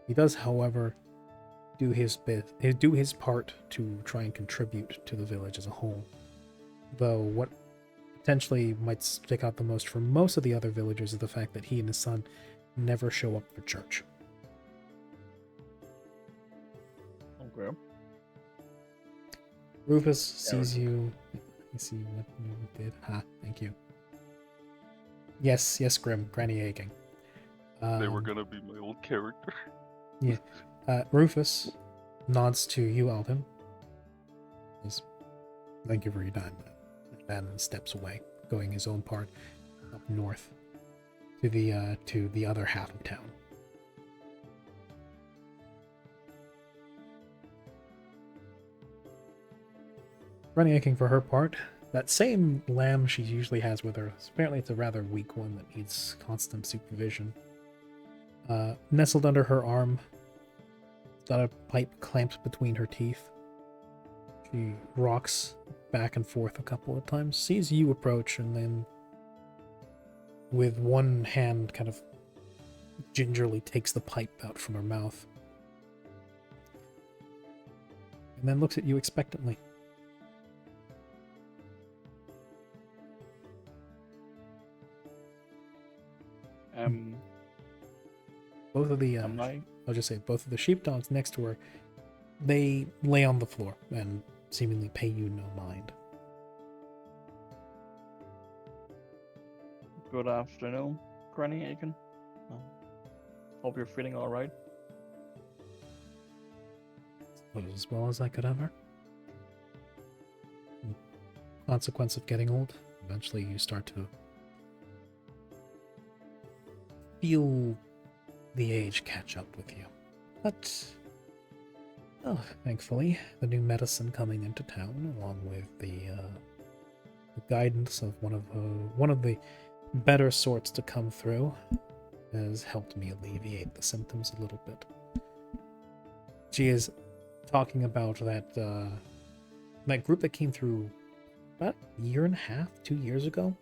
He does, however, do his part to try and contribute to the village as a whole. Though what potentially might stick out the most for most of the other villagers is the fact that he and his son never show up for church. Okay. Rufus sees you. I see what you did. Thank you. Yes, Grim, Granny Aiken. They were gonna be my old character. Yeah. Rufus nods to you, Alden. Thank you for your time. And steps away, going his own part up north to the other half of town. Granny Aiken, for her part, that same lamb she usually has with her. Apparently, it's a rather weak one that needs constant supervision. Nestled under her arm, got a pipe clamped between her teeth. She rocks back and forth a couple of times, sees you approach, and then with one hand kind of gingerly takes the pipe out from her mouth. And then looks at you expectantly. Both of the I'll just say both of the sheepdogs next to her, they lay on the floor and seemingly pay you no mind. Good afternoon, Granny Aiken. Hope you're feeling alright. As well as I could ever. Consequence of getting old, eventually you start to feel the age catch up with you. But, thankfully, the new medicine coming into town, along with the guidance of one of the better sorts to come through, has helped me alleviate the symptoms a little bit. She is talking about that group that came through about a year and a half, 2 years ago,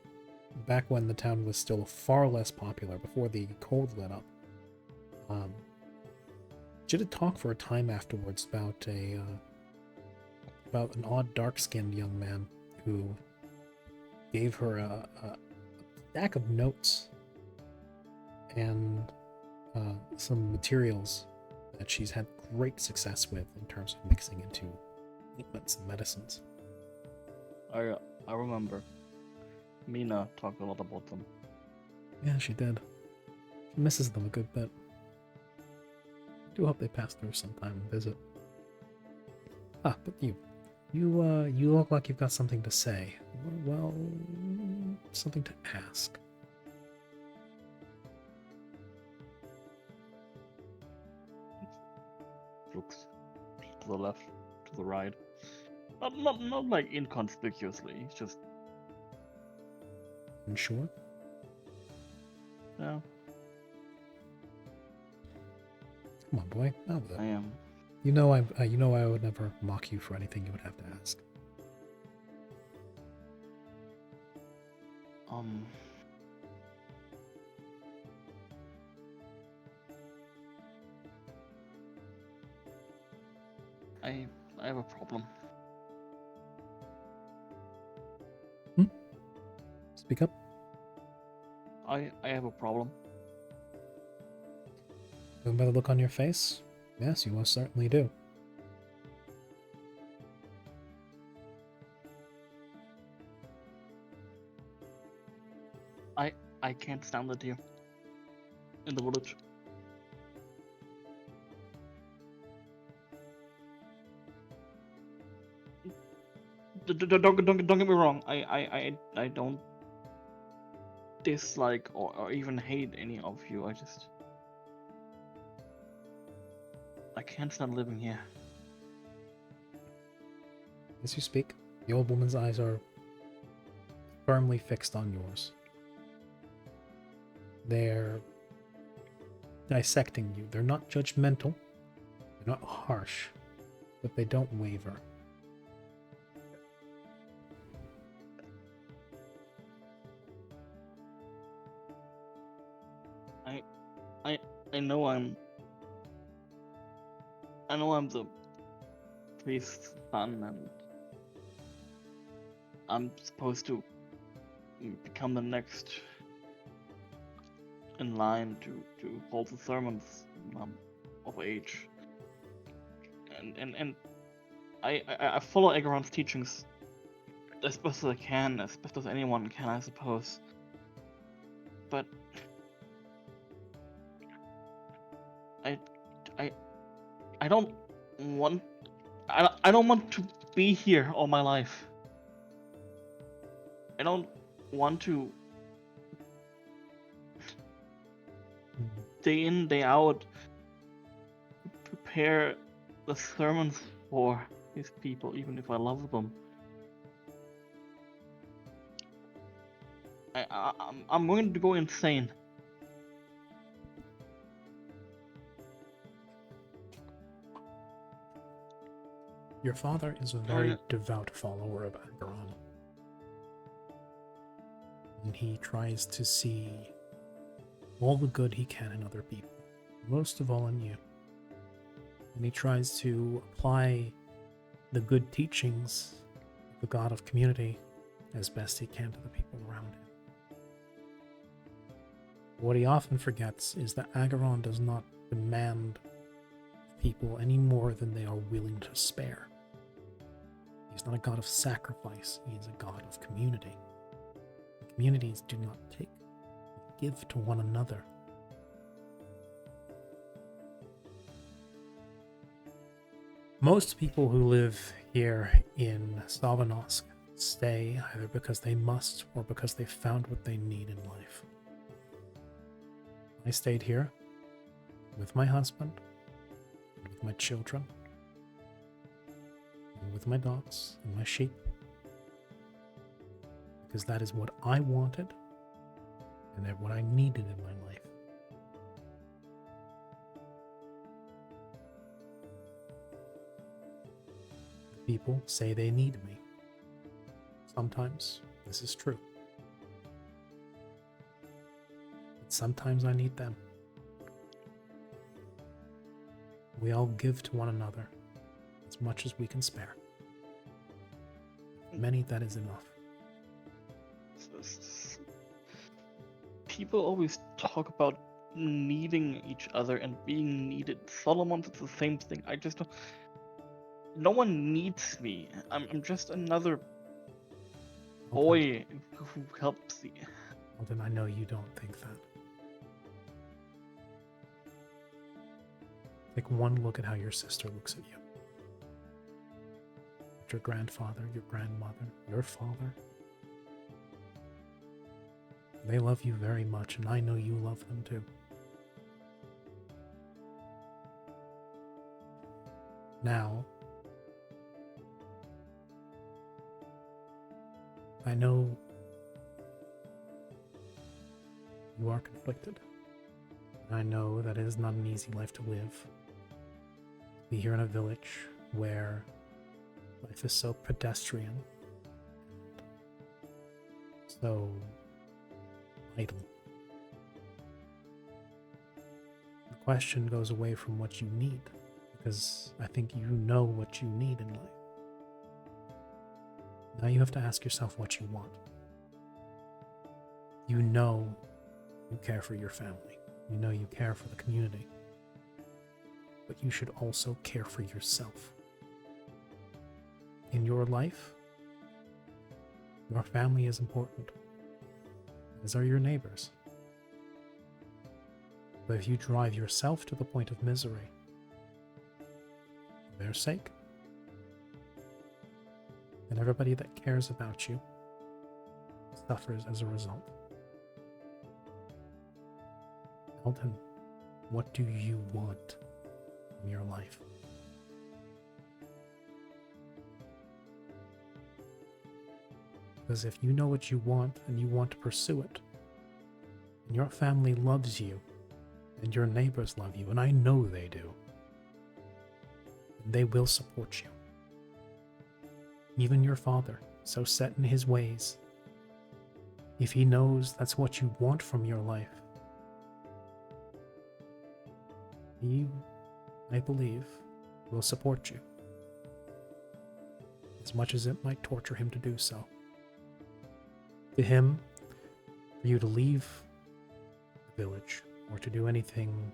back when the town was still far less popular, before the cold let up. She did talk for a time afterwards about an odd dark-skinned young man who gave her a stack of notes and some materials that she's had great success with in terms of mixing into ointments and medicines. I remember. Mina talked a lot about them. Yeah, she did. She misses them a good bit. I do hope they pass through sometime and visit. Ah, but you look like you've got something to say. Well, something to ask. Looks to the left, to the right. Not like inconspicuously. Just Unsure? yeah. Come on, boy. Now I then. am. You know I would never mock you for anything you would have to ask. I have a problem. Speak up. I have a problem. Going by the look on your face, yes, you most certainly do. I can't stand it here. In the village. Don't get me wrong. I don't dislike or even hate any of you. I can't stand living here. As you speak, the old woman's eyes are firmly fixed on yours. They're dissecting you. They're not judgmental, they're not harsh, but they don't waver. I know I'm the priest's son, and I'm supposed to become the next in line to hold the sermons of age. And I follow Ageron's teachings as best as I can, as best as anyone can, I suppose. But I don't want I don't want to be here all my life. I don't want to day in, day out prepare the sermons for these people, even if I love them. I'm going to go insane. Your father is a very devout follower of Ageron. And he tries to see all the good he can in other people, most of all in you. And he tries to apply the good teachings of the God of community as best he can to the people around him. What he often forgets is that Ageron does not demand people any more than they are willing to spare. He's not a god of sacrifice, he is a god of community. Communities do not take, they give to one another. Most people who live here in Savanovsk stay either because they must or because they found what they need in life. I stayed here with my husband, and with my children, and with my dogs and my sheep, because that is what I wanted and what I needed in my life. The people say they need me. Sometimes this is true. But sometimes I need them. We all give to one another as much as we can spare. Many, that is enough. People always talk about needing each other and being needed. Solomon's the same thing. I just don't. No one needs me. I'm just another boy who helps the. Alden, I know you don't think that. Take one look at how your sister looks at you. At your grandfather, your grandmother, your father. They love you very much, and I know you love them too. Now, I know you are conflicted. I know that it is not an easy life to live. Be here in a village where life is so pedestrian, so idle. The question goes away from what you need, because I think you know what you need in life. Now you have to ask yourself what you want. You know you care for your family. You know you care for the community. But you should also care for yourself. In your life, your family is important, as are your neighbors. But if you drive yourself to the point of misery, for their sake, then everybody that cares about you suffers as a result. Elton, what do you want from your life? Because if you know what you want and you want to pursue it, and your family loves you, and your neighbors love you, and I know they do, they will support you. Even your father, so set in his ways, if he knows that's what you want from your life, he, I believe, will support you, as much as it might torture him to do so. To him, for you to leave the village or to do anything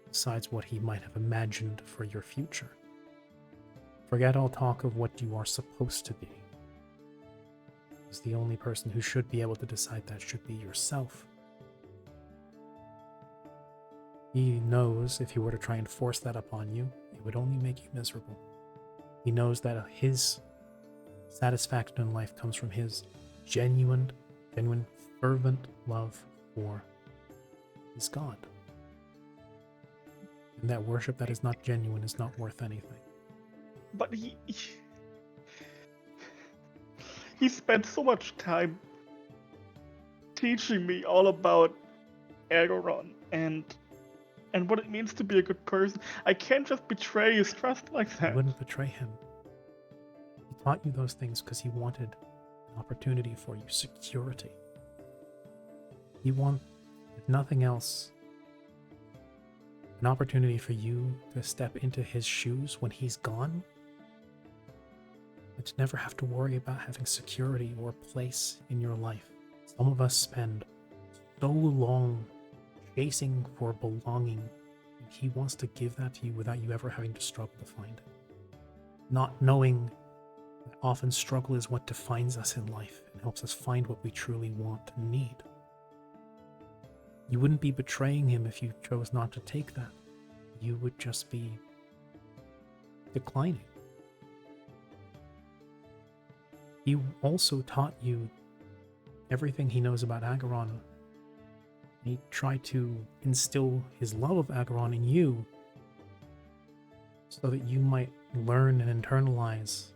besides what he might have imagined for your future. Forget all talk of what you are supposed to be. Because the only person who should be able to decide that should be yourself. He knows if he were to try and force that upon you, it would only make you miserable. He knows that his satisfaction in life comes from his genuine, fervent love for his God. And that worship that is not genuine is not worth anything. But he spent so much time teaching me all about Aegon and what it means to be a good person. I can't just betray his trust like You that. wouldn't betray him. He taught you those things because he wanted an opportunity for you, security. He wanted, if nothing else, an opportunity for you to step into his shoes when he's gone, and to never have to worry about having security or place in your life. Some of us spend so long chasing for belonging, and he wants to give that to you without you ever having to struggle to find it. Not knowing that often struggle is what defines us in life and helps us find what we truly want and need. You wouldn't be betraying him if you chose not to take that. You would just be declining. He also taught you everything he knows about Ageron. He tried to instill his love of Ageron in you so that you might learn and internalize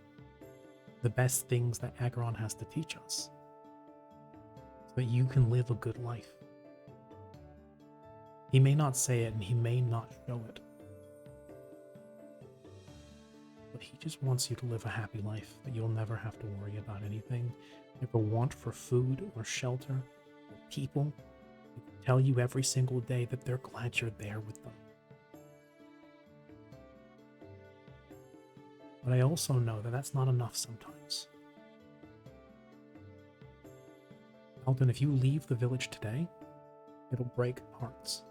the best things that Ageron has to teach us, so that you can live a good life. He may not say it and he may not show it, but he just wants you to live a happy life, that you'll never have to worry about anything, never want for food or shelter or people who tell you every single day that they're glad you're there with them. But I also know that that's not enough sometimes. Alden, if you leave the village today, It'll break hearts.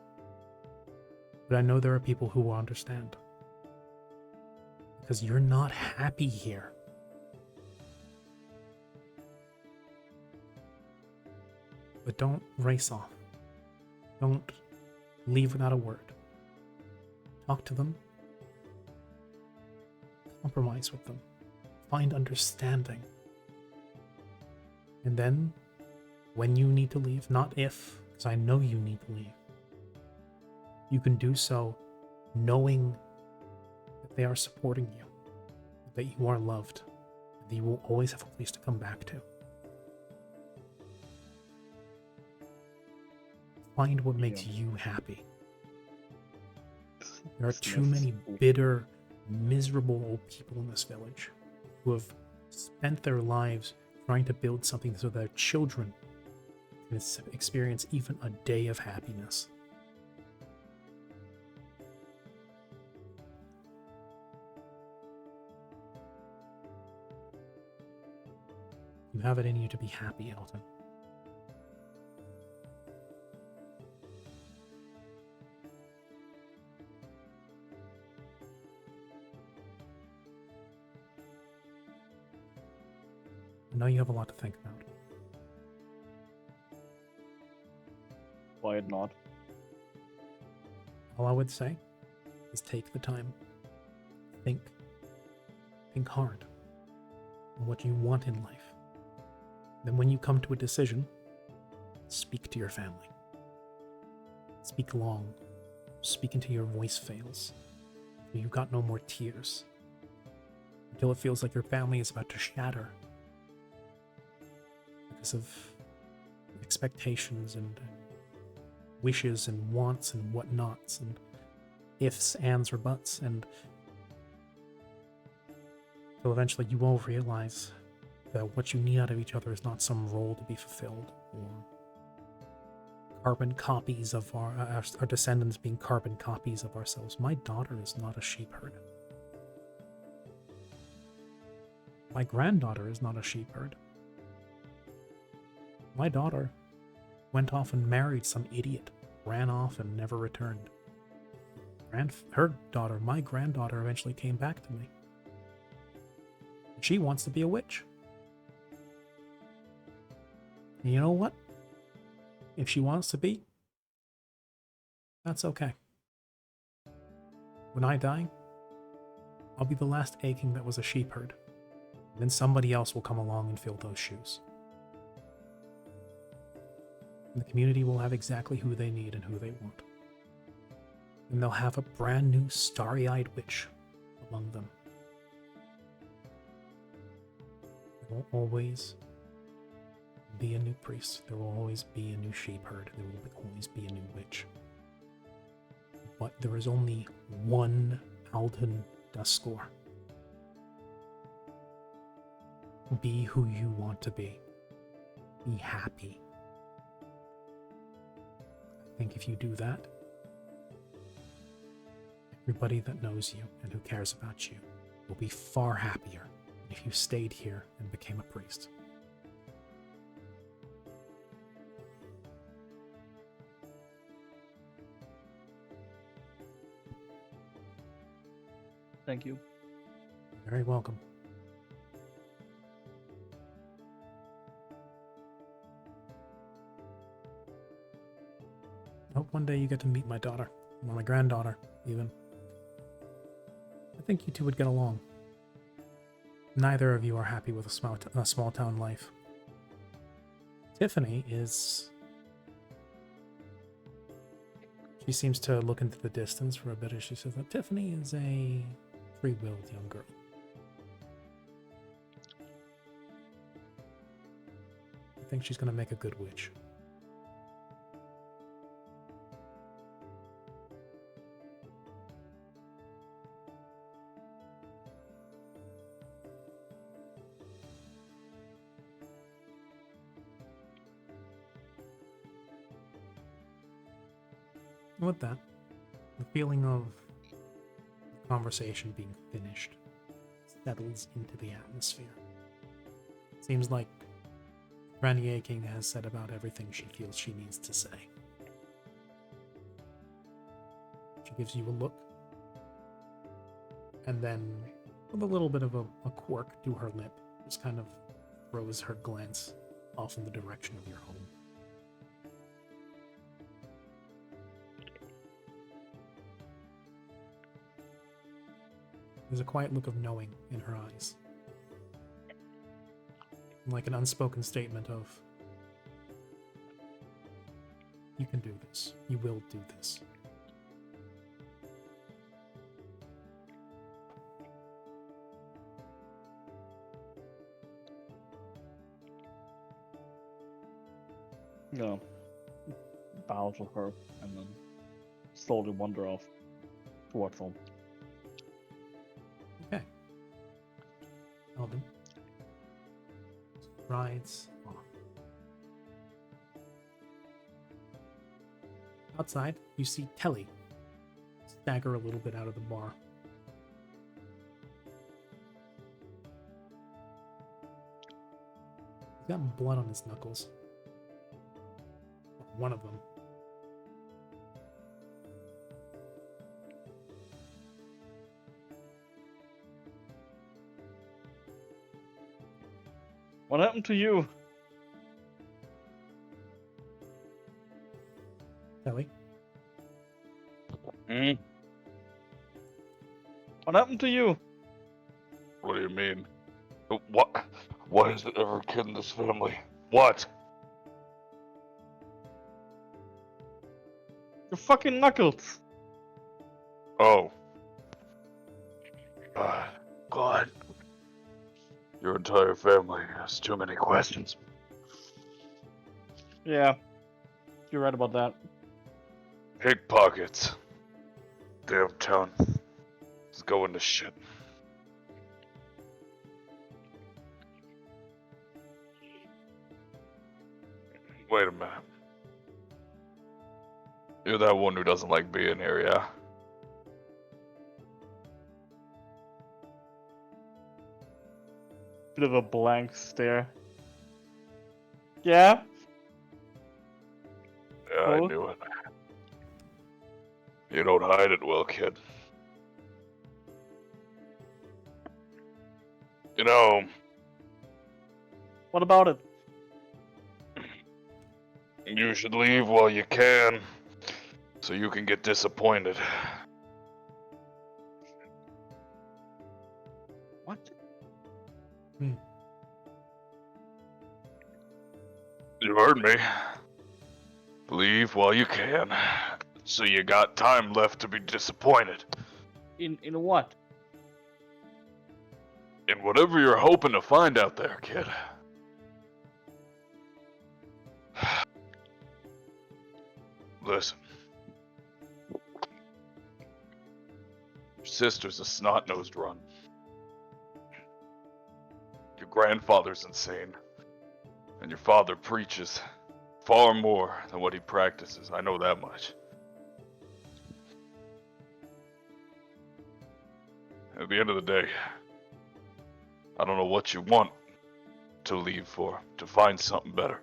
But I know there are people who will understand. Because you're not happy here. But don't race off. Don't leave without a word. Talk to them. Compromise with them. Find understanding. And then, when you need to leave, not if, because I know you need to leave, you can do so knowing that they are supporting you, that you are loved, that you will always have a place to come back to. Find what makes you happy. There are too many bitter, miserable old people in this village who have spent their lives trying to build something so their children can experience even a day of happiness. You have it in you to be happy, Elton. I know you have a lot to think about. Why not? All I would say is take the time. Think. Think hard on what you want in life. Then when you come to a decision, speak to your family. Speak long. Speak until your voice fails. Until you've got no more tears. Until it feels like your family is about to shatter. Because of expectations and wishes and wants and whatnots and ifs, ands, or buts, and till eventually you will realize that what you need out of each other is not some role to be fulfilled, or carbon copies of our descendants being carbon copies of ourselves. My daughter is not a sheepherd. My granddaughter is not a sheepherd. My daughter went off and married some idiot, ran off and never returned. Her daughter, my granddaughter, eventually came back to me. She wants to be a witch. And you know what? If she wants to be, that's okay. When I die, I'll be the last aching that was a sheepherd. And then somebody else will come along and fill those shoes. And the community will have exactly who they need and who they want. And they'll have a brand new starry-eyed witch among them. There will always be a new priest. There will always be a new sheepherd. There will always be a new witch. But there is only one Alden Duskor. Be who you want to be. Be happy. I think if you do that, everybody that knows you and who cares about you will be far happier than if you stayed here and became a priest. Thank you. You're very welcome. I hope one day you get to meet my daughter, or my granddaughter, even. I think you two would get along. Neither of you are happy with a small town life. Tiffany is... She seems to look into the distance for a bit as she says that Tiffany is a free-willed young girl. I think she's going to make a good witch. With that, the feeling of the conversation being finished settles into the atmosphere. It seems like Granny King has said about everything she feels she needs to say. She gives you a look. And then, with a little bit of a quirk to her lip, just kind of throws her glance off in the direction of your home. There's a quiet look of knowing in her eyes. Like an unspoken statement of, you can do this. You will do this. Yeah. Bow to her and then slowly wander off towards home. Okay. Alden rides off. Outside, you see Telly stagger a little bit out of the bar. He's got blood on his knuckles. One of them. What happened to you? Telly? Hmm? What happened to you? What do you mean? What? Why is it every kid in this family? What? Your fucking knuckles! Oh. God. Your entire family has too many questions. Yeah. You're right about that. Pickpockets. Damn town. It's going to shit. Wait a minute. You're that one who doesn't like being here, yeah? Bit of a blank stare. Yeah? Yeah, I Oh? knew it. You don't hide it well, kid. You know, What about it? you should leave while you can, so you can get disappointed. What? You heard me. Leave while you can, so you got time left to be disappointed. In what? In whatever you're hoping to find out there, kid. Listen. Your sister's a snot-nosed run. Your grandfather's insane. And your father preaches far more than what he practices. I know that much. At the end of the day, I don't know what you want to leave for, to find something better.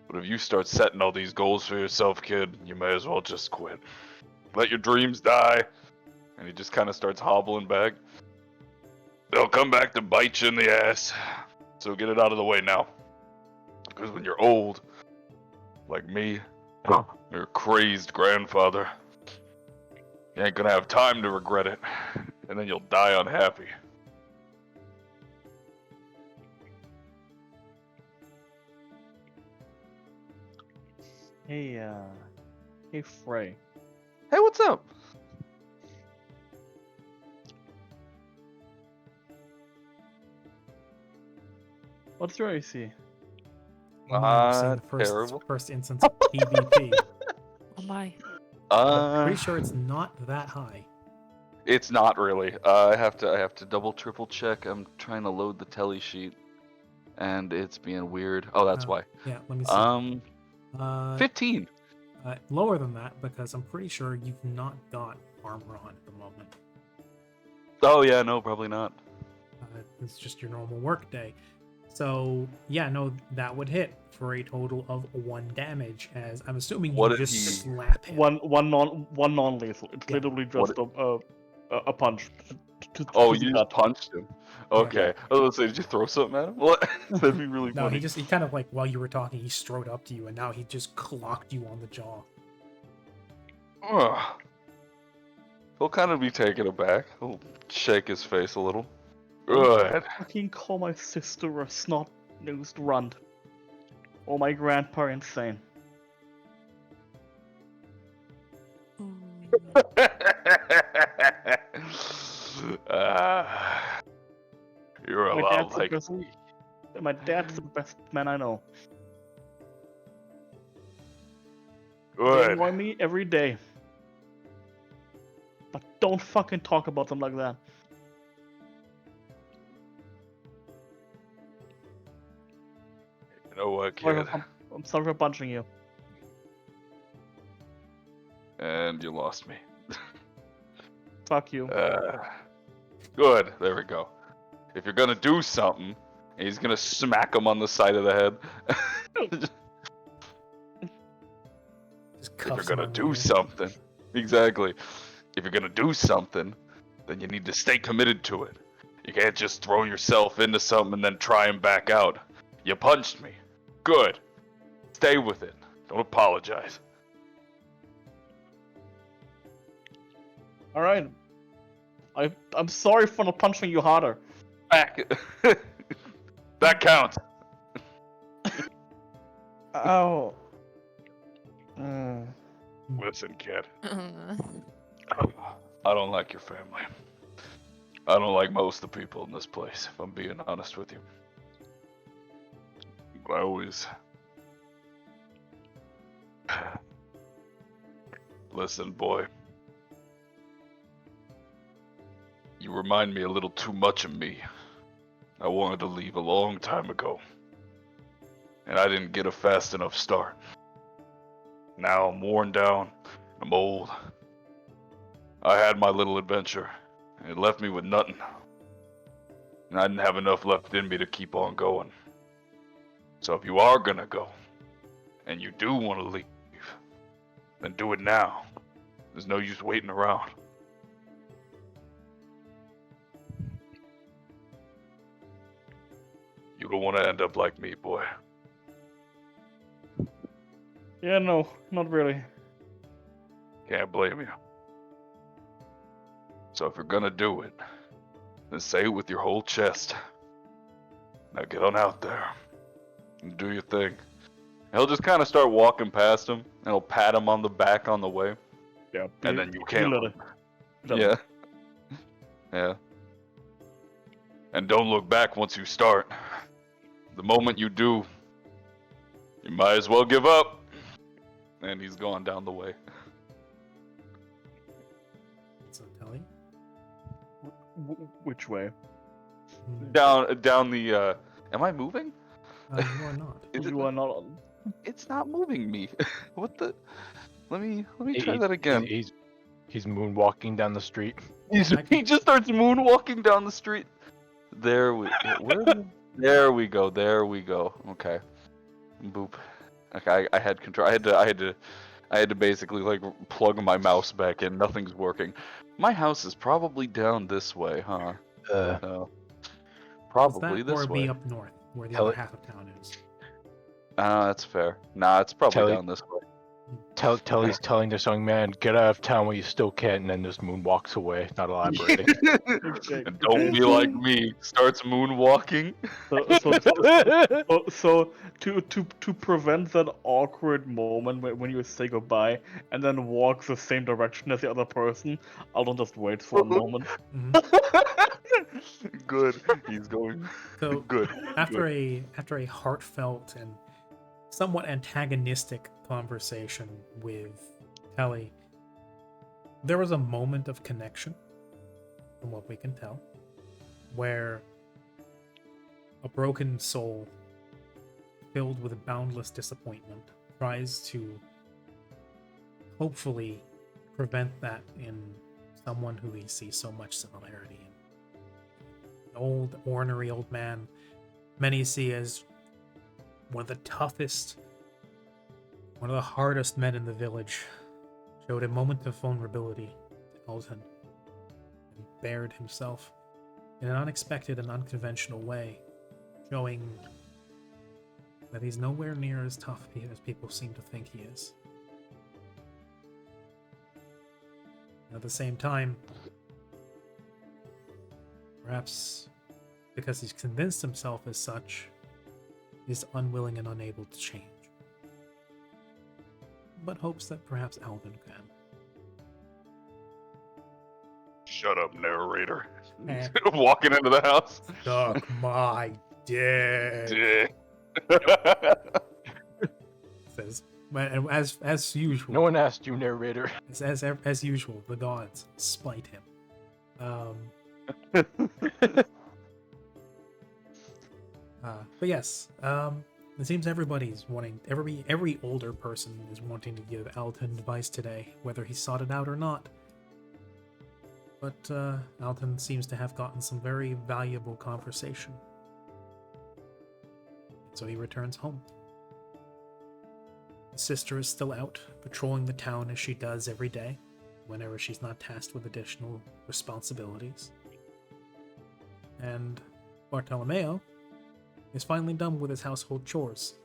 But if you start setting all these goals for yourself, kid, you may as well just quit. Let your dreams die. And he just kind of starts hobbling back. They'll come back to bite you in the ass. So get it out of the way now. Because when you're old, like me, your crazed grandfather, you ain't gonna have time to regret it. And then you'll die unhappy. Hey, hey Frey. Hey, what's up? What's your AC? You might have seen the Terrible. first instance of PvP. Oh my. Pretty sure it's not that high. It's not really. I have to double triple check. I'm trying to load the telly sheet, and it's being weird. Oh, that's why. Yeah, let me see. 15. Lower than that, because I'm pretty sure you've not got armor on at the moment. Oh yeah, no, probably not. It's just your normal work day. So yeah, no, that would hit for a total of 1 damage. As I'm assuming you What did just he- slap him. One non-lethal. It's Yeah. literally What- just a punch. Oh, To the you gut. just punched him. Okay. I was gonna say, did you throw something at him? What? That'd be really No, funny. he kind of like while you were talking, he strode up to you, and now he just clocked you on the jaw. Ugh. He'll kind of be taken aback. He'll shake his face a little. Good. Fucking call my sister a snot-nosed runt. Or my grandpa insane. You're a My lot dad's the like best. me. My dad's the best man I know. They Good. annoy me every day. But don't fucking talk about them like that. You know what, Sorry kid? I'm sorry for punching you. And you lost me. Fuck you. Good. There we go. If you're gonna do something, he's gonna smack him on the side of the head. Just If you're cuffs him gonna on do the something, exactly. If you're gonna do something, then you need to stay committed to it. You can't just throw yourself into something and then try and back out. You punched me. Good. Stay with it. Don't apologize. Alright. I'm sorry for not punching you harder. Back. That counts. Ow. Listen, kid. Uh, I don't like your family. I don't like most of the people in this place, if I'm being honest with you. I always... Listen, boy. You remind me a little too much of me. I wanted to leave a long time ago. And I didn't get a fast enough start. Now I'm worn down. I'm old. I had my little adventure. And it left me with nothing. And I didn't have enough left in me to keep on going. So if you are gonna go, and you do want to leave, then do it now. There's no use waiting around. You don't want to end up like me, boy. Yeah, no, not really. Can't blame you. So if you're gonna do it, then say it with your whole chest. Now get on out there and do your thing. And he'll just kind of start walking past him, and he'll pat him on the back on the way, Yeah. and then you can't. Yeah. Yeah. And don't look back once you start. The moment you do, you might as well give up. And he's gone down the way. So Telly? Which way? Down the. Am I moving? You are not. Is it You are not on. It's not moving me. What the? Let me try He- that again. He's moonwalking down the street. He just starts moonwalking down the street. There we. There we go. There we go. Okay. Boop. Okay, I had control. I had to basically like plug my mouse back in. Nothing's working. My house is probably down this way, huh? No. Is Probably that or this be way. up north, where the Tell other it- half of town is? That's fair. Nah, it's probably Telly- down this way. Telly's telling this young man, get out of town while you still can, and then just moonwalks away, not elaborating. And don't be like me. Starts moonwalking. So to prevent that awkward moment when you say goodbye and then walk the same direction as the other person, I'll just wait for a moment. Good. He's going. So Good. after a heartfelt and somewhat antagonistic conversation with Telly, there was a moment of connection, from what we can tell, where a broken soul filled with boundless disappointment tries to hopefully prevent that in someone who he sees so much similarity in. An old, ornery old man many see as one of the toughest, one of the hardest men in the village, showed a moment of vulnerability to Elton and bared himself in an unexpected and unconventional way, showing that he's nowhere near as tough as people seem to think he is. At the same time, perhaps because he's convinced himself as such, he's unwilling and unable to change. But hopes that perhaps Alvin can. Shut up, narrator. Eh. Walking into the house. Suck my dick. Dick. Says, and as usual. No one asked you, narrator. As usual, the gods spite him. But yes, it seems everybody's wanting, every older person is wanting to give Alton advice today, whether he sought it out or not. But Alton seems to have gotten some very valuable conversation. So he returns home. His sister is still out, patrolling the town as she does every day, whenever she's not tasked with additional responsibilities. And Bartolomeo is finally done with his household chores,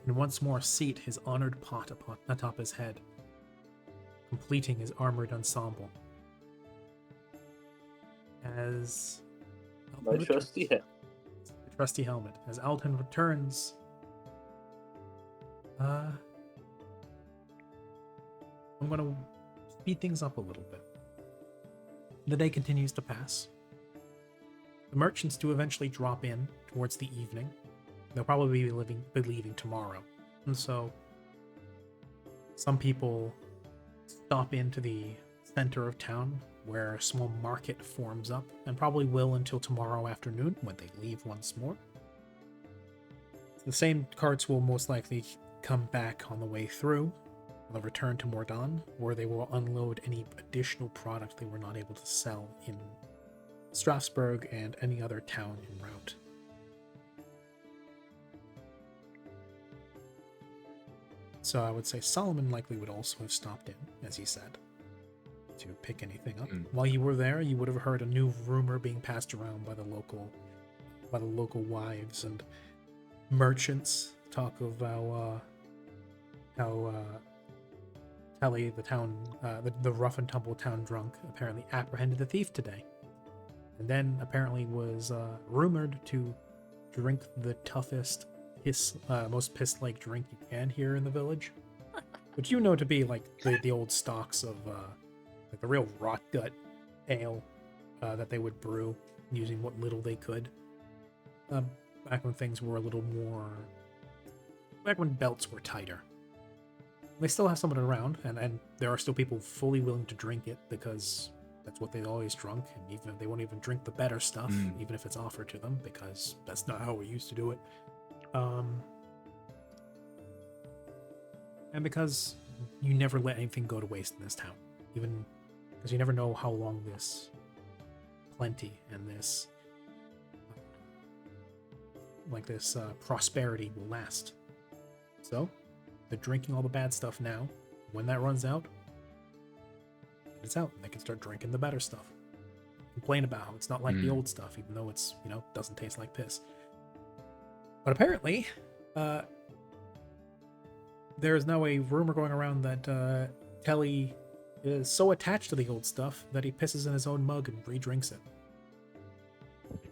and once more seat his honored pot atop his head, completing his armored ensemble. As My trusty head. the trusty helmet. As Alton returns, I'm going to speed things up a little bit. The day continues to pass. The merchants do eventually drop in towards the evening. They'll probably be leaving tomorrow. And so some people stop into the center of town where a small market forms up, and probably will until tomorrow afternoon when they leave once more. The same carts will most likely come back on the way through. They'll return to Mordaunt, where they will unload any additional product they were not able to sell in Strasbourg and any other town en route. So I would say Solomon likely would also have stopped in, as he said, to pick anything up. While you were there, you would have heard a new rumor being passed around by the local wives and merchants talk of how Telly, the rough and tumble town drunk, apparently apprehended the thief today, and then apparently was rumored to drink the toughest most piss-like drink you can here in the village, which you know to be like the old stocks of like the real rot gut ale that they would brew using what little they could. Back when things were a little more, back when belts were tighter. They still have some of it around, and there are still people fully willing to drink it because that's what they always drunk, and even they won't even drink the better stuff, even if it's offered to them, because that's not how we used to do it. And because you never let anything go to waste in this town, even because you never know how long this plenty and this prosperity will last. So they're drinking all the bad stuff now. When that runs out, it's out, and they can start drinking the better stuff. Complain about how it's not like the old stuff, even though it's, doesn't taste like piss. But apparently, there is now a rumor going around that Telly is so attached to the old stuff that he pisses in his own mug and re-drinks it.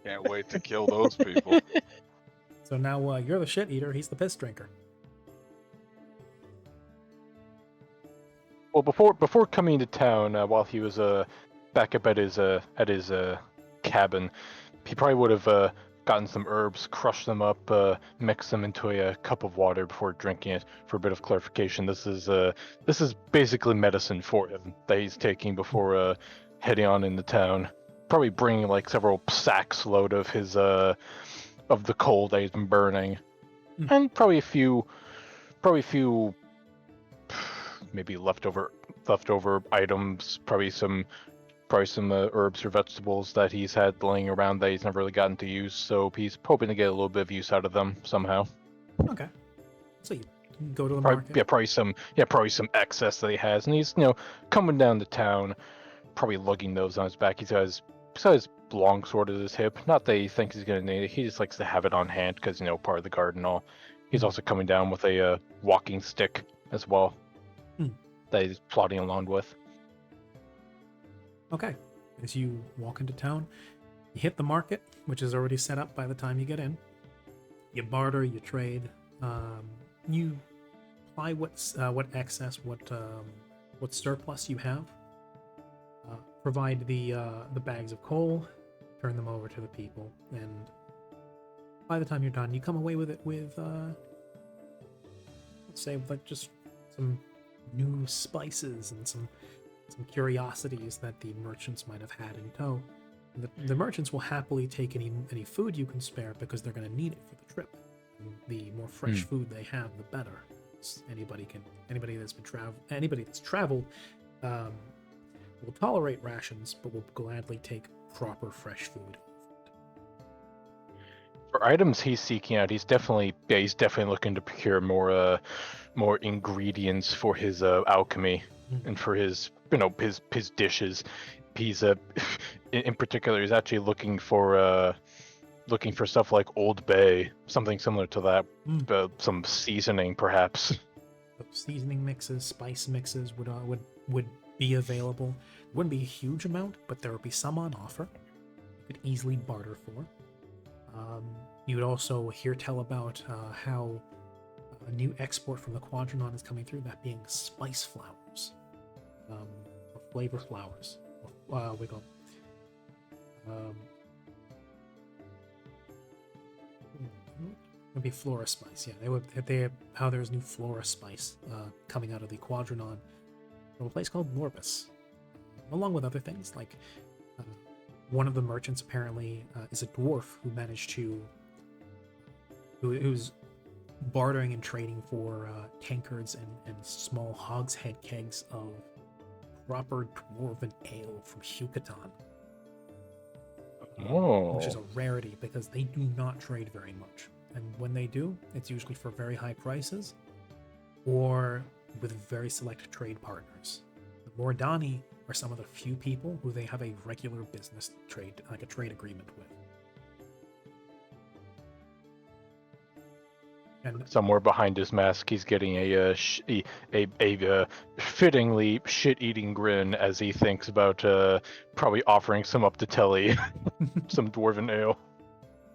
Can't wait to kill those people. So now you're the shit eater, he's the piss drinker. Well, before coming to town, while he was back up at his cabin, he probably would have gotten some herbs, crushed them up, mixed them into a cup of water before drinking it. For a bit of clarification, this is basically medicine for him that he's taking before heading on into town. Probably bringing like several sacks load of his of the coal that he's been burning, and probably a few maybe leftover items, probably some probably some herbs or vegetables that he's had laying around that he's never really gotten to use. So he's hoping to get a little bit of use out of them somehow. Okay. So you go to the Probably, market. probably some excess that he has, and he's coming down to town, probably lugging those on his back. He's got his long sword at his hip. Not that he thinks he's gonna need it. He just likes to have it on hand because part of the guard and all. He's also coming down with a walking stick as well that he's plodding along with. Okay. As you walk into town, you hit the market, which is already set up by the time you get in. You barter, you trade, you buy what excess, what surplus you have. Provide the bags of coal, turn them over to the people, and by the time you're done, you come away with let's say, like just some new spices and some curiosities that the merchants might have had in tow. The merchants will happily take any food you can spare because they're going to need it for the trip. And the more fresh food they have, the better. Anybody that's traveled will tolerate rations, but will gladly take proper fresh food. For items he's seeking out, he's definitely looking to procure more ingredients for his alchemy and for his his dishes. He's in particular, he's actually looking for stuff like Old Bay, something similar to that, some seasoning perhaps. Seasoning mixes, spice mixes would be available. It wouldn't be a huge amount, but there would be some on offer. You could easily barter for. You would also hear tell about how a new export from the Quadranon is coming through, that being spice flowers, or flavor flowers. We go. It'd be flora spice. Yeah, how there's new flora spice coming out of the Quadranon from a place called Norbis, along with other things like. One of the merchants apparently is a dwarf who managed to, who's bartering and trading for tankards and small hogshead kegs of proper dwarven ale from Yucatan. Which is a rarity because they do not trade very much. And when they do, it's usually for very high prices or with very select trade partners. The Mordani are some of the few people who they have a regular business trade, like a trade agreement with. And somewhere behind his mask, he's getting a fittingly shit-eating grin as he thinks about probably offering some up to Telly, some dwarven ale.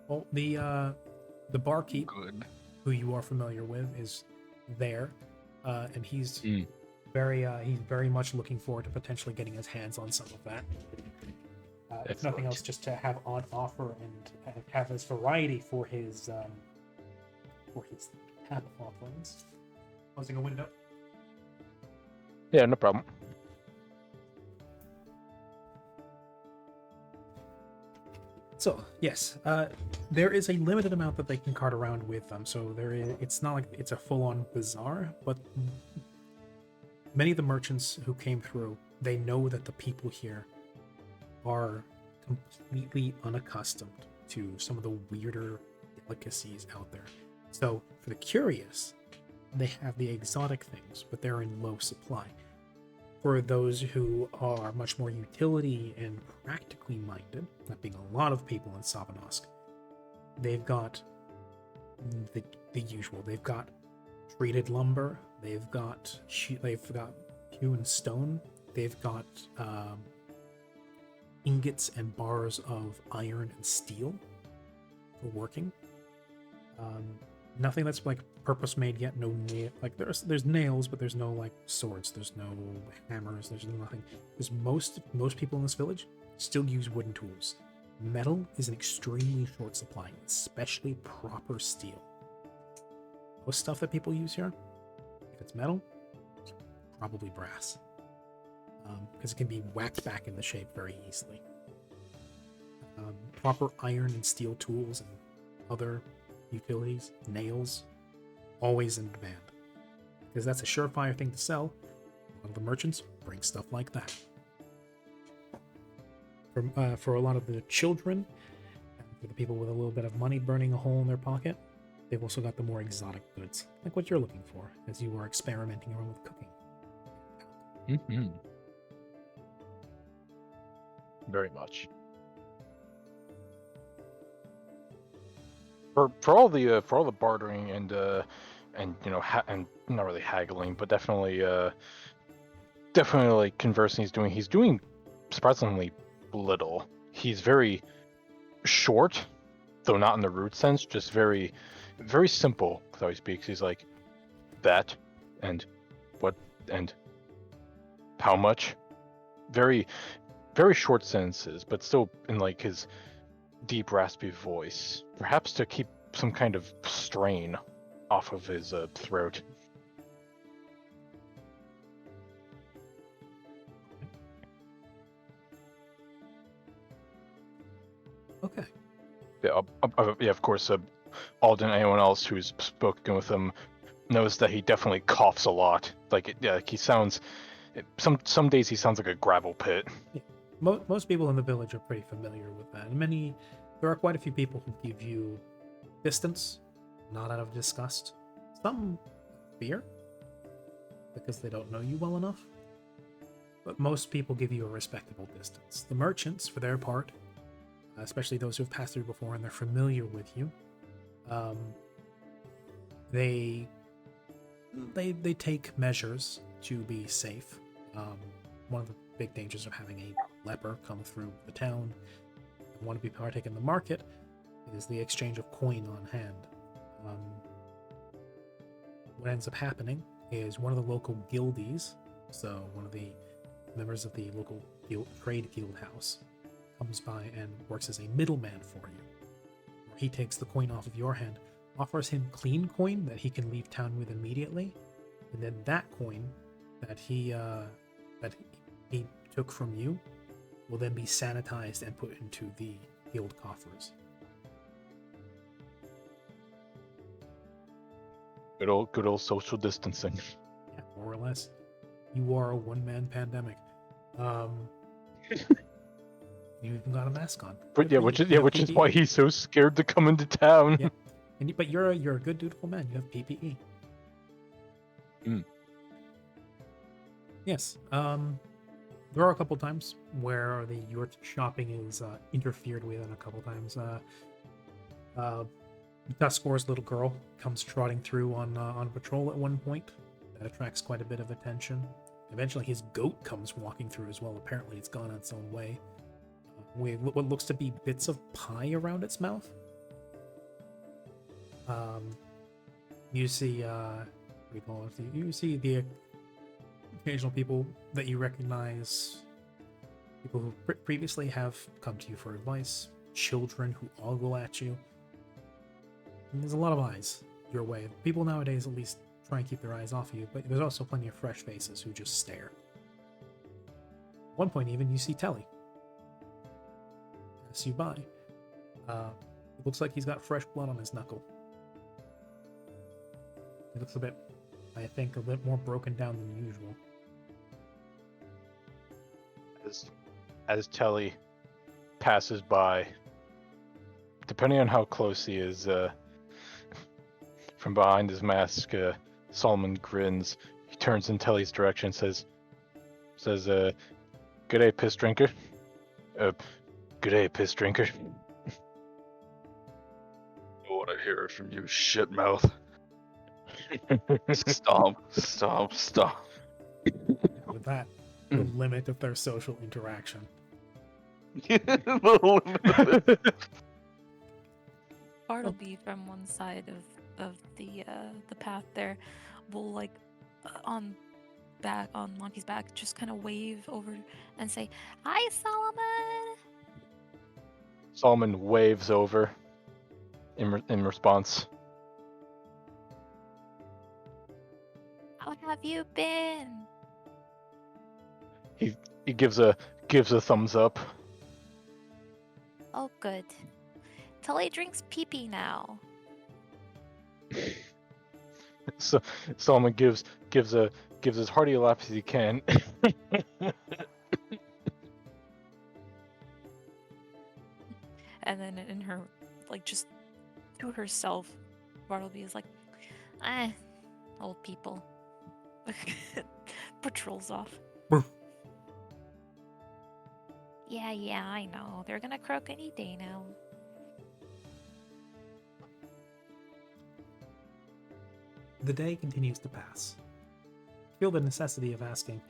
Well, the barkeep, who you are familiar with, is there, and he's very much looking forward to potentially getting his hands on some of that. If nothing else, just to have on offer and have this variety for his tap offerings. Closing a window. Yeah, no problem. So yes, there is a limited amount that they can cart around with them. So it's not like it's a full-on bazaar, but many of the merchants who came through, they know that the people here are completely unaccustomed to some of the weirder delicacies out there. So for the curious, they have the exotic things, but they're in low supply. For those who are much more utility and practically minded, that being a lot of people in Savanosk, they've got the usual. They've got treated lumber. They've got hewn stone. They've got ingots and bars of iron and steel for working. Nothing that's like purpose made yet. No nail. Like there's nails, but there's no like swords. There's no hammers. There's nothing. Because most people in this village still use wooden tools. Metal is an extremely short supply, especially proper steel. Most stuff that people use here, if it's metal, it's probably brass, because it can be whacked back into shape very easily. Proper iron and steel tools and other utilities, nails, always in demand, because that's a surefire thing to sell. A lot of the merchants bring stuff like that. for a lot of the children, and for the people with a little bit of money burning a hole in their pocket, they've also got the more exotic goods, like what you're looking for as you are experimenting around with cooking. Mm-hmm. Very much. For all the bartering and and not really haggling, but definitely like conversing he's doing surprisingly little. He's very short, though not in the rude sense, just very simple with how he speaks. He's like that and what and how much. Very short sentences, but still in like his deep raspy voice, perhaps to keep some kind of strain off of his throat. Okay. Yeah, of course, Alden and anyone else who's spoken with him knows that he definitely coughs a lot. Like, he sounds. Some days he sounds like a gravel pit. Yeah. Most people in the village are pretty familiar with that. And there are quite a few people who give you distance, not out of disgust. Some fear, because they don't know you well enough. But most people give you a respectable distance. The merchants, for their part, especially those who have passed through before and they're familiar with you, they take measures to be safe. One of the big dangers of having a leper come through the town and want to be partake in the market is the exchange of coin on hand. What ends up happening is one of the local guildies, so one of the members of the local trade guild house, comes by and works as a middleman for you. He takes the coin off of your hand, offers him clean coin that he can leave town with immediately, and then that coin that he took from you will then be sanitized and put into the guild coffers. Good old social distancing. Yeah, more or less. You are a one-man pandemic. You even got a mask on. But yeah, which is why he's so scared to come into town. Yeah, but you're a good, dutiful man. You have PPE. Yes. There are a couple times where your shopping is interfered with, and a couple times Duskor's little girl comes trotting through on patrol at one point. That attracts quite a bit of attention. Eventually, his goat comes walking through as well. Apparently, it's gone its own way, with what looks to be bits of pie around its mouth. You see, you see the occasional people that you recognize, people who previously have come to you for advice, children who ogle at you. And there's a lot of eyes your way. People nowadays at least try and keep their eyes off of you, but there's also plenty of fresh faces who just stare. At one point even, you see Telly pass you by. It looks like he's got fresh blood on his knuckle. He looks a bit more broken down than usual. As Telly passes by, depending on how close he is, from behind his mask, Solomon grins. He turns in Telly's direction, says, "Good day, piss drinker. Good day, piss drinker." I want to hear it from you, shit mouth. Stomp. With that, the limit of their social interaction. Bartleby from one side of the path there will on Monty's back just kind of wave over and say, "Hi, Solomon." Solomon waves over in response. How have you been? He gives a thumbs up. Oh, good. Tully drinks pee-pee now. So Solomon gives as hearty a laugh as he can. And then in her, like, just to herself, Bartleby is like, eh, old people. Patrols off. Brr. Yeah, I know. They're gonna croak any day now. The day continues to pass. Feel the necessity of asking,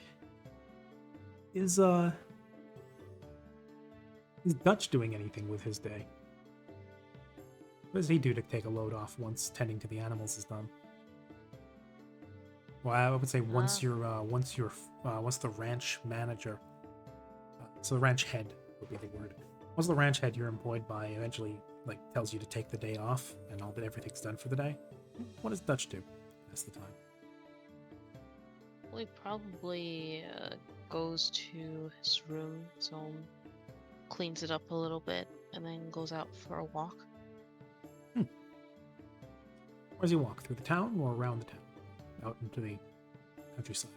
is Dutch doing anything with his day? What does he do to take a load off once tending to the animals is done? Well, I would say once the ranch manager, so the ranch head would be the word. Once the ranch head you're employed by eventually like tells you to take the day off and everything's done for the day, what does Dutch do? That's the time. Well, he probably goes to his room, so cleans it up a little bit, and then goes out for a walk. Where does he walk? Through the town or around the town? Out into the countryside?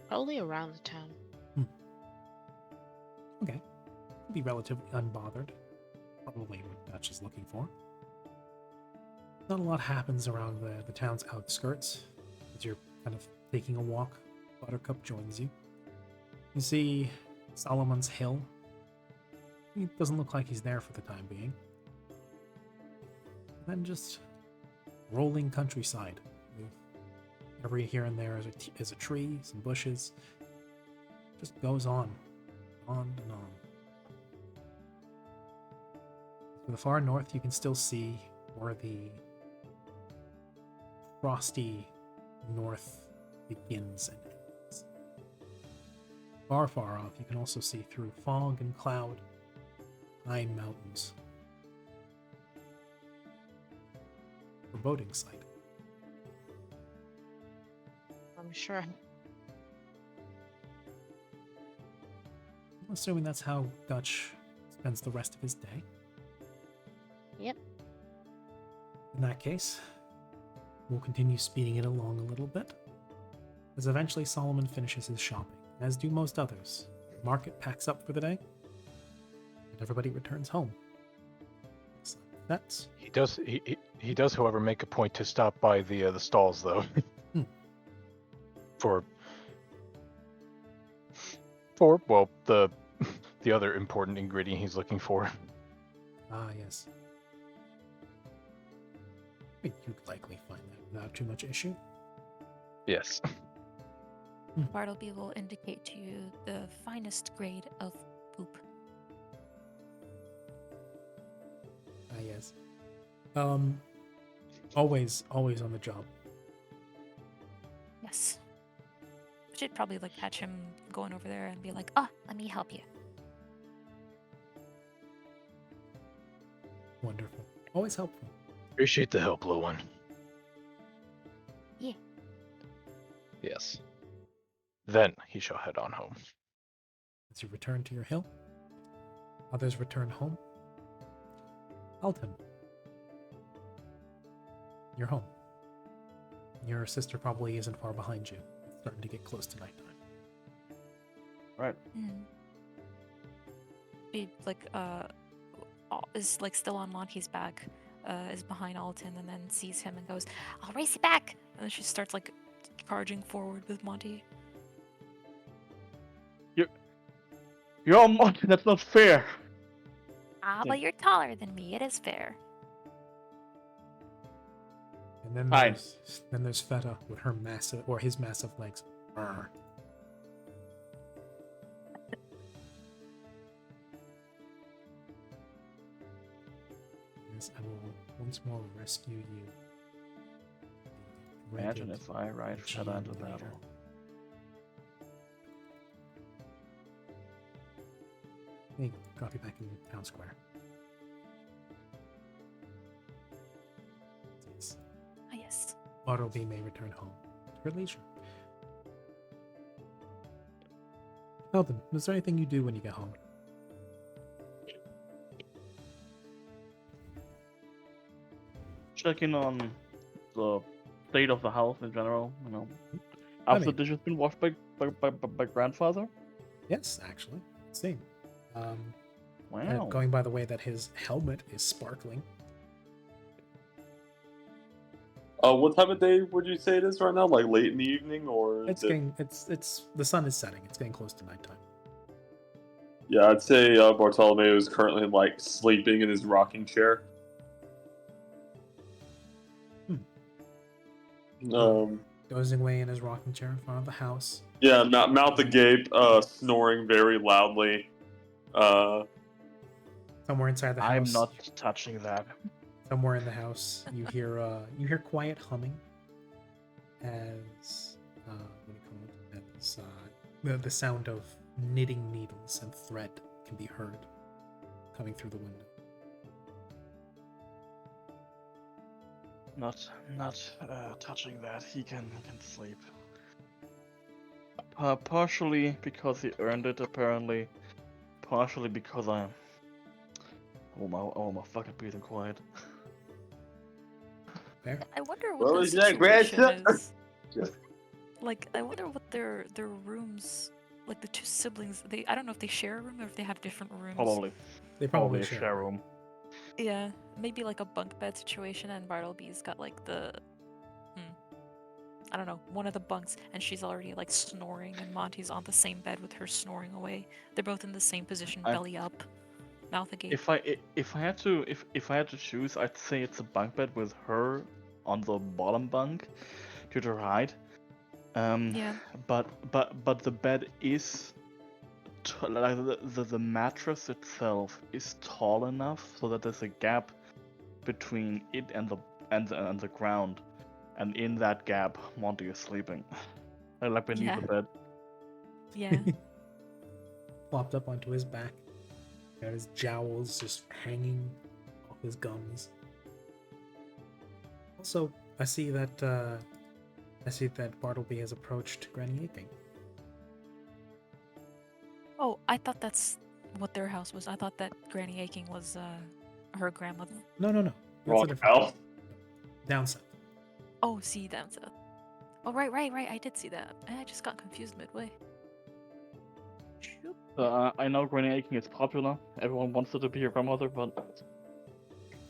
Probably around the town. Okay. Be relatively unbothered. Probably what Dutch is looking for. Not a lot happens around the town's outskirts. As you're kind of taking a walk, Buttercup joins you. You see Solomon's Hill. He doesn't look like he's there for the time being. And then just rolling countryside. With every here and there is a tree, some bushes. Just goes on and on. To the far north, you can still see where the frosty north begins and ends. Far, far off, you can also see through fog and cloud, high mountains. Foreboding sight. I'm sure. I'm assuming that's how Dutch spends the rest of his day. Yep. In that case, we'll continue speeding it along a little bit, as eventually Solomon finishes his shopping, as do most others. The market packs up for the day, and everybody returns home. So that's He does, however, make a point to stop by the stalls, though, for well the other important ingredient he's looking for. yes. I think you'd likely find that without too much issue. Yes. Bartleby will indicate to you the finest grade of poop. Yes. Always on the job. Yes. Should probably like catch him going over there and be like, "Ah, let me help you." Wonderful. Always helpful. Appreciate the help, little one. Yeah. Yes. Then he shall head on home. As you return to your hill, others return home. Alton, you're home. Your sister probably isn't far behind you. It's starting to get close to nighttime. Right. Be like is like still on Monty's back, is behind Alton and then sees him and goes, "I'll race you back!" And then she starts like charging forward with Monty. You're on Monty, that's not fair. But you're taller than me. It is fair. And then Fine. there's Feta with his massive legs. Brr. Yes, I will once more rescue you. Imagine Ragged if I ride Feta GM into leader. battle. Hey, drop you back in town square. Yes. Ah, yes. Bartleby may return home at her leisure. Elton, is there anything you do when you get home? Checking on the state of the house in general, I After mean- the dishes been washed by grandfather? Yes, actually. Same. Wow. Going by the way that his helmet is sparkling. What time of day would you say it is right now? Like late in the evening, or It's getting it's the sun is setting. It's getting close to nighttime. Yeah, I'd say Bartolomeo is currently like sleeping in his rocking chair. Dozing away in his rocking chair in front of the house. Yeah, mouth agape, snoring very loudly. Somewhere inside the house. I'm not touching that. Somewhere in the house, you hear quiet humming as what do you call it? As the sound of knitting needles and thread can be heard coming through the window. Not touching that. He can sleep. Partially because he earned it, apparently. Partially because I want my fucking peace and quiet. Fair. I wonder what What the was that, situation grandson? is. Like, I wonder what their rooms, like the two siblings. I don't know if they share a room or if they have different rooms. Probably. They Probably probably a share room. Yeah, maybe like a bunk bed situation, and Bartleby's got like I don't know, one of the bunks, and she's already like snoring, and Monty's on the same bed with her snoring away. They're both in the same position, belly up, mouth agape. If I had to choose, I'd say it's a bunk bed with her on the bottom bunk to the right. Yeah. But the bed is like the mattress itself is tall enough so that there's a gap between it and the ground, and in that gap, Monty is sleeping, like beneath Yeah. the bed. Yeah. Flopped up onto his back. Got his jowls just hanging off his gums. Also, I see that Bartleby has approached Granny Aping. Oh, I thought that's what their house was. I thought that Granny Aching was her grandmother. No. That's Wrong a different house. down south. Oh, see, down south. Oh, right. I did see that. I just got confused midway. Shoop. I know Granny Aching is popular. Everyone wants her to be your grandmother, but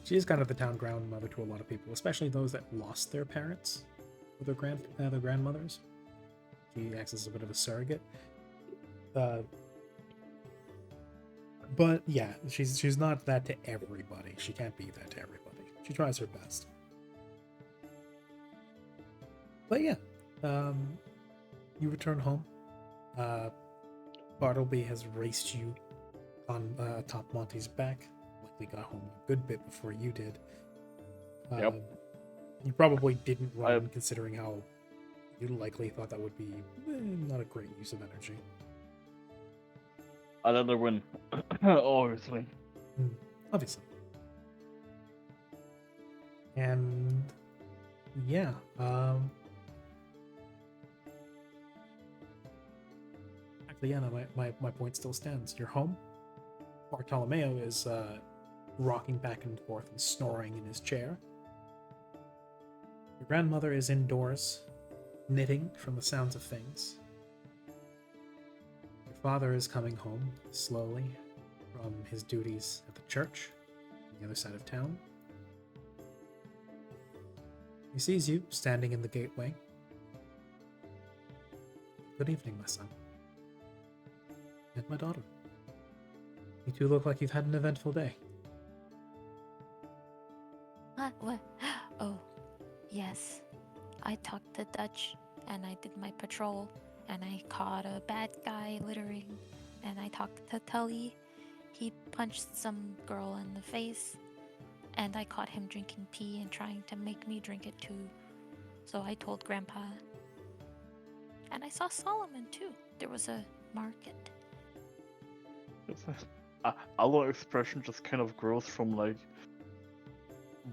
She is kind of the town grandmother to a lot of people, especially those that lost their parents or their grandmothers. She acts as a bit of a surrogate. But yeah, she's not that to everybody. She can't be that to everybody. She tries her best. But yeah, you return home. Bartleby has raced you on atop Monty's back. Likely got home a good bit before you did. Yep. You probably didn't run, considering how you likely thought that would be not a great use of energy. I'd rather win, obviously. Obviously. And yeah, actually, yeah, no, my point still stands. You're home. Bartolomeo is rocking back and forth and snoring in his chair. Your grandmother is indoors, knitting from the sounds of things. Your father is coming home slowly from his duties at the church on the other side of town. He sees you standing in the gateway. Good evening, my son. And my daughter. You two look like you've had an eventful day. What? Oh, yes. I talked to Dutch, and I did my patrol, and I caught a bad guy littering, and I talked to Tully. He punched some girl in the face, and I caught him drinking tea and trying to make me drink it too. So I told Grandpa. And I saw Solomon too. There was a market. Our expression just kind of grows from like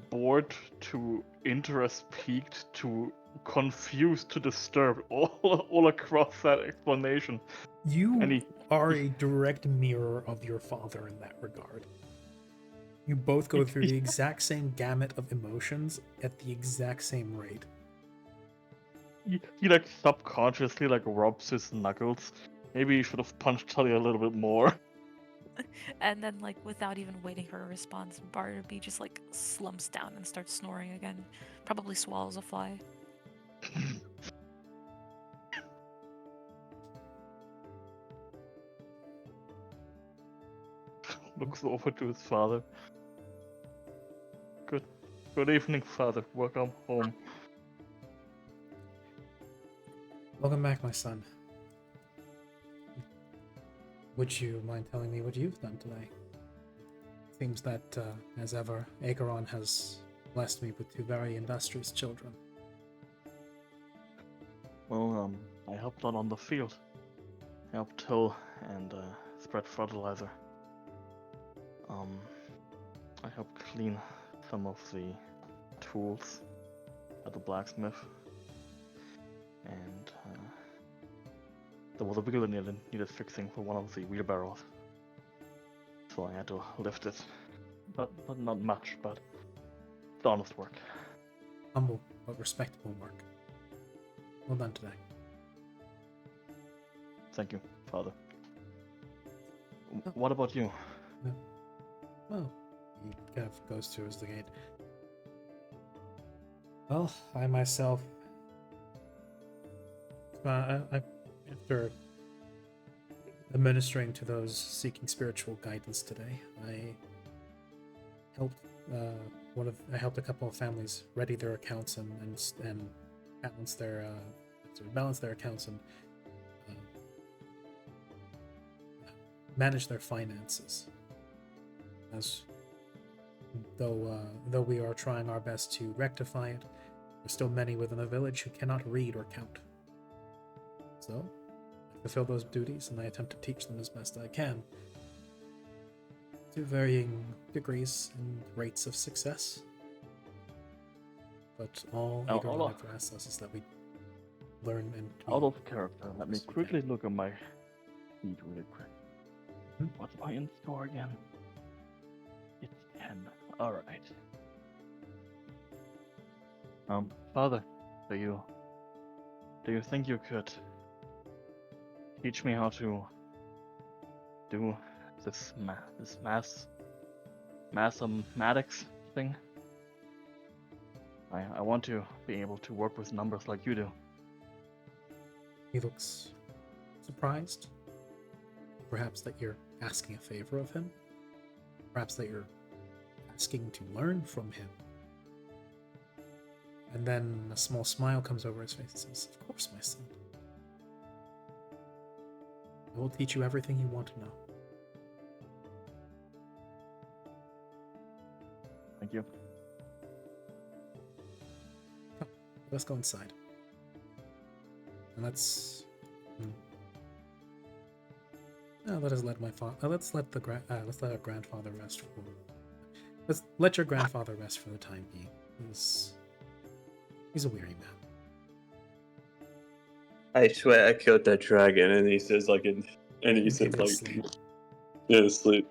bored to interest peaked to confused to disturbed all across that explanation. You are a direct mirror of your father in that regard. You both go through the exact same gamut of emotions at the exact same rate. He like subconsciously like rubs his knuckles. Maybe he should have punched Tully a little bit more. And then, like, without even waiting for a response, Barnaby just like slumps down and starts snoring again. Probably swallows a fly. Looks over to his father. Good evening, father. Welcome home. Welcome back, my son. Would you mind telling me what you've done today? Seems that, as ever, Acheron has blessed me with two very industrious children. Well, I helped out on the field. Helped till and spread fertilizer. I helped clean some of the tools at the blacksmith. And there was a wheel that needed fixing for one of the wheelbarrows. So I had to lift it. But not much, but it's honest work. Humble but respectable work. Well done today. Thank you, father. What about you? Well, he kind of goes towards the gate. Well, I myself, after administering to those seeking spiritual guidance today, I helped I helped a couple of families ready their accounts and balance their accounts and manage their finances. As though we are trying our best to rectify it, there's still many within the village who cannot read or count. So, I fulfill those duties and I attempt to teach them as best I can, to varying degrees and rates of success. But all Aegon ever asks us is that we learn and out of character. Let me quickly look at my feed really quick. What's my in store again? It's 10. Alright. Father, do you think you could teach me how to do this mathematics thing? I want to be able to work with numbers like you do. He looks surprised. Perhaps that you're asking a favor of him. Perhaps that you're asking to learn from him. And then a small smile comes over his face and says, "Of course, my son. I will teach you everything you want to know." Thank you. Come, let's go inside. And let's let's let our grandfather rest for. Let's let your grandfather rest for the time being. He's a weary man. I swear I killed that dragon, and he says sleep. Yeah, sleep.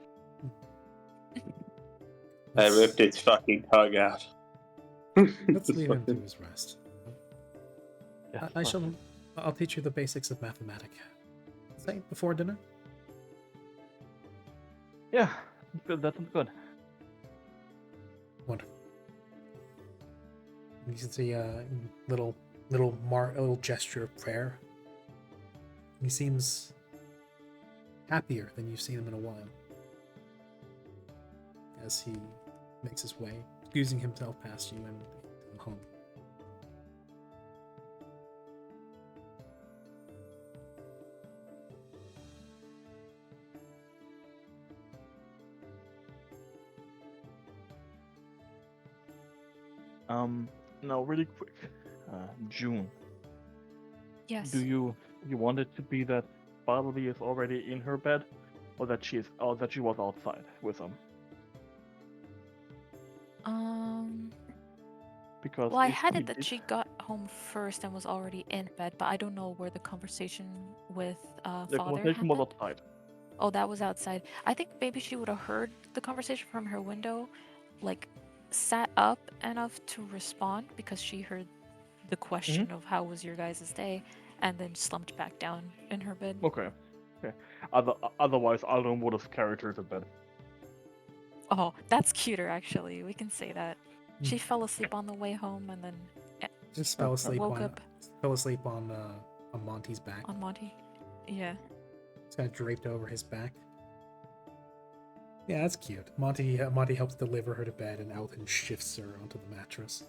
I ripped its fucking tongue out. Let's leave him to his rest. Yeah, I'll teach you the basics of mathematics. Say before dinner. Yeah, good. That sounds good. Wonderful. You can see a little gesture of prayer. He seems happier than you've seen him in a while. As he makes his way, excusing himself past you and home. Now really quick, June. Yes. Do you want it to be that Bartleby is already in her bed, or that she was outside with them? Because Well, I had it that she got home first and was already in bed, but I don't know where the conversation with the father conversation happened. was outside. Oh, that was outside. I think maybe she would have heard the conversation from her window, like sat up enough to respond because she heard the question of how was your guys' day, and then slumped back down in her bed. Okay. Otherwise, Alden would have carried her to bed. Oh, that's cuter, actually. We can say that. She Mm. fell asleep on the way home and then Just fell asleep woke on up on Monty's back. on Monty. Yeah. It's kind of draped over his back. Yeah, that's cute. Monty helps deliver her to bed, and Alton shifts her onto the mattress.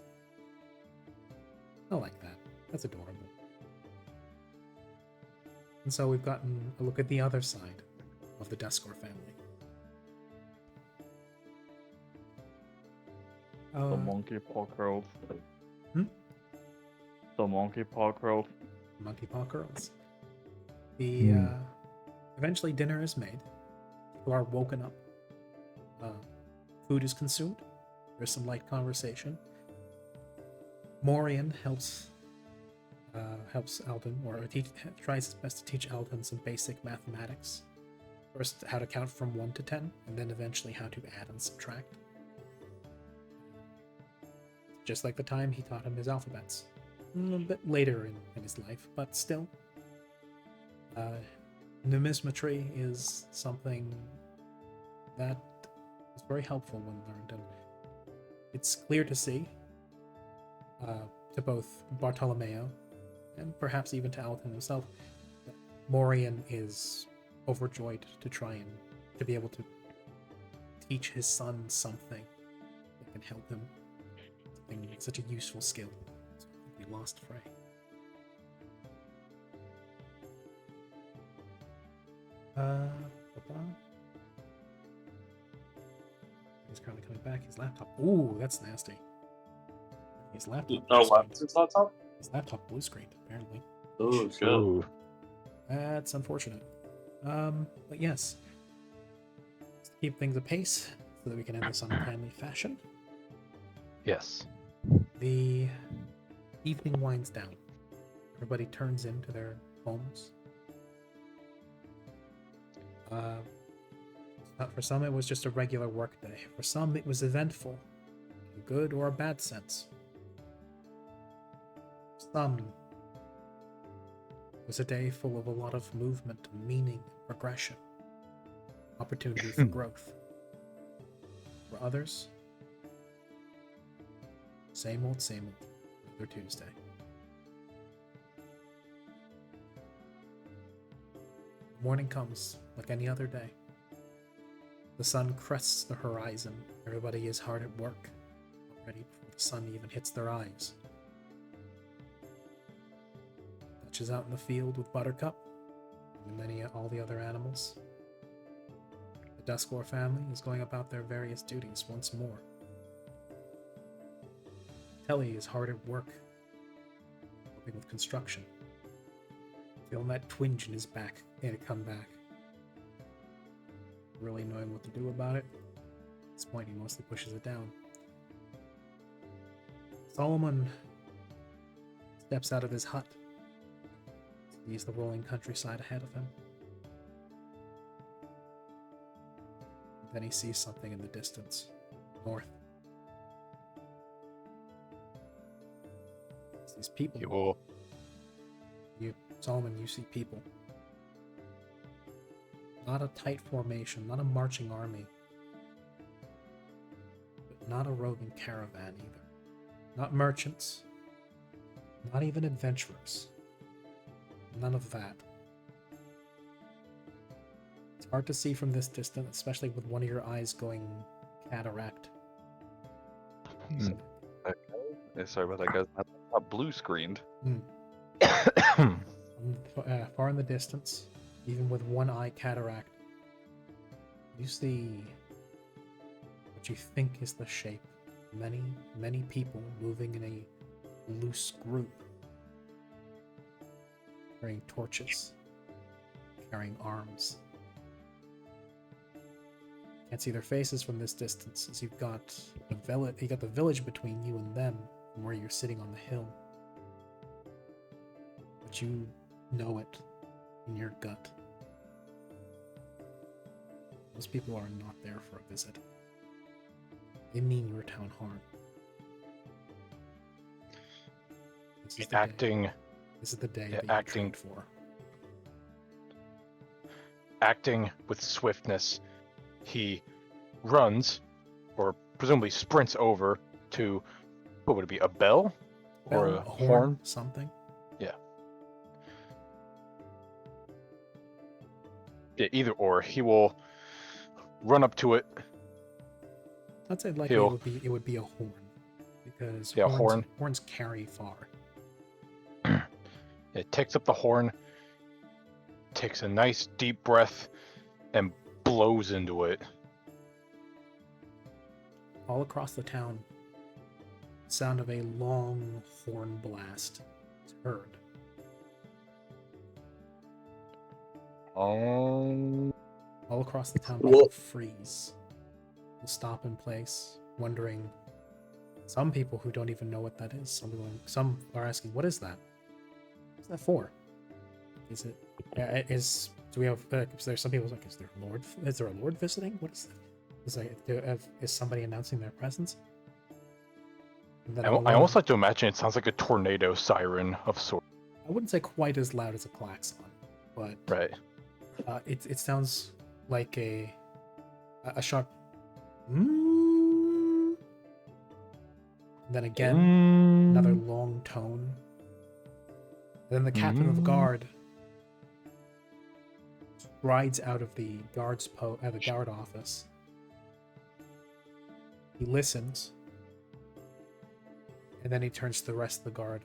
I like that. That's adorable. And so we've gotten a look at the other side of the Deskor family. The monkey paw curls. Hmm? The monkey paw curls. Monkey paw curls. The eventually dinner is made. People are woken up. Food is consumed. There's some light conversation. Morian helps Alden, or tries his best to teach Alden some basic mathematics. First, how to count from 1 to 10, and then eventually how to add and subtract. Just like the time he taught him his alphabets. A bit later in his life, but still. Numismatry is something that is very helpful when learned, and it's clear to see to both Bartolomeo and perhaps even to Alton himself that Morian is overjoyed to try and to be able to teach his son something that can help him. Something such a useful skill. So we lost Frey. He's currently coming back. His laptop. Ooh, that's nasty. His laptop. Oh, what's his laptop? His laptop blue screened, apparently. Oh, shit. Ooh. That's unfortunate. But yes. Let's keep things apace so that we can end this on a timely fashion. Yes. The evening winds down. Everybody turns into their homes. For some, it was just a regular work day. For some, it was eventful, in a good or a bad sense. For some, it was a day full of a lot of movement, meaning, progression, opportunity for growth. For others, same old, another Tuesday. Morning comes like any other day. The sun crests the horizon. Everybody is hard at work, already before the sun even hits their eyes. Dutch is out in the field with Buttercup and all the other animals. The Deskor family is going about their various duties once more. Telly is hard at work, helping with construction. Feeling that twinge in his back, and it come back. Really knowing what to do about it. At this point, he mostly pushes it down. Solomon steps out of his hut. Sees the rolling countryside ahead of him. Then he sees something in the distance, north. It's these people. Solomon, you see people. Not a tight formation, not a marching army, but not a roving caravan either. Not merchants, not even adventurers. None of that. It's hard to see from this distance, especially with one of your eyes going cataract. Sorry about that, guys. Not blue screened. Far in the distance, even with one eye cataract, you see what you think is the shape. Many, many people moving in a loose group, carrying torches, carrying arms. Can't see their faces from this distance, as you've got the village between you and them, from where you're sitting on the hill. But you know it in your gut. Those people are not there for a visit. They mean your town harm. This is the day that you prayed for. acting with swiftness, he runs, or presumably sprints over to, what would it be, a bell? Or Bell, a a horn? something. Yeah. Yeah, either or. He will run up to it. I'd say likely it would be a horn, because Yeah, horn. horns carry far. It takes up the horn, takes a nice deep breath, and blows into it. All across the town, sound of a long horn blast is heard. Um, All across the town, Whoa. people freeze. Will stop in place, wondering. Some people who don't even know what that is. Some are asking, "What is that? What's that for? Is it? Do we have? Is there some people like? Is there a lord visiting? What is that? Is somebody announcing their presence?" And then I almost like to imagine it sounds like a tornado siren of sorts. I wouldn't say quite as loud as a klaxon, but Right. It sounds like a sharp. Then again, another long tone. And then the captain of the guard rides out of the guard office. He listens, and then he turns to the rest of the guard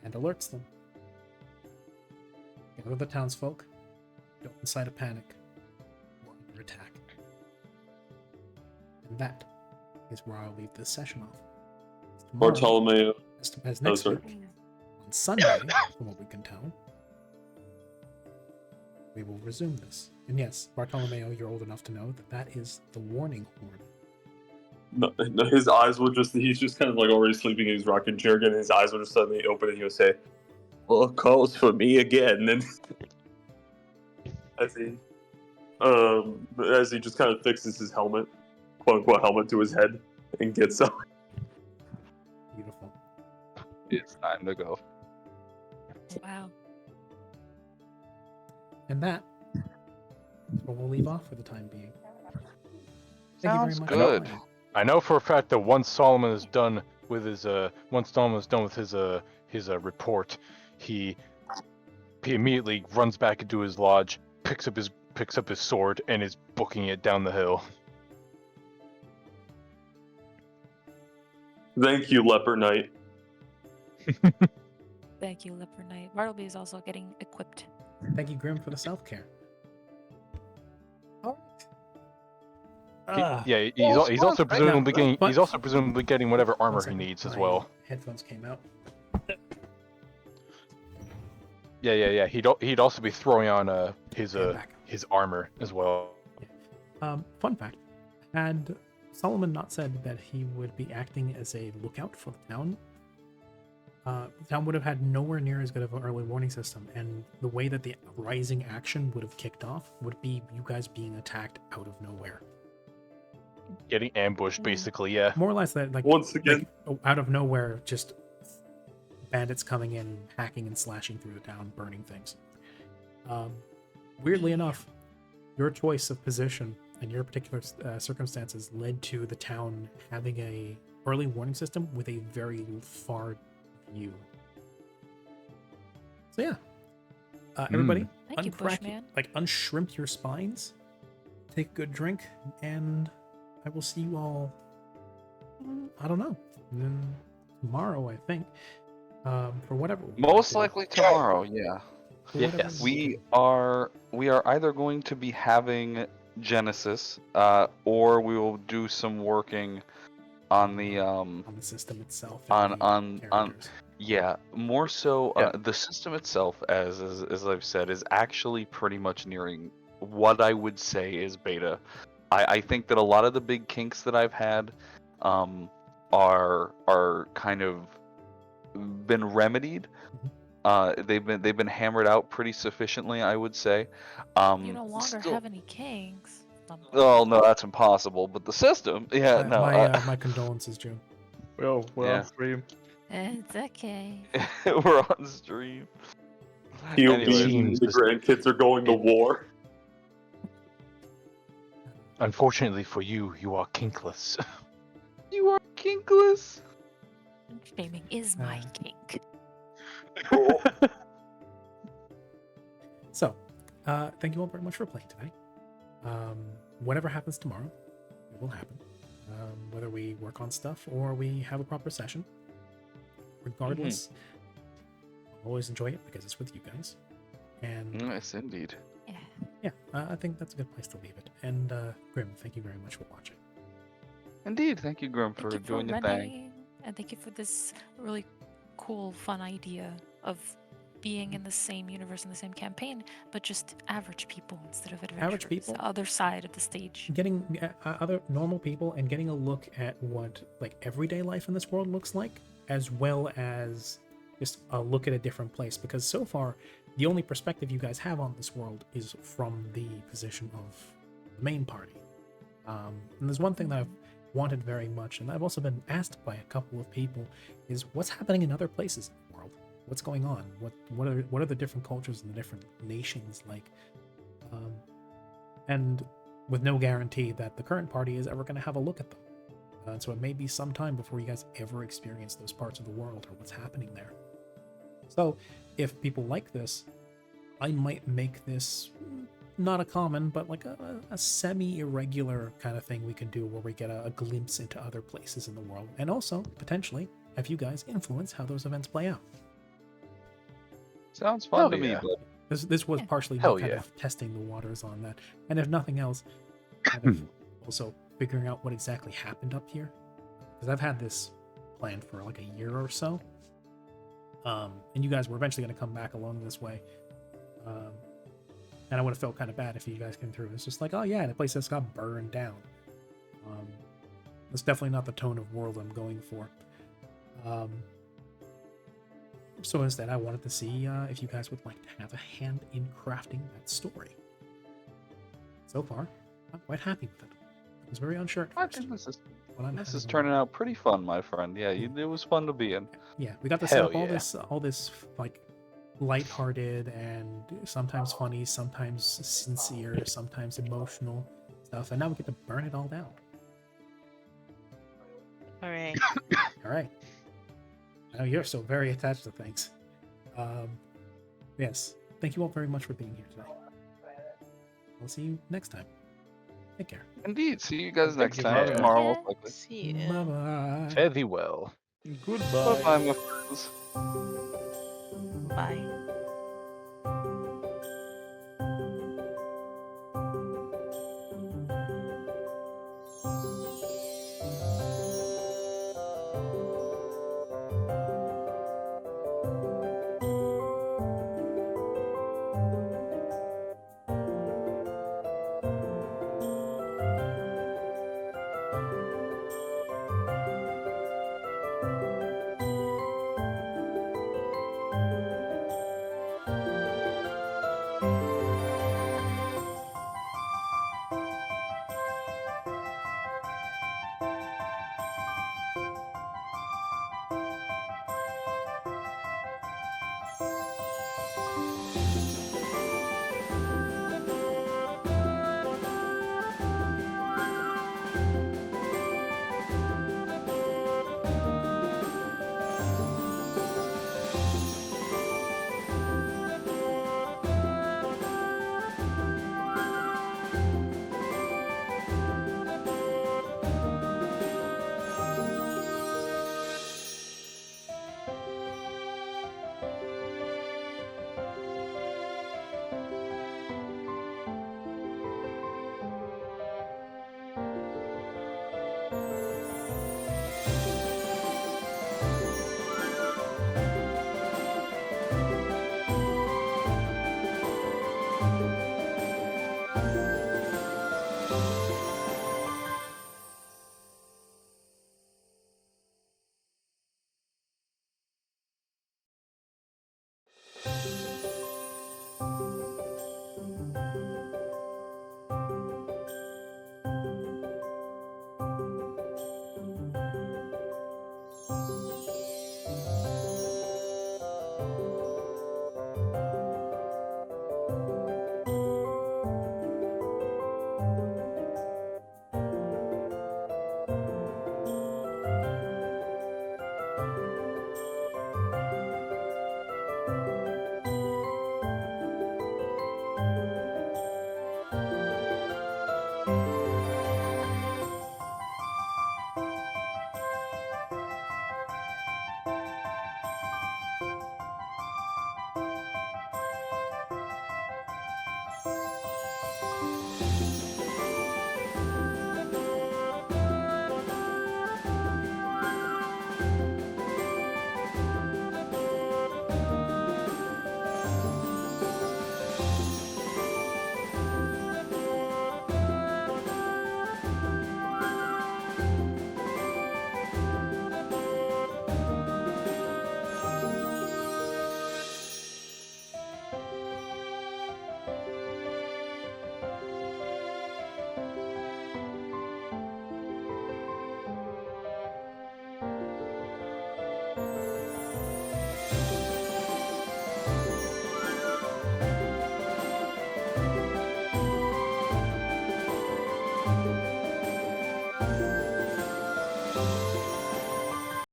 and alerts them. Gather the townsfolk. Don't incite a panic. We're under attack. And that is where I'll leave this session off. Tomorrow, Bartolomeo. as next sorry. week, on Sunday, from what we can tell, we will resume this. And yes, Bartolomeo, you're old enough to know that is the warning horn. No, his eyes will he's just kind of like already sleeping in his rocking chair again, and his eyes will just suddenly open and he'll say, "Well, calls for me again." And as he just kind of fixes his helmet, quote unquote helmet, to his head and gets up. Beautiful. it's time to go. Wow. And that is where we'll leave off for the time being. Thank Sounds you very much. good. for playing. I know for a fact that once Solomon is done with his report, he immediately runs back into his lodge, picks up his sword, and is booking it down the hill. Thank you, Leper Knight. Thank you, Leper Knight. Bartleby is also getting equipped. Thank you, Grim, for the self-care. All He- right. yeah, he's also presumably getting but- he's also presumably getting whatever One armor he second, needs as my well. Headphones came out. Yeah. He'd also be throwing on his Back. his armor as well. Fun fact: had Solomon not said that he would be acting as a lookout for the town, the town would have had nowhere near as good of an early warning system, and the way that the rising action would have kicked off would be you guys being attacked out of nowhere. Getting ambushed, basically, yeah. More or less that, like, Once again, like, out of nowhere, just bandits coming in, hacking and slashing through the town, burning things. Weirdly enough, your choice of position and your particular circumstances led to the town having a early warning system with a very far view. So yeah, everybody, Thank you, Bushman. unshrimp your spines, take a good drink, and I will see you all. I don't know. Tomorrow, I think. For whatever. Most likely tomorrow, yeah. For whatever Yes. We are either going to be having Genesis, or we will do some working on the on the system itself. on characters. yeah, more so Yeah. the system itself, as I've said, is actually pretty much nearing what I would say is beta. I think that a lot of the big kinks that I've had are kind of been remedied. They've been hammered out pretty sufficiently, I would say. You no longer still- have any kings. Oh no, that's impossible. But the system, yeah, no. My condolences, June. Well, we're Yeah. on stream. It's okay. We're on stream. he'll Anyway, be the grandkids are going to war. Unfortunately for you, you are kinkless. You are kinkless. Shaming is my Uh, kink. So, thank you all very much for playing today. Whatever happens tomorrow, it will happen. Whether we work on stuff or we have a proper session. Regardless, I'll always enjoy it because it's with you guys. And Yes, indeed. Yeah. yeah, I think that's a good place to leave it. And Grim, thank you very much for watching. Indeed. Thank you, Grum, Thank for you for doing your thing. running, and thank you for this really cool, fun idea of being in the same universe in the same campaign, but just average people instead of adventurers. Average people? The other side of the stage. Getting other normal people and getting a look at what like everyday life in this world looks like, as well as just a look at a different place. Because so far, the only perspective you guys have on this world is from the position of the main party. And there's one thing that I've wanted very much, and I've also been asked by a couple of people, is what's happening in other places in the world? What's going on? What are the different cultures and the different nations like? And with no guarantee that the current party is ever going to have a look at them. So it may be some time before you guys ever experience those parts of the world or what's happening there. So if people like this, I might make this not a common, but like a semi-irregular kind of thing we can do where we get a glimpse into other places in the world. And also, potentially, have you guys influence how those events play out. Sounds fun Hell to me, yeah. but This was Yeah. partially me Hell kind yeah. of testing the waters on that. And if nothing else, kind of also figuring out what exactly happened up here. Because I've had this planned for like a year or so. And you guys were eventually going to come back along this way. And I would have felt kind of bad if you guys came through. It's just like, oh yeah, the place just got burned down. That's definitely not the tone of world I'm going for. So instead, I wanted to see if you guys would like to have a hand in crafting that story. So far, I'm quite happy with it. I was very unsure I at first. think this is but I'm this is having- turning out pretty fun, my friend. Yeah, it was fun to be in. Yeah, we got to set Hell up yeah. all this like lighthearted and sometimes funny, sometimes sincere, sometimes emotional stuff, and now we get to burn it all down. All right. All right. I know you're so very attached to things. Yes. Thank you all very much for being here today. I'll see you next time. Take care. Indeed. See you guys next you time. very much. Tomorrow, Yeah. most likely. See you. Bye bye. Fare thee well. Goodbye. Bye, my friends. Bye.